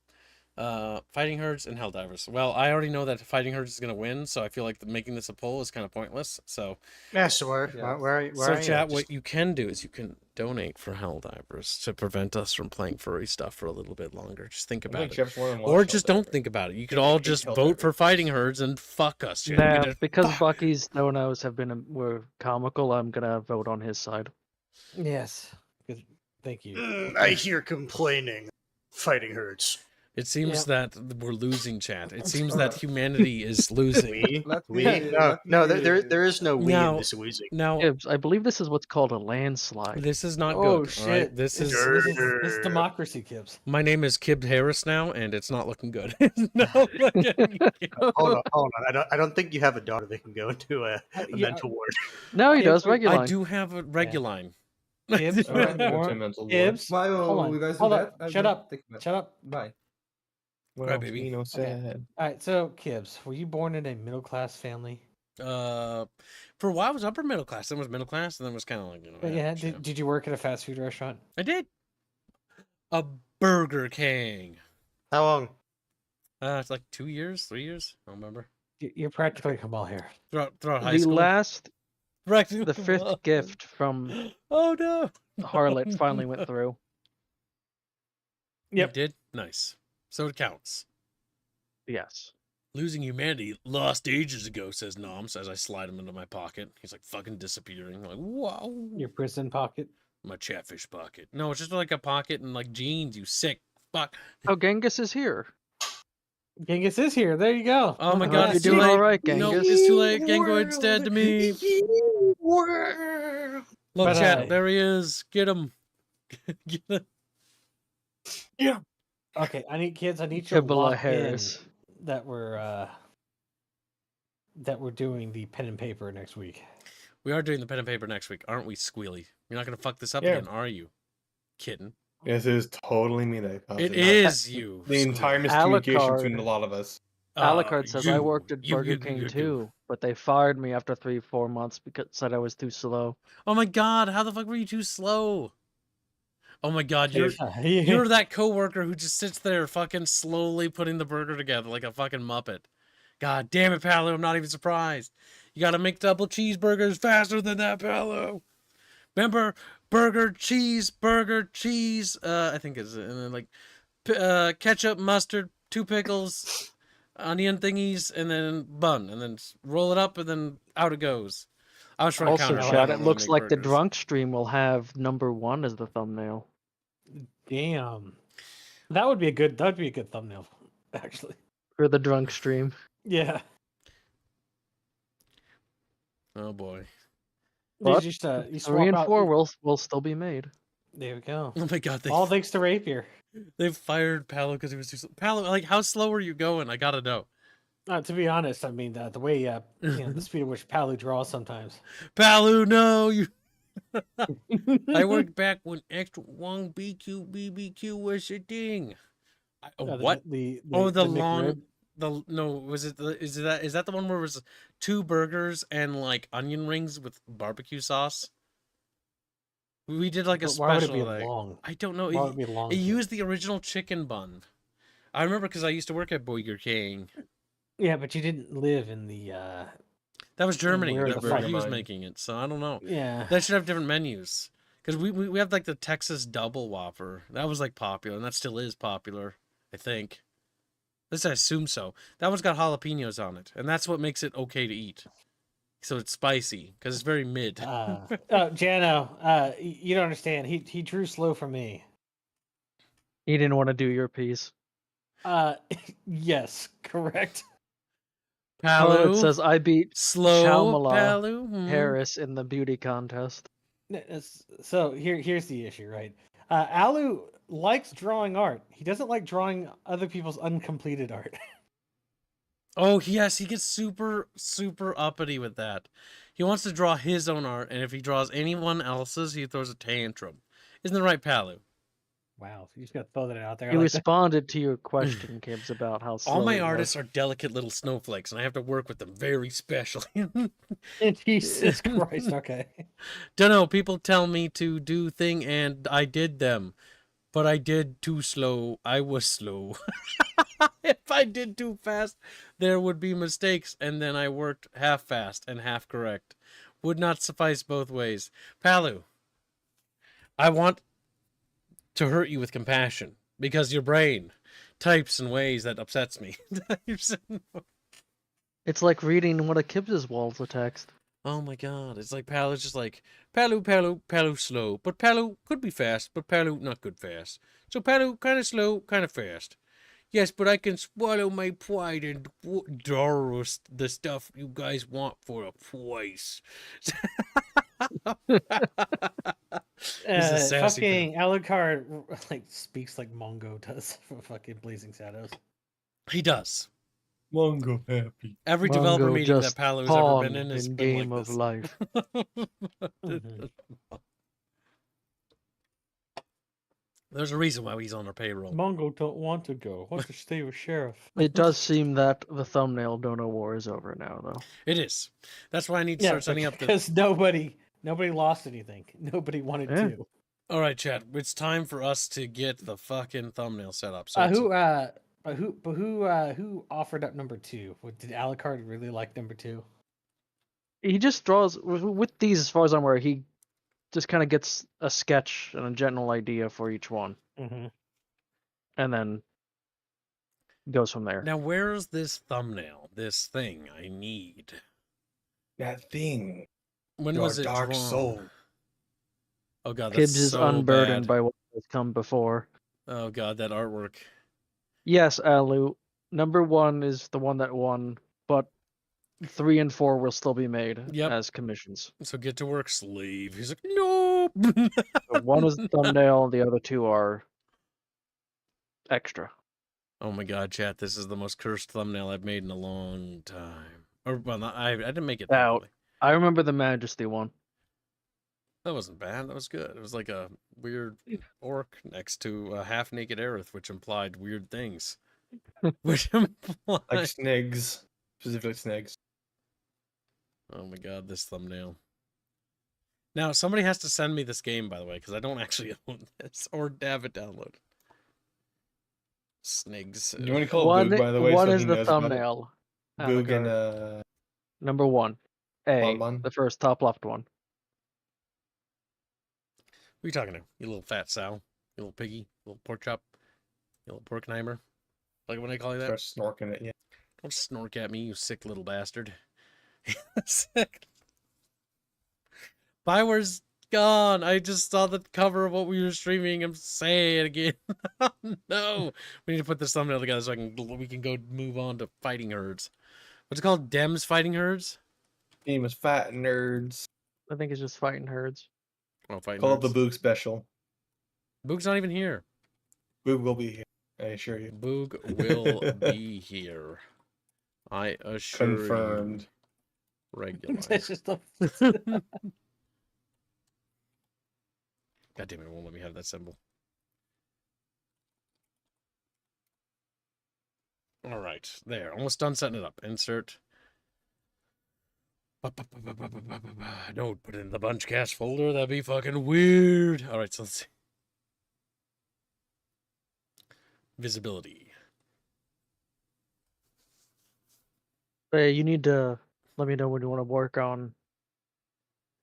Fighting Herds and Helldivers. Well, I already know that Fighting Herds is gonna win, so I feel like making this a poll is kind of pointless. So, Yeah, so where Yeah. are you? so chat. What you can do is you can donate for Helldivers to prevent us from playing furry stuff for a little bit longer. Just think I about think it. Jeff's one Or just don't think about it. You could all just vote for Fighting Herds and fuck us. Chat. Nah, We just- because fuck. Bucky's donos were comical, I'm gonna vote on his side. Yes. Good. Thank you. I hear complaining. Fighting Herds. It seems Yeah. that we're losing, chat. It seems that humanity is losing. We? Let We? me- No, let no, me- there is no we Now- in this losing. Now, Gibbs, I believe this is what's called a landslide. this is not Oh good. shit! All right? This is. This is democracy, Gibbs. My name is Kib Harris now, and it's not looking good. No. Hold on. I don't think you have a daughter that can go into a Yeah. mental ward. No, he Yeah, does I regular. I do have a Reguline. Gibbs, Alright, more- Go to mental ward. Gibbs. Why Hold will on. you guys do Hold that? up. Shut up. Take that. Shut up. Bye. Well, Right, baby. Tino said. All right. So, Gibbs, were you born in a middle class family? For a while, I was upper middle class. Then was middle class, and then was kind of like, you know. But yeah. shit. Did you work at a fast food restaurant? I did. A Burger King. How long? It's like 2 years, 3 years. I don't remember. You're practically Kamal here. Throughout high The school. last, Practically the fifth Kamal. gift from Oh no. Harlot finally went through. Yep. It did. Nice. So it counts. Yes. Losing humanity lost ages ago, says Noms as I slide him into my pocket. He's like fucking disappearing. I'm like, wow. Your prison pocket. My Chatfish pocket. No, it's just like a pocket and like jeans, you sick fuck. Oh, Genghis is here. Genghis is here. There you go. Oh my I god, hope it's you're too doing late. all right, No, Genghis. it's too late. Gangoid's dead to me. Look, But, chat, there he is. Get him. Get him. Okay, I need kids. I need you to Kabbalah lock Harris. in that we're doing the pen and paper next week. We are doing the pen and paper next week, aren't we, Squealy? You're not gonna fuck this up Yeah. again, are you? Kitten. Yes, it is totally me that caused It not is you. The entire Squealy. miscommunication Alucard. between a lot of us. Alucard says I you- worked at you- Burger you- King you- too, but they fired me after 3-4 months because said I was too slow. Oh my god, how the fuck were you too slow? Oh my god, you're You're you're that coworker who just sits there fucking slowly putting the burger together like a fucking muppet. God damn it, Paolo, I'm not even surprised. You gotta make double cheeseburgers faster than that, Paolo. Remember, burger, cheese, I think it's and then like ketchup, mustard, 2 pickles, onion thingies, and then bun, and then roll it up, and then out it goes. I was trying to Also, counter. chat, it looks like the drunk stream will have number 1 as the thumbnail. Damn. That'd be a good thumbnail, actually. For the drunk stream. Yeah. Oh boy. But you 3 swap and out. 4 will still be made. There we go. Oh my god, All thanks to Rapier. they fired Palo because he was too slow. Palo, like, how slow are you going? I gotta know. To be honest, I mean the way the speed at which Palu draws sometimes. Palu, no, you. I worked back when extra one BBQ was a thing. What? The long. McRib. Is that the one where it was 2 burgers and like onion rings with barbecue sauce? We did like a But why would it special. be Like, long? I don't know. Why would it be long? It used the original chicken bun. I remember because I used to work at Bickering. Yeah, but you didn't live in the. That was Germany. where That the where fuck he was am I? making it. So I don't know. Yeah. That should have different menus. Because we have like the Texas Double Whopper. That was like popular, and that still is popular, I think. At least I assume so. That one's got jalapenos on it, and that's what makes it okay to eat. So it's spicy, because it's very mid. Jano, you don't understand. He drew slow for me. He didn't want to do your piece. Yes, correct. Oh, Palu, it says I beat slow Shyamala Palu. Harris in the beauty contest. So here's the issue, right? Alu likes drawing art. He doesn't like drawing other people's uncompleted art. Oh yes, he gets super uppity with that. He wants to draw his own art, and if he draws anyone else's, he throws a tantrum. Isn't that right, Palu? Wow, you just got to throw that out there. He I like that. responded to your question, Kibbs, about how slow All my he was. artists are delicate little snowflakes, and I have to work with them very specially. Jesus Christ. Okay. Don't know. People tell me to do thing, and I did them, but I did too slow. I was slow. If I did too fast, there would be mistakes, and then I worked half fast and half correct. Would not suffice both ways. Palu, I want to hurt you with compassion because your brain types in ways that upsets me. It's like reading one of Kibbs's walls of text. Oh my god, it's like Palu's just like, Palu slow, but Palu could be fast, but Palu not good fast. So Palu kind of slow, kind of fast. Yes, but I can swallow my pride and draw the stuff you guys want for a price. He's a sassy Fucking Alucard like speaks like Mongo does for fucking Blazing Shadows. He does. Mongo happy. Every Mongo developer meeting that just Palu has ever been pawned in has in been Game like of this. Life. Mhm. There's a reason why he's on our payroll. Mongo don't want to go. Want to stay with Sheriff. It does seem that the thumbnail Dono War is over now, though. It is. That's why I need to start setting up the... because nobody lost anything. Nobody wanted Yeah. to. All right, chat. It's time for us to get the fucking thumbnail set up. So it's- Who offered up number 2? Did Alucard really like number 2? He just draws with these, as far as I'm aware. He just kind of gets a sketch and a general idea for each one, Mm-hmm. and then goes from there. Now, where's this thumbnail? This thing I need. That thing. When Your was it dark drawn? soul. Oh god, that's Kibbs is so unburdened bad. by what has come before. Oh god, that artwork. Yes, Alu. Number 1 is the one that won, but 3 and 4 will still be made Yep. as commissions. So get to work, slave. He's like, nope. So one is the thumbnail, the other 2 are extra. Oh my god, chat! This is the most cursed thumbnail I've made in a long time. Or well, not, I didn't make it. Now, Thankfully. I remember the Majesty one. That wasn't bad. That was good. It was like a weird orc next to a half-naked Aerith, which implied weird things. Which implied... Like Snigs. Specifically Snigs. Oh my god, this thumbnail. Now, somebody has to send me this game, by the way, because I don't actually own this or have it downloaded. Snigs. You want to call it One, Boog, by the way? one so is he the knows about it? thumbnail. Boog and Alucard. Number 1. A. Bonbon? The first top left one. Who are you talking to? You little fat sow? You little piggy? You little pork chop? You little pork nimer? Like when I call you that? Start snorking it, yeah. Don't snork at me, you sick little bastard. Sick. BioWare's gone. I just saw the cover of what we were streaming. I'm saying it again. No. We need to put this thumbnail together so we can go move on to fighting herds. What's it called? Dems fighting herds? Game is fat nerds. I think it's just fighting herds. Oh, fighting Call it the nerds. Boog special. Boog's not even here. Boog will be here. I assure you. Boog will be here. I assure Confirmed. you. Regular. That's just a... God damn it, it won't let me have that symbol. All right, there. Almost done setting it up. Insert. Don't put it in the Bunchcast folder. That'd be fucking weird. All right, so let's see. Visibility. Hey, you need to let me know when you want to work on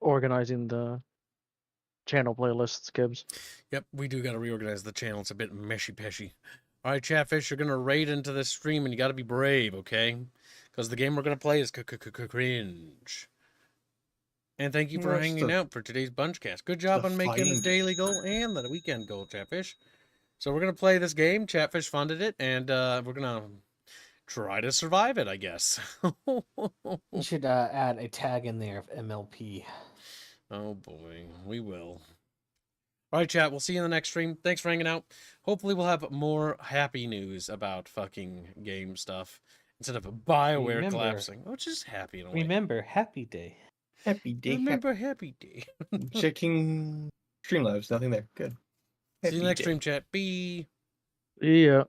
organizing the channel playlists, Gibbs. Yep, we do got to reorganize the channel. It's a bit meshy-peshy. All right, Chatfish, you're going to raid into this stream, and you got to be brave, okay? Because the game we're going to play is cringe. And thank you for That's hanging the- out for today's Bunchcast. Good job the on making the fighting daily goal and the weekend goal, Chatfish. So we're going to play this game. Chatfish funded it, and we're going to try to survive it, I guess. You should add a tag in there of MLP. Oh, boy. We will. All right, chat. We'll see you in the next stream. Thanks for hanging out. Hopefully we'll have more happy news about fucking game stuff instead of BioWare Remember- collapsing. Oh, just happy in a way. Remember, happy day. Happy day. Remember happy day. Checking Streamlabs. Nothing there. Good. See you Happy next day. stream, chat. Bye. Yeah.